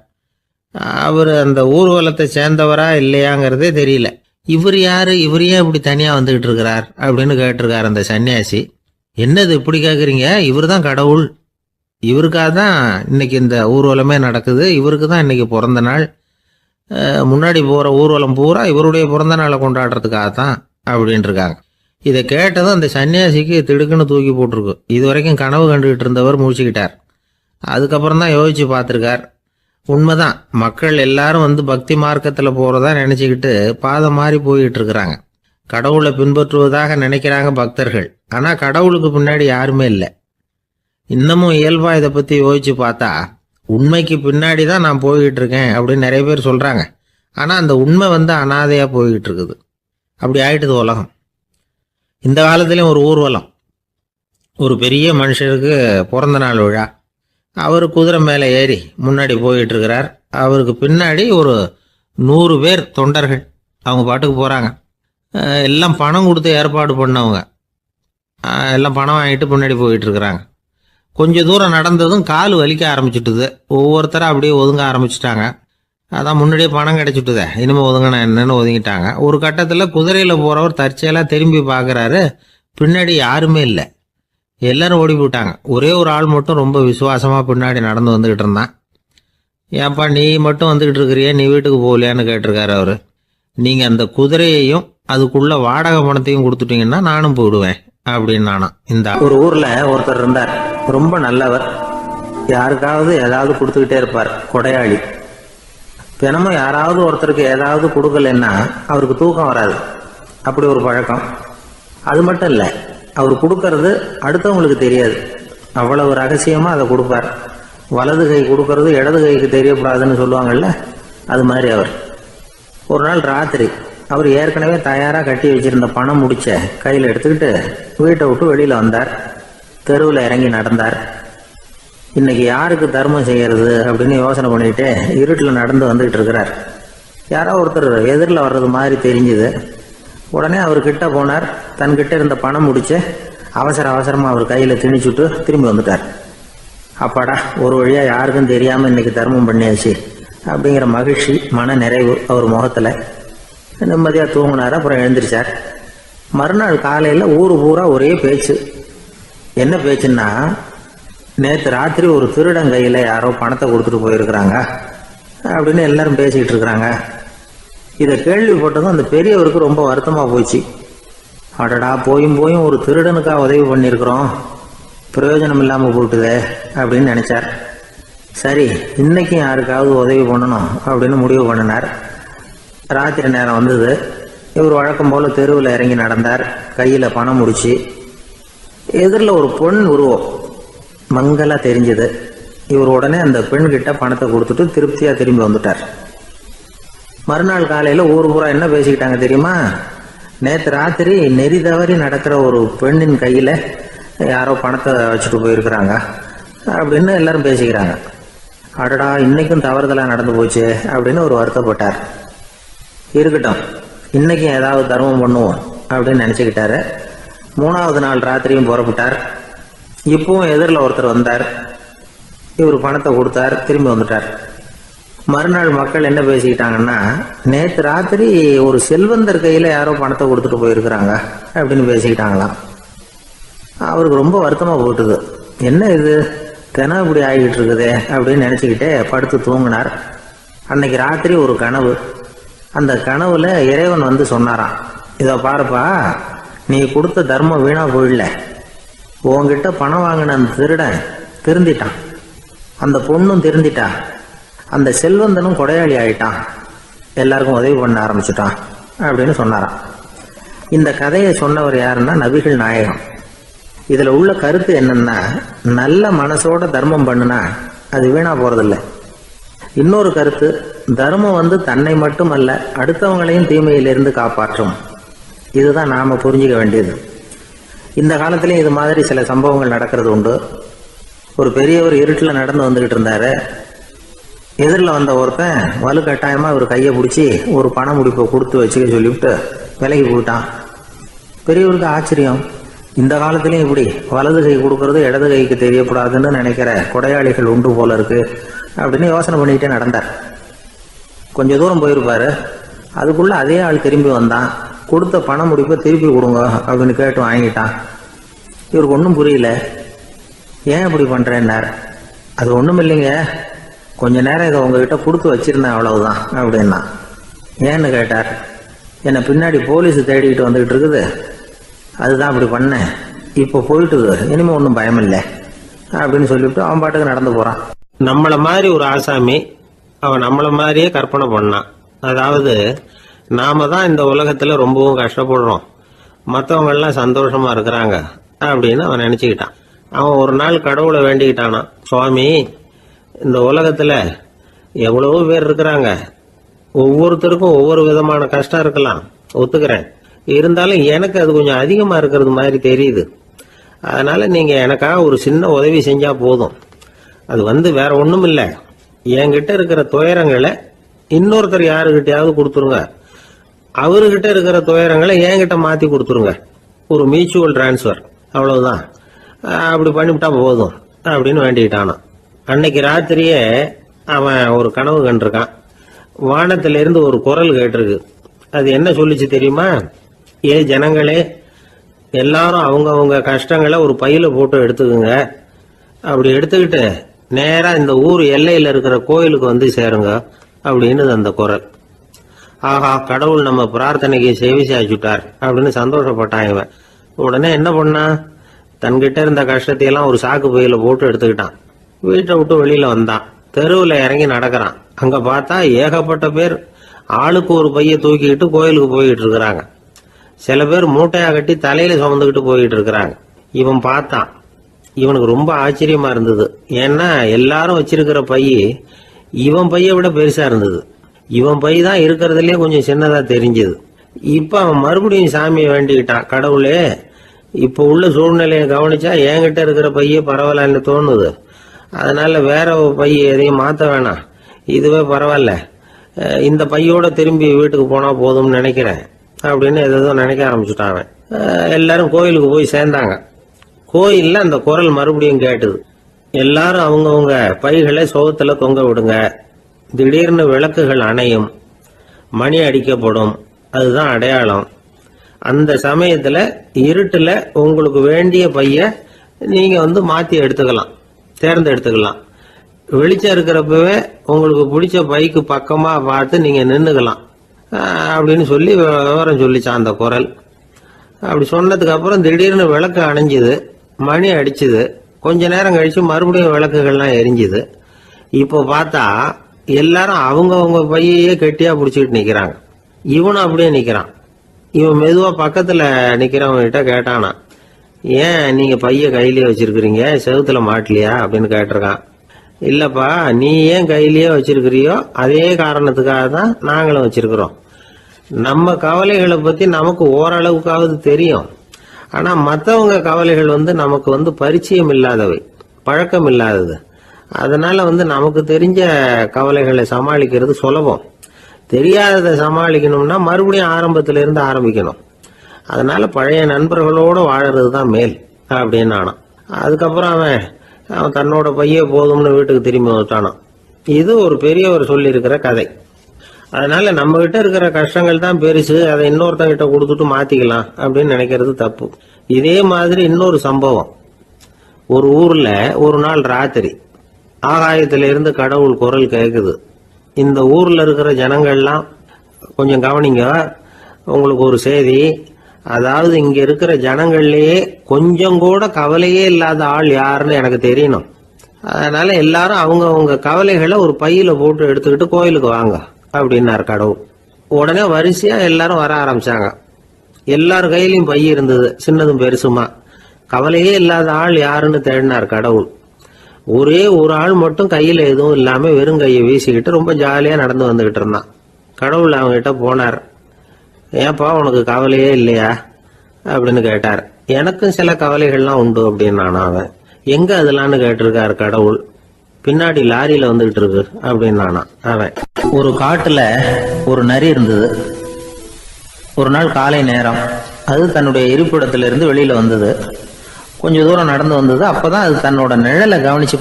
அவர் அந்த ஊர்வலத்தை சேர்ந்தவரா இல்லையாங்கிறதே தெரியல. இவர் யார், இவர் ஏன் இப்படி தனியாக வந்துக்கிட்டு இருக்கிறார் அப்படின்னு கேட்டிருக்கார் அந்த சன்னியாசி. என்னது இப்படி கேட்குறீங்க? இவர் தான் கடவுள். இவருக்காக தான் இன்னைக்கு இந்த ஊர்வலமே நடக்குது. இவருக்கு தான் இன்னைக்கு பிறந்த நாள். முன்னாடி போகிற ஊர்வலம் பூரா இவருடைய பிறந்த நாளை கொண்டாடுறதுக்காக தான் அப்படின்ட்டு இருக்காங்க. இதை கேட்டதும் அந்த சன்னியாசிக்கு திடுக்குன்னு தூக்கி போட்டிருக்கு. இது வரைக்கும் கனவு கண்டுகிட்டு இருந்தவர் முடிச்சுக்கிட்டார். அதுக்கப்புறம் தான் யோசிச்சு பார்த்துருக்கார். உண்மைதான், மக்கள் எல்லாரும் பக்தி மார்க்கத்தில் போகிறதா நினச்சிக்கிட்டு பாதை மாறி போயிட்டு இருக்கிறாங்க. கடவுளை பின்பற்றுவதாக நினைக்கிறாங்க பக்தர்கள். ஆனால் கடவுளுக்கு பின்னாடி யாருமே இல்லை. இன்னமும் இயல்பாக இதை பற்றி யோசிச்சு பார்த்தா, உண்மைக்கு பின்னாடி தான் நான் போய்கிட்டு இருக்கேன் அப்படின்னு நிறைய பேர் சொல்கிறாங்க. ஆனால் அந்த உண்மை அனாதையாக போய்கிட்டு இருக்குது. அப்படி ஆயிட்டுது உலகம். இந்த காலத்துலேயும் ஒரு ஊர்வலம், ஒரு பெரிய மனுஷருக்கு பிறந்த நாள் விழா. அவர் குதிரை மேலே ஏறி முன்னாடி போயிட்டு இருக்கிறார். அவருக்கு பின்னாடி ஒரு 100 பேர் தொண்டர்கள் அவங்க பாட்டுக்கு போகிறாங்க. எல்லாம் பணம் கொடுத்து ஏற்பாடு பண்ணவங்க. எல்லாம் பணம் வாங்கிட்டு முன்னாடி போயிட்டு இருக்கிறாங்க. கொஞ்சம் தூரம் நடந்ததும் கால் வலிக்க ஆரம்பிச்சுட்டுது. ஒவ்வொருத்தரும் அப்படியே ஒதுங்க ஆரம்பிச்சுட்டாங்க. அதான் முன்னாடியே பணம் கிடைச்சிட்டுதே, இனிமேல் ஒதுங்கினா என்னன்னு ஒதுங்கிட்டாங்க. ஒரு கட்டத்தில் குதிரையில் போகிறவர் தற்செயலாக திரும்பி பார்க்குறாரு. பின்னாடி யாருமே இல்லை. எல்லாரும் ஓடி போயிட்டாங்க. ஒரே ஒரு ஆள் மட்டும் ரொம்ப விசுவாசமாக பின்னாடி நடந்து வந்துக்கிட்டு இருந்தான். ஏன்ப்பா நீ மட்டும் வந்துக்கிட்டு இருக்கிறியே, நீ வீட்டுக்கு போகலையான்னு கேட்டிருக்காரு அவர். நீங்கள் அந்த குதிரையையும் அதுக்குள்ள வாடகை பணத்தையும் கொடுத்துட்டீங்கன்னா நானும் போயிடுவேன் அப்படின்னு நானும். இந்த ஒரு ஊரில் ஒருத்தர் இருந்தார். ரொம்ப நல்லவர். யாருக்காவது ஏதாவது கொடுத்துக்கிட்டே இருப்பார். கொடையாளி. தினமும் யாராவது ஒருத்தருக்கு ஏதாவது கொடுக்கலன்னா அவருக்கு தூக்கம் வராது. அப்படி ஒரு பழக்கம். அது மட்டும் இல்லை, அவர் கொடுக்கறது அடுத்தவங்களுக்கு தெரியாது. அவ்வளவு ரகசியமாக அதை கொடுப்பார். வலது கை கொடுக்கறது இடது கைக்கு தெரியக்கூடாதுன்னு சொல்லுவாங்கல்ல, அது மாதிரி அவர். ஒரு நாள் ராத்திரி அவர் ஏற்கனவே தயாராக கட்டி வச்சிருந்த பணம் முடிச்ச கையில் எடுத்துக்கிட்டு வீட்டை விட்டு வெளியில் வந்தார். தெருவில் இறங்கி நடந்தார். இன்னைக்கு யாருக்கு தர்மம் செய்யறது அப்படின்னு யோசனை பண்ணிட்டு இருட்டில் நடந்து வந்துகிட்டு இருக்கிறார். யாரோ ஒருத்தர் எதிரில் வர்றது மாதிரி தெரிஞ்சுது. உடனே அவர் கிட்ட போனார். தன்கிட்ட இருந்த பணம் முடிச்சு அவசரமாக அவர் கையில் திணிச்சுட்டு திரும்பி வந்துட்டார். அப்பாடா, ஒரு வழியாக யாருக்கும் தெரியாமல் இன்னைக்கு தர்மம் பண்ணியாச்சு அப்படிங்கிற மகிழ்ச்சி, மன நிறைவு அவர் முகத்தில். நிம்மதியாக தூங்கினார். அப்புறம் எழுந்திரிச்சார். மறுநாள் காலையில் ஊர் பூரா ஒரே பேச்சு. என்ன பேச்சுன்னா, நேற்று ராத்திரி ஒரு திருடன் கையில் யாரோ பணத்தை கொடுத்துட்டு போயிருக்கிறாங்க அப்படின்னு எல்லாரும் பேசிக்கிட்டு இருக்கிறாங்க. இதை கேள்விப்பட்டதும் அந்த பெரியவருக்கு ரொம்ப வருத்தமாக போச்சு. அடடா, போயும் ஒரு திருடனுக்காக உதவி பண்ணியிருக்கிறோம், பிரயோஜனம் இல்லாமல் போட்டுதே அப்படின்னு நினச்சார். சரி, இன்னைக்கும் யாருக்காவது உதவி பண்ணணும் அப்படின்னு முடிவு பண்ணினார். ராத்திரி நேரம் வந்தது. இவர் வழக்கம் போல் தெருவில் இறங்கி நடந்தார். கையில் பணம் முடிச்சு எதிரில் ஒரு பொன் உருவம் மங்கலா தெரிஞ்சது. இவர் உடனே அந்த பெண் கிட்ட பணத்தை கொடுத்துட்டு திருப்தியா திரும்பி வந்துட்டார். மறுநாள் காலையில ஊர் பூரா என்ன பேசிக்கிட்டாங்க தெரியுமா? நேற்று ராத்திரி நெறி தவறி நடக்கிற ஒரு பெண்ணின் கையில யாரோ பணத்தை வச்சுட்டு போயிருக்கிறாங்க அப்படின்னு எல்லாரும் பேசிக்கிறாங்க. அடடா, இன்னைக்கும் தவறுதலா நடந்து போச்சு அப்படின்னு ஒரு வருத்தப்பட்டார். இருக்கட்டும், இன்னைக்கும் ஏதாவது தர்மம் பண்ணுவோம் அப்படின்னு நினைச்சுக்கிட்டாரு. 3வது நாள் ராத்திரியும் புறப்பட்டார். இப்பவும் எதிரில் ஒருத்தர் வந்தார். இவர் பணத்தை கொடுத்தார், திரும்பி வந்துட்டார். மறுநாள் மக்கள் என்ன பேசிக்கிட்டாங்கன்னா, நேற்று ராத்திரி ஒரு செல்வந்தர் கையில யாரோ பணத்தை கொடுத்துட்டு போயிருக்கிறாங்க அப்படின்னு பேசிக்கிட்டாங்களாம். அவருக்கு ரொம்ப வருத்தமா போட்டுது. என்ன இது தினம் இப்படி ஆகிட்டு இருக்குதே அப்படின்னு நினைச்சுக்கிட்டே படுத்து தூங்கினார். அன்னைக்கு ராத்திரி ஒரு கனவு. அந்த கனவுல இறைவன் வந்து சொன்னாராம், இதை பாருப்பா, நீ கொடுத்த தர்மம் வீணா போயிடல. உன்கிட்ட பணம் வாங்கின அந்த திருடன் திருந்திட்டான், அந்த பொண்ணும் திருந்திட்டா, அந்த செல்வந்தனும் கொடையாளி ஆயிட்டான், எல்லாருக்கும் உதவி பண்ண ஆரம்பிச்சுட்டான் அப்படின்னு சொன்னாராம். இந்த கதையை சொன்னவர் யாருன்னா நபிகள் நாயகம். இதுல உள்ள கருத்து என்னன்னா, நல்ல மனசோட தர்மம் பண்ணுனா அது வீணா போறதில்லை. இன்னொரு கருத்து, தர்மம் வந்து தன்னை மட்டுமல்ல அடுத்தவங்களையும் தீமையிலிருந்து காப்பாற்றும். இதுதான் நாம புரிஞ்சுக்க வேண்டியது. இந்த காலத்திலயும் இது மாதிரி சில சம்பவங்கள் நடக்கிறது உண்டு. ஒரு பெரியவர் இருட்டில் நடந்து வந்துகிட்டு இருந்தாரு. எதிரில் வந்த ஒருத்தன் வலுக்கட்டாயமா ஒரு கையை பிடிச்சி ஒரு பண முடிப்பை கொடுத்து வச்சுக்க சொல்லிவிட்டு விலகி போயிட்டான். பெரியவருக்கு ஆச்சரியம், இந்த காலத்திலயும் இப்படி வலது கை கொடுக்கறது இடது கைக்கு தெரியக்கூடாதுன்னு நினைக்கிற கொடையாளிகள் உண்டு போல இருக்கு அப்படின்னு யோசனை பண்ணிக்கிட்டே நடந்தார். கொஞ்ச தூரம் போயிருப்பாரு. அதுக்குள்ள அதே ஆள் திரும்பி வந்தான். கொடுத்த பண முடிப்பை திருப்பி கொடுங்க அப்படின்னு கேட்டு வாங்கிட்டான். இவருக்கு ஒன்றும் புரியல. ஏன் இப்படி பண்றேன்னார். அது ஒன்றும் இல்லைங்க, கொஞ்ச நேரம் இதை உங்ககிட்ட கொடுத்து வச்சிருந்தேன், அவ்வளவுதான் அப்படின்னா. ஏன்னு கேட்டார். என்னை பின்னாடி போலீஸ் தேடிக்கிட்டு வந்துகிட்டு இருக்குது, அதுதான் அப்படி பண்ணேன். இப்போ போயிட்டுது, இனிமே ஒன்றும் பயம் இல்லை அப்படின்னு சொல்லிவிட்டு அவன் பாட்டுக்கு நடந்து போறான். நம்மள மாதிரி ஒரு ஆசாமி அவன் நம்மள மாதிரியே கற்பனை பண்ணான். அதாவது நாம தான் இந்த உலகத்துல ரொம்பவும் கஷ்டப்படுறோம், மற்றவங்க எல்லாம் சந்தோஷமா இருக்கிறாங்க அப்படின்னு அவன் நினைச்சுக்கிட்டான். அவன் ஒரு நாள் கடவுளை வேண்டிக்கிட்டானா, சுவாமி, இந்த உலகத்துல எவ்வளவோ பேர் இருக்கிறாங்க, ஒவ்வொருத்தருக்கும் ஒவ்வொரு விதமான கஷ்டம் இருக்கலாம், ஒத்துக்கிறேன். இருந்தாலும் எனக்கு அது கொஞ்சம் அதிகமா இருக்கிறது மாதிரி தெரியுது. அதனால நீங்க எனக்காக ஒரு சின்ன உதவி செஞ்சா போதும். அது வந்து வேற ஒண்ணும் இல்லை, என்கிட்ட இருக்கிற துயரங்களை இன்னொருத்தர் யாருகிட்டயாவது கொடுத்துருங்க, அவர்கிட்ட இருக்கிற துயரங்களை என்கிட்ட மாத்தி கொடுத்துருங்க. ஒரு மியூச்சுவல் டிரான்ஸ்பர், அவ்வளவுதான். அப்படி பண்ணிவிட்டா போதும் அப்படின்னு வேண்டிக்கிட்டானான். அன்னைக்கு ராத்திரியே அவன் ஒரு கனவு கண்டிருக்கான். வானத்திலிருந்து ஒரு குரல் கேட்டிருக்கு. அது என்ன சொல்லிச்சு தெரியுமா? ஏ ஜனங்களே, எல்லாரும் அவங்க கஷ்டங்களை ஒரு பையில போட்டு எடுத்துக்குங்க. அப்படி எடுத்துக்கிட்டு நேரா இந்த ஊர் எல்லையில இருக்கிற கோயிலுக்கு வந்து சேருங்க அப்படின்னு அந்த குரல். ஆஹா, கடவுள் நம்ம பிரார்த்தனைக்கு செவி சாய்ச்சுட்டார் அப்படின்னு சந்தோஷப்பட்டான் இவன். உடனே என்ன பண்ணான், தன்கிட்ட இருந்த கஷ்டத்தையெல்லாம் ஒரு சாக்கு பையில போட்டு எடுத்துக்கிட்டான். வீட்டை விட்டு வெளியில வந்தான். தெருவில் இறங்கி நடக்கிறான். அங்க பார்த்தா ஏகப்பட்ட பேர் ஆளுக்கு ஒரு பைய தூக்கிக்கிட்டு கோயிலுக்கு போயிட்டு இருக்கிறாங்க. சில பேர் மூட்டையா கட்டி தலையில சுமந்துக்கிட்டு போயிட்டு இருக்கிறாங்க. இவன் பார்த்தான். இவனுக்கு ரொம்ப ஆச்சரியமா இருந்தது. ஏன்னா எல்லாரும் வச்சிருக்கிற பைய இவன் பைய விட பெருசா இருந்தது. இவன் பை தான் இருக்கிறதுலயே கொஞ்சம் சின்னதா தெரிஞ்சது. இப்ப அவன் மறுபடியும் சாமியை வேண்டிக்கிட்டான், கடவுளே, இப்ப உள்ள சூழ்நிலையை கவனிச்சா என்கிட்ட இருக்கிற பைய பரவாயில்லன்னு தோணுது. அதனால வேற பைய எதையும் மாத்த வேணாம், இதுவே பரவாயில்ல, இந்த பையோட திரும்பி வீட்டுக்கு போனா போதும்னு நினைக்கிறேன் அப்படின்னு ஏதோ நினைக்க ஆரம்பிச்சுட்டான் அவன். எல்லாரும் கோயிலுக்கு போய் சேர்ந்தாங்க. கோயில்ல அந்த குரல் மறுபடியும் கேட்டுது. எல்லாரும் அவங்கவுங்க பைகளை சோகத்துல தொங்க விடுங்க, திடீர்னு விளக்குகள் அணையும், மணி அடிக்கப்படும், அதுதான் அடையாளம். அந்த சமயத்துல இருட்டுல உங்களுக்கு வேண்டிய பைய நீங்க வந்து மாத்தி எடுத்துக்கலாம், தேர்ந்தெடுத்துக்கலாம். வெளிச்சம் இருக்கிறப்பவே உங்களுக்கு பிடிச்ச பைக்கு பக்கமா பார்த்து நீங்க நின்னுக்கலாம் அப்படின்னு சொல்லி விவரம் சொல்லிச்சான் அந்த குரல். அப்படி சொன்னதுக்கு அப்புறம் திடீர்னு விளக்கு அணைஞ்சுது, மணி அடிச்சுது. கொஞ்ச நேரம் கழிச்சு மறுபடியும் விளக்குகள்லாம் எரிஞ்சுது. இப்போ பார்த்தா எல்லாரும் அவங்கவுங்க பையையே கெட்டியா பிடிச்சிட்டு நிக்கிறாங்க. இவனும் அப்படியே நிக்கிறான். இவன் மெதுவா பக்கத்துல நிக்கிறவங்கிட்ட கேட்டானா, ஏன் நீங்க பைய கையிலேயே வச்சிருக்கிறீங்க, செவுத்துல மாட்டலையா அப்படின்னு கேட்டிருக்கான். இல்லப்பா, நீ ஏன் கையிலேயே வச்சிருக்கிறியோ அதே காரணத்துக்காக தான் நாங்களும் வச்சிருக்கிறோம். நம்ம கவலைகளை பத்தி நமக்கு ஓரளவுக்காவது தெரியும். ஆனா மற்றவங்க கவலைகள் நமக்கு பரிச்சயம் இல்லாதவை, பழக்கம் இல்லாதது. அதனால நமக்கு தெரிஞ்ச கவலைகளை சமாளிக்கிறது சுலபம். தெரியாததை சமாளிக்கணும்னா மறுபடியும் ஆரம்பத்துல இருந்து ஆரம்பிக்கணும். அதனால பழைய நண்பர்களோட வாழறது தான் மேல் அப்படின்னு ஆனான். அதுக்கப்புறம் அவன் தன்னோட பைய போதும்னு வீட்டுக்கு திரும்பி வந்துட்டானான். இது ஒரு பெரியவர் சொல்லி இருக்கிற கதை. அதனால நம்ம கிட்ட இருக்கிற கஷ்டங்கள் தான் பெருசு, அதை இன்னொருத்தங்கிட்ட கொடுத்துட்டு மாத்திக்கலாம் அப்படின்னு நினைக்கிறது தப்பு. இதே மாதிரி இன்னொரு சம்பவம். ஒரு ஊர்ல ஒரு நாள் ராத்திரி ஆகாயத்தில இருந்து கடவுள் குரல் கேக்குது. இந்த ஊர்ல இருக்கிற ஜனங்கள்லாம் கொஞ்சம் கவனிங்க, உங்களுக்கு ஒரு செய்தி. அதாவது இங்க இருக்கிற ஜனங்கள்லயே கொஞ்சம் கூட கவலையே இல்லாத ஆள் யாருன்னு எனக்கு தெரியணும். அதனால எல்லாரும் அவங்க கவலைகளை ஒரு பையில போட்டு எடுத்துக்கிட்டு கோயிலுக்கு வாங்க அப்படின்னாரு கடவுள். உடனே வரிசையா எல்லாரும் வர ஆரம்பிச்சாங்க. எல்லார் கையிலயும் பை இருந்தது, சின்னதும் பெருசுமா. கவலையே இல்லாத ஆள் யாருன்னு தேடினார் கடவுள். ஒரே ஒரு ஆள் மட்டும் கையில எதுவும் இல்லாம வெறும் கையை வீசிக்கிட்டு ரொம்ப ஜாலியா நடந்து வந்துகிட்டு இருந்தான். கடவுள் அவங்ககிட்ட போனார். ஏன்பா உனக்கு கவலையே இல்லையா அப்படின்னு கேட்டார். எனக்கும் சில கவலைகள்லாம் உண்டு அப்படின்னு அவன். எங்க அதெல்லாம்னு கேட்டிருக்காரு கடவுள். பின்னாடி லாரியில வந்துகிட்டு இருக்கு அப்படின்னு அவன். ஒரு காட்டுல ஒரு நரி இருந்தது. ஒரு நாள் காலை நேரம் அது தன்னுடைய இருப்பிடத்திலிருந்து வெளியில வந்தது. கொஞ்ச தூரம் நடந்து வந்தது. அப்பதான் அது தன்னோட நிழலை கவனிச்சு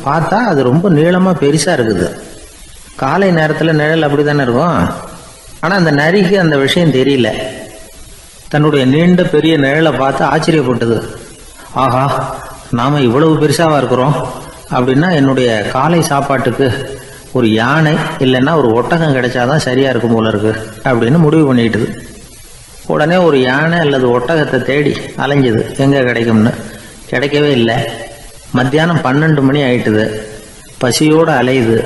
பார்த்தா அது ரொம்ப நீளமா பெருசா இருக்குது. காலை நேரத்துல நிழல் அப்படித்தானே இருக்கும். ஆனா அந்த நரிக்கு அந்த விஷயம் தெரியல. தன்னுடைய நீண்ட பெரிய நிழலை பார்த்து ஆச்சரியப்பட்டது. ஆஹா, நாம இவ்வளவு பெருசாவா இருக்கிறோம் அப்படின்னா என்னுடைய காலை சாப்பாட்டுக்கு ஒரு யானை இல்லைன்னா ஒரு ஒட்டகம் கிடைச்சாதான் சரியா இருக்கும் போல இருக்கு அப்படின்னு முடிவு பண்ணிட்டுது. உடனே ஒரு யானை அல்லது ஒட்டகத்தை தேடி அலைஞ்சது, எங்க கிடைக்கும்னு. கிடைக்கவே இல்லை. மத்தியானம் 12 மணி ஆயிட்டுது. பசியோட அலையுது.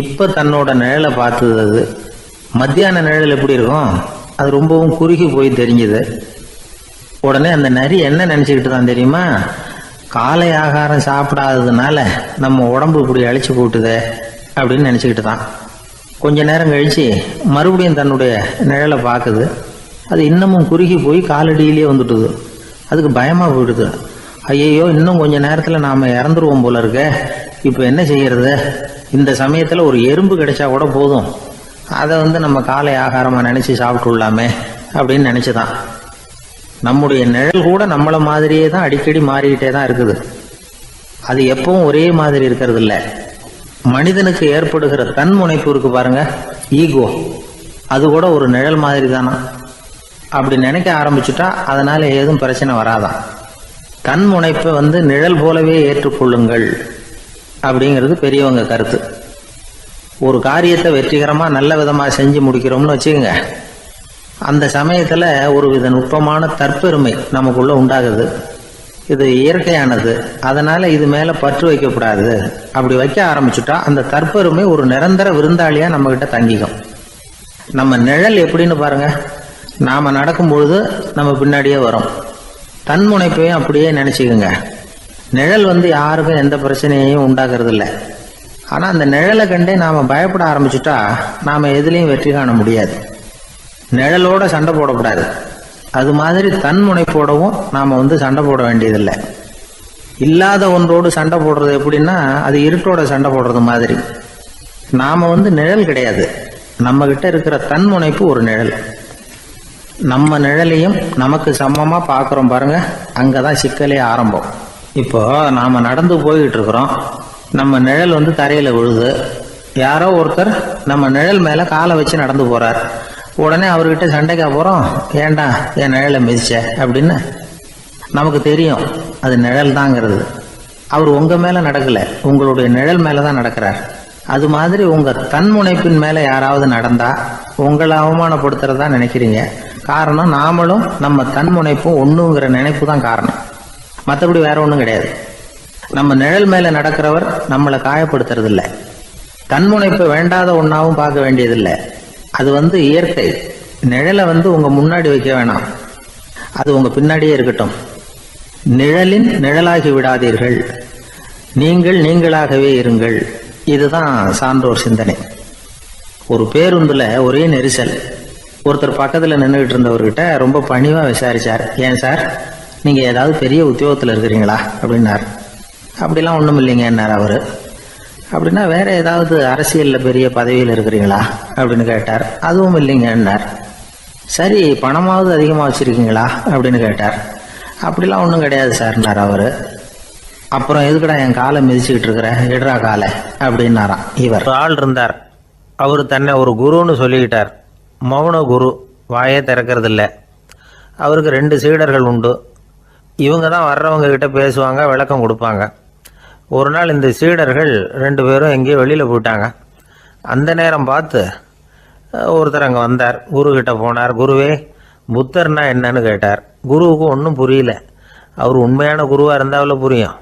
இப்ப தன்னோட நிழலை பார்த்தது. அது மத்தியான நிழல் எப்படி இருக்கும், அது ரொம்பவும் குறுகி போய் தெரிஞ்சுது. உடனே அந்த நரி என்ன நினைச்சுக்கிட்டு தான் தெரியுமா, காலை ஆகாரம் சாப்பிடாததுனால நம்ம உடம்பு இப்படி அழிச்சு போட்டுதே அப்படின்னு நினைச்சுக்கிட்டு தான். கொஞ்ச நேரம் கழிச்சு மறுபடியும் தன்னுடைய நிழலை பார்க்குது. அது இன்னமும் குறுகி போய் காலடியிலேயே வந்துட்டுது. அதுக்கு பயமா போயிடுது. ஐயையோ, இன்னும் கொஞ்ச நேரத்துல நாம இறந்துருவோம் போல இருக்க. இப்ப என்ன செய்யறது? இந்த சமயத்துல ஒரு எறும்பு கிடைச்சா கூட போதும், அதை நம்ம காலை ஆகாரமா நினைச்சு சாப்பிட்டுள்ளாமே அப்படின்னு நினைச்சுதான். நம்முடைய நிழல் கூட நம்மள மாதிரியே தான் அடிக்கடி மாறிக்கிட்டே தான் இருக்குது. அது எப்பவும் ஒரே மாதிரி இருக்கிறது இல்ல. மனிதனுக்கு ஏற்படுகிற தன்முனைப்பு இருக்கு பாருங்க, ஈகோ, அது கூட ஒரு நிழல் மாதிரி தானா. அப்படி நினைக்க ஆரம்பிச்சுட்டா அதனால ஏதும் பிரச்சனை வராதான். தன்முனைப்பை நிழல் போலவே ஏற்றுக்கொள்ளுங்கள் அப்படிங்கிறது பெரியவங்க கருத்து. ஒரு காரியத்தை வெற்றிகரமா நல்ல விதமா செஞ்சு முடிக்கிறோம்னு வச்சுக்கோங்க. அந்த சமயத்துல ஒரு வித நுட்பமான தற்பெருமை நமக்குள்ள உண்டாகுது. இது இயற்கையானது, அதனால இது மேல பற்று வைக்கக்கூடாது. அப்படி வைக்க ஆரம்பிச்சுட்டா அந்த தற்பெருமை ஒரு நிரந்தர விருந்தாளியா நம்ம கிட்ட தங்கிக்கும். நம்ம நிழல் எப்படின்னு பாருங்க, நாம நடக்கும் பொழுது நம்ம பின்னாடியே வரும். தன்முனைப்பையும் அப்படியே நினைச்சுக்குங்க. நிழல் யாருக்கும் எந்த பிரச்சனையையும் உண்டாக்குறது இல்லை. ஆனா அந்த நிழலை கண்டே நாம பயப்பட ஆரம்பிச்சுட்டா நாம எதுலையும் வெற்றி காண முடியாது. நிழலோட சண்டை போடக்கூடாது. அது மாதிரி தன்முனைப்போடவும் நாம சண்டை போட வேண்டியதில்லை. இல்லாத ஒன்றோடு சண்டை போடுறது எப்படின்னா, அது இருட்டோட சண்டை போடுறது மாதிரி. நாம நிழல் கிடையாது, நம்ம கிட்ட இருக்கிற தன்முனைப்பு ஒரு நிழல். நம்ம நிழலையும் நமக்கு சமமா பாக்குறோம் பாருங்க, அங்கதான் சிக்கலே ஆரம்பம். இப்போ நாம நடந்து போய்கிட்டு இருக்கிறோம். நம்ம நிழல் தரையில விழுது. யாரோ ஒருத்தர் நம்ம நிழல் மேல காலை வச்சு நடந்து போறார். உடனே அவர்கிட்ட சண்டைக்கா போறோம், ஏண்டா என் நிழலை மிதிச்ச அப்படின்னு. நமக்கு தெரியும் அது நிழல் தாங்கிறது. அவர் உங்க மேல நடக்கல, உங்களுடைய நிழல் மேலதான் நடக்கிறார். அது மாதிரி உங்க தன்முனைப்பின் மேல யாராவது நடந்தா உங்களை அவமானப்படுத்துறதா நினைக்கிறீங்க. காரணம், நாமளும் நம்ம தன்முனைப்பும் ஒண்ணுங்கிற நினைப்பு தான் காரணம், மற்றபடி வேற ஒண்ணும் கிடையாது. நம்ம நிழல் மேல நடக்கிறவர் நம்மளை காயப்படுத்துறது இல்லை. தன்முனைப்பை வேண்டாத ஒன்னாவும் பார்க்க வேண்டியதில்லை. அது இயற்கை. நிழலை உங்க முன்னாடி வைக்க வேணாம், அது உங்க பின்னாடியே இருக்கட்டும். நிழலின் நிழலாகி விடாதீர்கள், நீங்கள் நீங்களாகவே இருங்கள். இதுதான் சான்றோர் சிந்தனை. ஒரு பேருந்துல ஒரே நெரிசல். ஒருத்தர் பக்கத்துல நின்றுகிட்டு இருந்தவர்கிட்ட ரொம்ப பணிவா விசாரிச்சார், ஏன் சார் நீங்க ஏதாவது பெரிய உத்தியோகத்துல இருக்கிறீங்களா அப்படின்னார். அப்படிலாம் ஒண்ணும் இல்லைங்கன்னார் அவரு. அப்படின்னா வேற ஏதாவது அரசியல்ல பெரிய பதவியில் இருக்கிறீங்களா அப்படின்னு கேட்டார். அதுவும் இல்லைங்கன்னார். சரி, பணமாவது அதிகமா வச்சிருக்கீங்களா அப்படின்னு கேட்டார். அப்படிலாம் ஒன்றும் கிடையாது சார்னார் அவரு. அப்புறம் எதுக்குடா என் காலை மிதிச்சுக்கிட்டு இருக்கிற, எடுறா காலை அப்படின்னாராம் இவர். ஒரு ஆள் இருந்தார். அவர் தன்னை ஒரு குருன்னு சொல்லிக்கிட்டார். மௌன குரு, வாயே திறக்கிறது இல்லை. அவருக்கு 2 சீடர்கள் உண்டு. இவங்க தான் வர்றவங்க கிட்ட பேசுவாங்க, விளக்கம் கொடுப்பாங்க. ஒரு நாள் இந்த சீடர்கள் 2 பேரும் எங்கேயோ வெளியில் போயிட்டாங்க. அந்த நேரம் பார்த்து ஒருத்தர் அங்கே வந்தார். குரு கிட்ட போனார். குருவே, புத்தர்னா என்னன்னு கேட்டார். குருவுக்கு ஒன்றும் புரியல. அவர் உண்மையான குருவாக இருந்தாவில் புரியும்.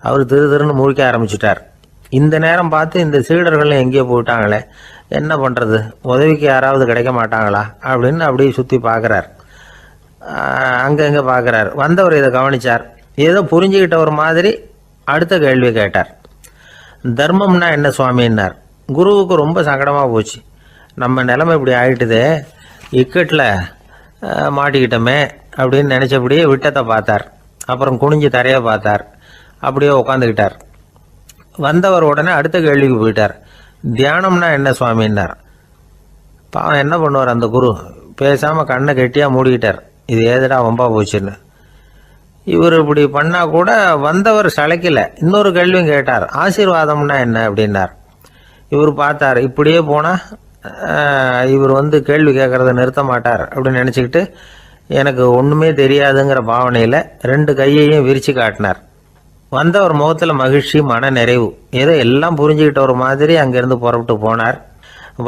அவர் திருன்னு முழிக்க ஆரம்பிச்சிட்டார். இந்த நேரம் பார்த்து இந்த சீடர்கள் எங்கேயோ போயிட்டாங்களே, என்ன பண்ணுறது, உதவிக்கு யாராவது கிடைக்க மாட்டாங்களா அப்படின்னு அப்படியே சுற்றி பார்க்குறார். அங்கங்கே பார்க்குறார். வந்தவர் இதை கவனித்தார். ஏதோ புரிஞ்சுக்கிட்ட ஒரு மாதிரி அடுத்த கேள்வி கேட்டார். தர்மம்னா என்ன சுவாமின்னார். குருவுக்கு ரொம்ப சங்கடமாக போச்சு. நம்ம நிலைமை இப்படி ஆயிட்டுதே, இக்கட்டில் மாட்டிக்கிட்டோமே அப்படின்னு நினச்சபடியே விட்டத்தை பார்த்தார். அப்புறம் குனிஞ்சு தரையை பார்த்தார். அப்படியே உட்காந்துக்கிட்டார். வந்தவர் உடனே அடுத்த கேள்விக்கு போயிட்டார். தியானம்னா என்ன சுவாமின்னார். பாவம் என்ன பண்ணுவார் அந்த குரு, பேசாமல் கண்ணை கெட்டியாக மூடிக்கிட்டார். இது ஏதுடா வம்பா போச்சுன்னு. இவர் இப்படி பண்ணா கூட வந்தவர் சளைக்கல. இன்னொரு கேள்வியும் கேட்டார். ஆசீர்வாதம்னா என்ன அப்படின்னார். இவர் பார்த்தார். இப்படியே போனால் இவர் கேள்வி கேட்கறத நிறுத்த மாட்டார் அப்படின்னு நினச்சிக்கிட்டு எனக்கு ஒன்றுமே தெரியாதுங்கிற பாவனையில் 2 கையையும் விரித்து காட்டினார். வந்தவர் முகத்தில் மகிழ்ச்சி, மன நிறைவு. ஏதோ எல்லாம் புரிஞ்சுக்கிட்ட ஒரு மாதிரி அங்கேருந்து புறப்பட்டு போனார்.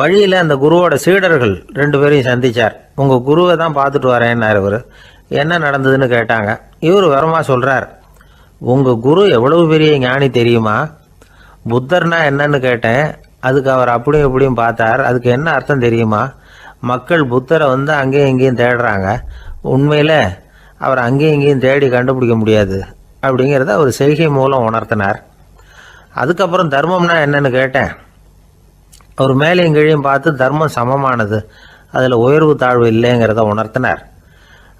வழியில் அந்த குருவோட சீடர்கள் 2 பேரையும் சந்திச்சார். உங்கள் குருவை தான் பார்த்துட்டு வரேன்னார் இவர். என்ன நடந்ததுன்னு கேட்டாங்க. இவர் வரமா சொல்கிறார், உங்கள் குரு எவ்வளவு பெரிய ஞானி தெரியுமா? புத்தர்னா என்னன்னு கேட்டேன். அதுக்கு அவர் அப்படியும் இப்படியும் பார்த்தார். அதுக்கு என்ன அர்த்தம் தெரியுமா? மக்கள் புத்தரை அங்கேயும் இங்கேயும் தேடுறாங்க. உண்மையில் அவர் அங்கேயும் இங்கேயும் தேடி கண்டுபிடிக்க முடியாது அப்படிங்கிறத அவர் செய்கை மூலம் உணர்த்தினார். அதுக்கப்புறம் தர்மம்னா என்னன்னு கேட்டேன். அவர் மேலையும் கீழையும் பார்த்து தர்மம் சமமானது, அதில் உயர்வு தாழ்வு இல்லைங்கிறத உணர்த்தினார்.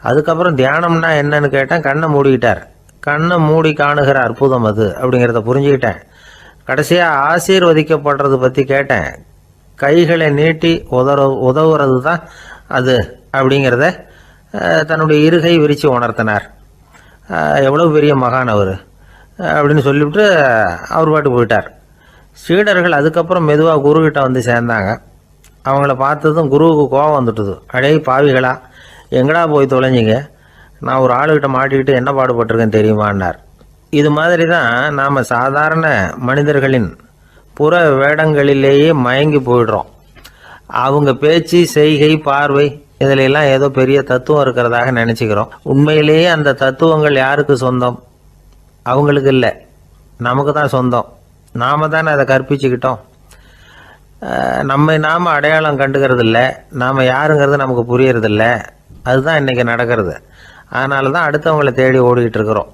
அதுக்கப்புறம் தியானம்னா என்னன்னு கேட்டேன். கண்ணை மூடிக்கிட்டார். கண்ணை மூடி காணுகிற அற்புதம் அது அப்படிங்கிறத புரிஞ்சுக்கிட்டேன். கடைசியாக ஆசீர்வதிக்கப்படுறது பற்றி கேட்டேன். கைகளை நீட்டி உதவுறது தான் அது அப்படிங்கிறத தன்னுடைய இருகை விரித்து உணர்த்தினார். எவ்வளோ பெரிய மகான் அவர் அப்படின்னு சொல்லிவிட்டு அவர் பாட்டு போயிட்டார். சீடர்கள் அதுக்கப்புறம் மெதுவாக குருக்கிட்ட சேர்ந்தாங்க. அவங்கள பார்த்ததும் குருவுக்கு கோபம் வந்துட்டுது. அடே பாவிகளா, எங்கடா போய் தொலைஞ்சிங்க, நான் ஒரு ஆளுகிட்ட மாட்டிக்கிட்டு என்ன பாடுபட்டிருக்கேன் தெரியுமான்னார். இது மாதிரி தான் நாம் சாதாரண மனிதர்களின் புற வேடங்களிலேயே மயங்கி போயிடுறோம். அவங்க பேச்சு, செய்கை, பார்வை இதிலெல்லாம் ஏதோ பெரிய தத்துவம் இருக்கிறதாக நினச்சிக்கிறோம். உண்மையிலேயே அந்த தத்துவங்கள் யாருக்கு சொந்தம்? அவங்களுக்கு இல்லை, நமக்கு தான் சொந்தம். நாம் தானே அதை கற்பிச்சுக்கிட்டோம். நம்மை நாம் அடையாளம் கண்டுக்கிறது இல்லை. நாம் யாருங்கிறது நமக்கு புரியறதில்ல. அதுதான் இன்றைக்கி நடக்கிறது. அதனால தான் அடுத்தவங்களை தேடி ஓடிக்கிட்டு இருக்கிறோம்.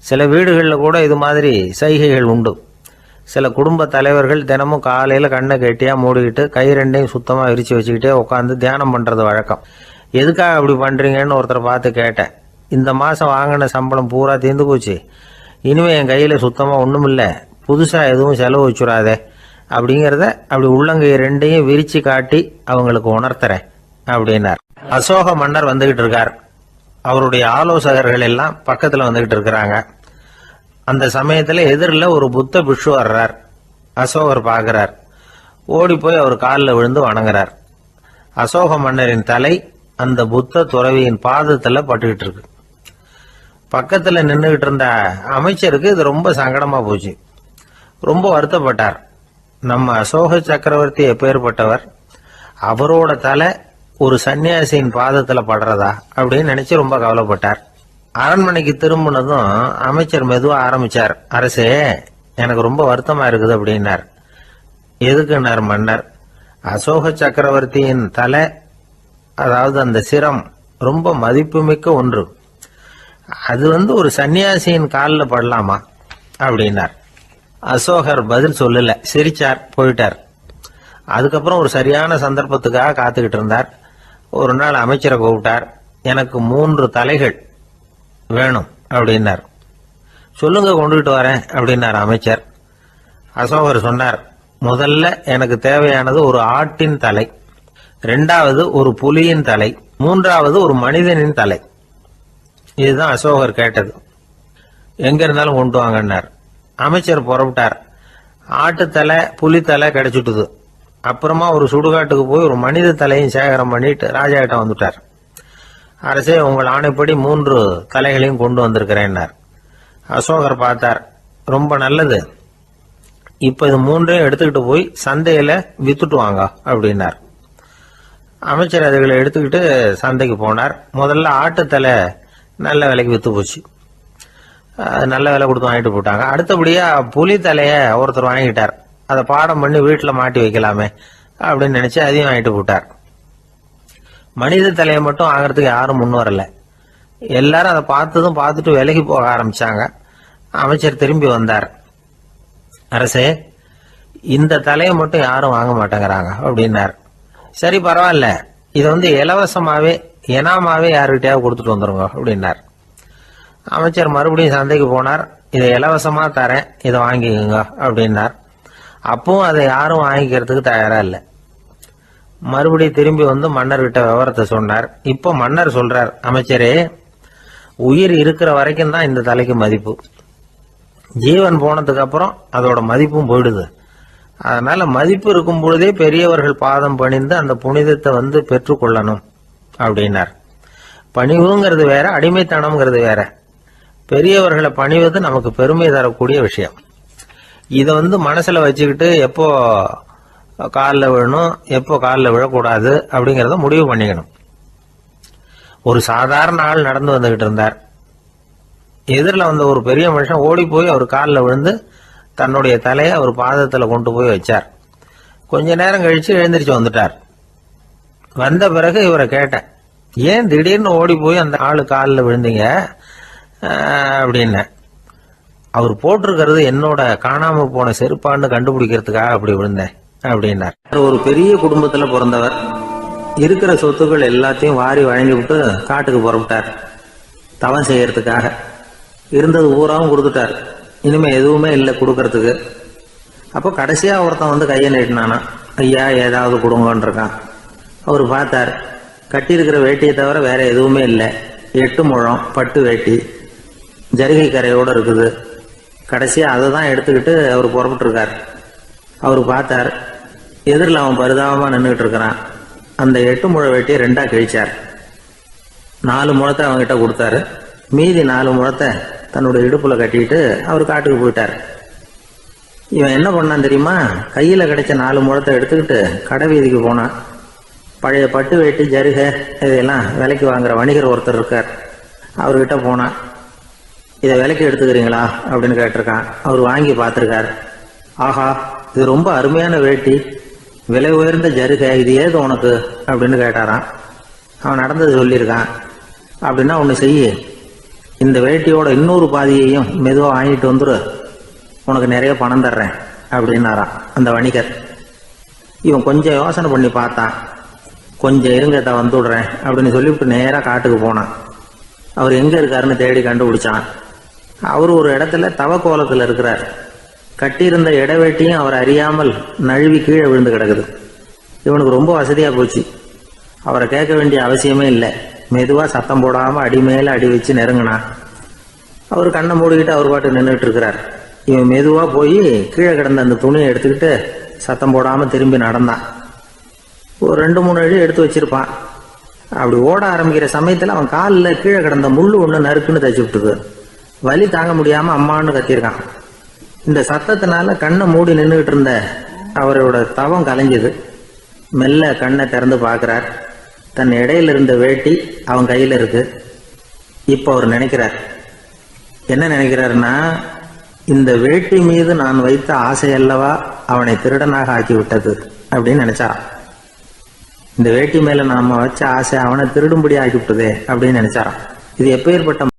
சில வீடுகளில் கூட இது மாதிரி சைகைகள் உண்டு. சில குடும்ப தலைவர்கள் தினமும் காலையில் கண்ணை கெட்டியாக மூடிக்கிட்டு கை 2ஐயும் சுத்தமாக விரித்து வச்சுக்கிட்டே உட்காந்து தியானம் பண்ணுறது வழக்கம். எதுக்காக அப்படி பண்ணுறீங்கன்னு ஒருத்தரை பார்த்து கேட்டேன். இந்த மாதம் வாங்கின சம்பளம் பூரா தீர்ந்து போச்சு, இனிமேல் என் கையில் சுத்தமாக ஒன்றும் இல்லை, புதுசாக எதுவும் செலவு வச்சுடாதே அப்படிங்கிறத அப்படி உள்ளங்கை 2ஐயும் விரித்து காட்டி அவங்களுக்கு உணர்த்துறேன் அப்படின்னார். அசோக மன்னர் வந்துகிட்டு இருக்கார். அவருடைய ஆலோசகர்கள் எல்லாம் பக்கத்தில் வந்துகிட்டு இருக்கிறாங்க. அந்த சமயத்தில் எதிரில் ஒரு புத்த பிக்ஷு வர்றார். அசோகர் பார்க்கிறார். ஓடி போய் அவர் காலில் விழுந்து வணங்குறார். அசோக மன்னரின் தலை அந்த புத்த துறவியின் பாதத்தில் பட்டுக்கிட்டு இருக்கு. பக்கத்தில் நின்றுகிட்டு இருந்த அமைச்சருக்கு இது ரொம்ப சங்கடமாக போச்சு. ரொம்ப வருத்தப்பட்டார். நம்ம அசோக சக்கரவர்த்தி எப்பேற்பட்டவர், அவரோட தலை ஒரு சன்னியாசியின் பாதத்தில் படுறதா அப்படின்னு நினைச்சு ரொம்ப கவலைப்பட்டார். அரண்மனைக்கு திரும்பினதும் அமைச்சர் மெதுவாக ஆரம்பிச்சார். அரசே, எனக்கு ரொம்ப வருத்தமா இருக்குது அப்படின்னார். எதுக்குன்னார் மன்னர். அசோக சக்கரவர்த்தியின் தலை, அதாவது அந்த சிரம் ரொம்ப மதிப்புமிக்க ஒன்று. அது ஒரு சன்னியாசியின் காலில் படலாமா அப்படின்னார். அசோகர் பதில் சொல்லல, சிரிச்சார், போயிட்டார். அதுக்கப்புறம் ஒரு சரியான சந்தர்ப்பத்துக்காக காத்துக்கிட்டு இருந்தார். ஒரு நாள் அமைச்சரை கூப்பிட்டார். எனக்கு 3 தலைகள் வேணும் அப்படின்னார். சொல்லுங்க, கொண்டுகிட்டு வரேன் அப்படின்னார் அமைச்சர். அசோகர் சொன்னார், முதல்ல எனக்கு தேவையானது ஒரு ஆட்டின் தலை, 2வது ஒரு புலியின் தலை, 3வது ஒரு மனிதனின் தலை. இதுதான் அசோகர் கேட்டது. எங்க இருந்தாலும் கொண்டு வாங்கன்னார். அமைச்சர் புறப்பட்டார். ஆட்டுத்தலை புலித்தலை கிடைச்சிட்டுது. அப்புறமா ஒரு சுடுகாட்டுக்கு போய் ஒரு மனித தலையும் சேகரம் பண்ணிட்டு ராஜா கிட்ட வந்துட்டார். அரசே, உங்கள் ஆணைப்படி 3 தலைகளையும் கொண்டு வந்திருக்கிறேன்னார். அசோகர் பார்த்தார். ரொம்ப நல்லது, இப்ப இது 3ஐயும் எடுத்துக்கிட்டு போய் சந்தையில வித்துட்டு வாங்க அப்படின்னார். அமைச்சர் அதுகளை எடுத்துக்கிட்டு சந்தைக்கு போனார். முதல்ல ஆட்டுத்தலை நல்ல விலைக்கு வித்து போச்சு. நல்ல விலை கொடுத்து வாங்கிட்டு போட்டாங்க. அடுத்தபடியா புலி தலைய ஒருத்தர் வாங்கிட்டார். அதை பாடம் பண்ணி வீட்டில் மாட்டி வைக்கலாமே அப்படின்னு நினைச்சு அதையும் வாங்கிட்டு போட்டார். மனித தலையை மட்டும் வாங்கறதுக்கு யாரும் முன் வரல. எல்லாரும் அதை பார்த்துட்டு விலைக்கு போக ஆரம்பிச்சாங்க. அமைச்சர் திரும்பி வந்தார். அரசே, இந்த தலையை மட்டும் யாரும் வாங்க மாட்டேங்கிறாங்க அப்படின்னார். சரி, பரவாயில்ல, இதை இலவசமாவே எனாமாவே யாருக்கிட்டையாவது கொடுத்துட்டு வந்துருங்க அப்படின்னார். அமைச்சர் மறுபடியும் சந்தைக்கு போனார். இதை இலவசமா தரேன், இதை வாங்கிக்கோங்க அப்படின்னார். அப்பவும் அதை யாரும் வாங்கிக்கிறதுக்கு தயாரா இல்லை. மறுபடியும் திரும்பி மன்னர்கிட்ட விவரத்தை சொன்னார். இப்போ மன்னர் சொல்றார், அமைச்சரே, உயிர் இருக்கிற வரைக்கும் தான் இந்த தலைக்கு மதிப்பு. ஜீவன் போனதுக்கு அப்புறம் அதோட மதிப்பும் போயிடுது. அதனால மதிப்பு இருக்கும் பொழுதே பெரியவர்கள் பாதம் பணிந்து அந்த புனிதத்தை பெற்றுக்கொள்ளணும் அப்படின்னார். பணிவுங்கிறது வேற, அடிமைத்தனம்ங்கிறது வேற. பெரியவர்களை பணிவது நமக்கு பெருமை தரக்கூடிய விஷயம். இதை மனசுல வச்சுக்கிட்டு எப்போ காலில் விழணும், எப்போ காலில் விழக்கூடாது அப்படிங்கிறத முடிவு பண்ணிக்கணும். ஒரு சாதாரண ஆள் நடந்து வந்துகிட்டு இருந்தார். எதிரில் ஒரு பெரிய மனுஷன் ஓடி போய் அவர் காலில் விழுந்து தன்னுடைய தலையை அவர் பாதத்தில் கொண்டு போய் வச்சார். கொஞ்ச நேரம் கழிச்சு எழுந்திரிச்சு வந்துட்டார். வந்த பிறகு இவரை கேட்டேன், ஏன் திடீர்னு ஓடி போய் அந்த ஆளு காலில் விழுந்தீங்க அப்படின்னு. அவர் போட்டிருக்கிறது என்னோட காணாம போன செருப்பான்னு கண்டுபிடிக்கிறதுக்காக அப்படி விழுந்தேன் அப்படின்னார். ஒரு பெரிய குடும்பத்துல பிறந்தவர். இருக்கிற சொத்துக்கள் எல்லாத்தையும் வாரி வழங்கி விட்டு காட்டுக்கு புறப்பட்டார் தவம் செய்யறதுக்காக. இருந்தது ஊராவும் கொடுத்துட்டார். இனிமே எதுவுமே இல்லை கொடுக்கறதுக்கு. அப்போ கடைசியா ஒருத்தன் கையை நீட்டினானா, ஐயா ஏதாவது கொடுங்கன்னு இருக்கான். அவர் பார்த்தார், கட்டியிருக்கிற வேட்டியை தவிர வேற எதுவுமே இல்லை. 8 முழம் பட்டு வேட்டி ஜரிகை கரையோடு இருக்குது. கடைசியாக அதை தான் எடுத்துக்கிட்டு அவர் புறப்பட்டுருக்கார். அவர் பார்த்தார், எதிரில் அவன் பரிதாபமாக நின்றுக்கிட்டு இருக்கிறான். அந்த 8 முழ வேட்டியை 2ஆ கிழிச்சார். 4 முழத்தை அவங்ககிட்ட கொடுத்தாரு. மீதி 4 முழத்தை தன்னுடைய இடுப்புல கட்டிட்டு அவர் காட்டுக்கு போயிட்டார். இவன் என்ன பண்ணான் தெரியுமா? கையில் கிடைச்ச 4 முழத்தை எடுத்துக்கிட்டு கடை வீதிக்கு போனான். பழைய பட்டு வேட்டி ஜருகை இதெல்லாம் விலைக்கு வாங்குற வணிகர் ஒருத்தர் இருக்கார். அவர்கிட்ட போனான். இதை விலைக்கு எடுத்துக்கிறீங்களா அப்படின்னு கேட்டிருக்கான். அவர் வாங்கி பார்த்துருக்கார். ஆஹா, இது ரொம்ப அருமையான வேட்டி, விலை உயர்ந்த ஜருகை, இது ஏது உனக்கு அப்படின்னு கேட்டாரான். அவன் நடந்தது சொல்லியிருக்கான். அப்படின்னா ஒன்று செய்ய, இந்த வேட்டியோட இன்னொரு பாதியையும் மெதுவாக வாங்கிட்டு வந்துரு, உனக்கு நிறைய பணம் தர்றேன் அப்படின்னாரான் அந்த வணிகர். இவன் கொஞ்சம் யோசனை பண்ணி பார்த்தான். கொஞ்சம் இருங்கத்தை வந்துடுறேன் அப்படின்னு சொல்லிவிட்டு நேராக காட்டுக்கு போனான். அவர் எங்கே இருக்காருன்னு தேடி கண்டுபிடிச்சான். அவர் ஒரு இடத்துல தவக்கோலத்தில் இருக்கிறார். கட்டியிருந்த இடவேட்டியும் அவர் அறியாமல் நழுவி கீழே விழுந்து கிடக்குது. இவனுக்கு ரொம்ப வசதியாக போச்சு. அவரை கேட்க வேண்டிய அவசியமே இல்லை. மெதுவாக சத்தம் போடாமல் அடி மேலே அடி வச்சு நெருங்கினான். அவர் கண்ணை மூடிக்கிட்டு அவர் பாட்டு நின்றுட்டு இருக்கிறார். இவன் மெதுவாக போய் கீழே கிடந்த அந்த துணியை எடுத்துக்கிட்டு சத்தம் போடாமல் திரும்பி நடந்தான். ஒரு 2-3 அடி எடுத்து வச்சிருப்பான். அப்படி ஓட ஆரம்பிக்கிற சமயத்தில் அவன் காலில் கீழே கிடந்த முள்ளு ஒன்று நறுக்குன்னு தச்சு விட்டுது. வலி தாங்க முடியாமல் அம்மான்னு கத்திருக்கான். இந்த சத்தத்தினால கண்ணை மூடி நின்றுகிட்டு இருந்த அவரோட தவம் கலைஞ்சது. மெல்ல கண்ணை திறந்து பார்க்குறார். தன் இடையில இருந்த வேட்டி அவன் கையில் இருக்கு. இப்போ அவர் நினைக்கிறார், என்ன நினைக்கிறாருன்னா, இந்த வேட்டி மீது நான் வைத்த ஆசையல்லவா அவனை திருடனாக ஆக்கி விட்டது அப்படின்னு நினைச்சாராம். இந்த வேட்டி மேல நாம வச்ச ஆசை அவனை திருடும்படி ஆக்கி விட்டதே அப்படின்னு நினைச்சாராம். இது எப்பேற்பட்ட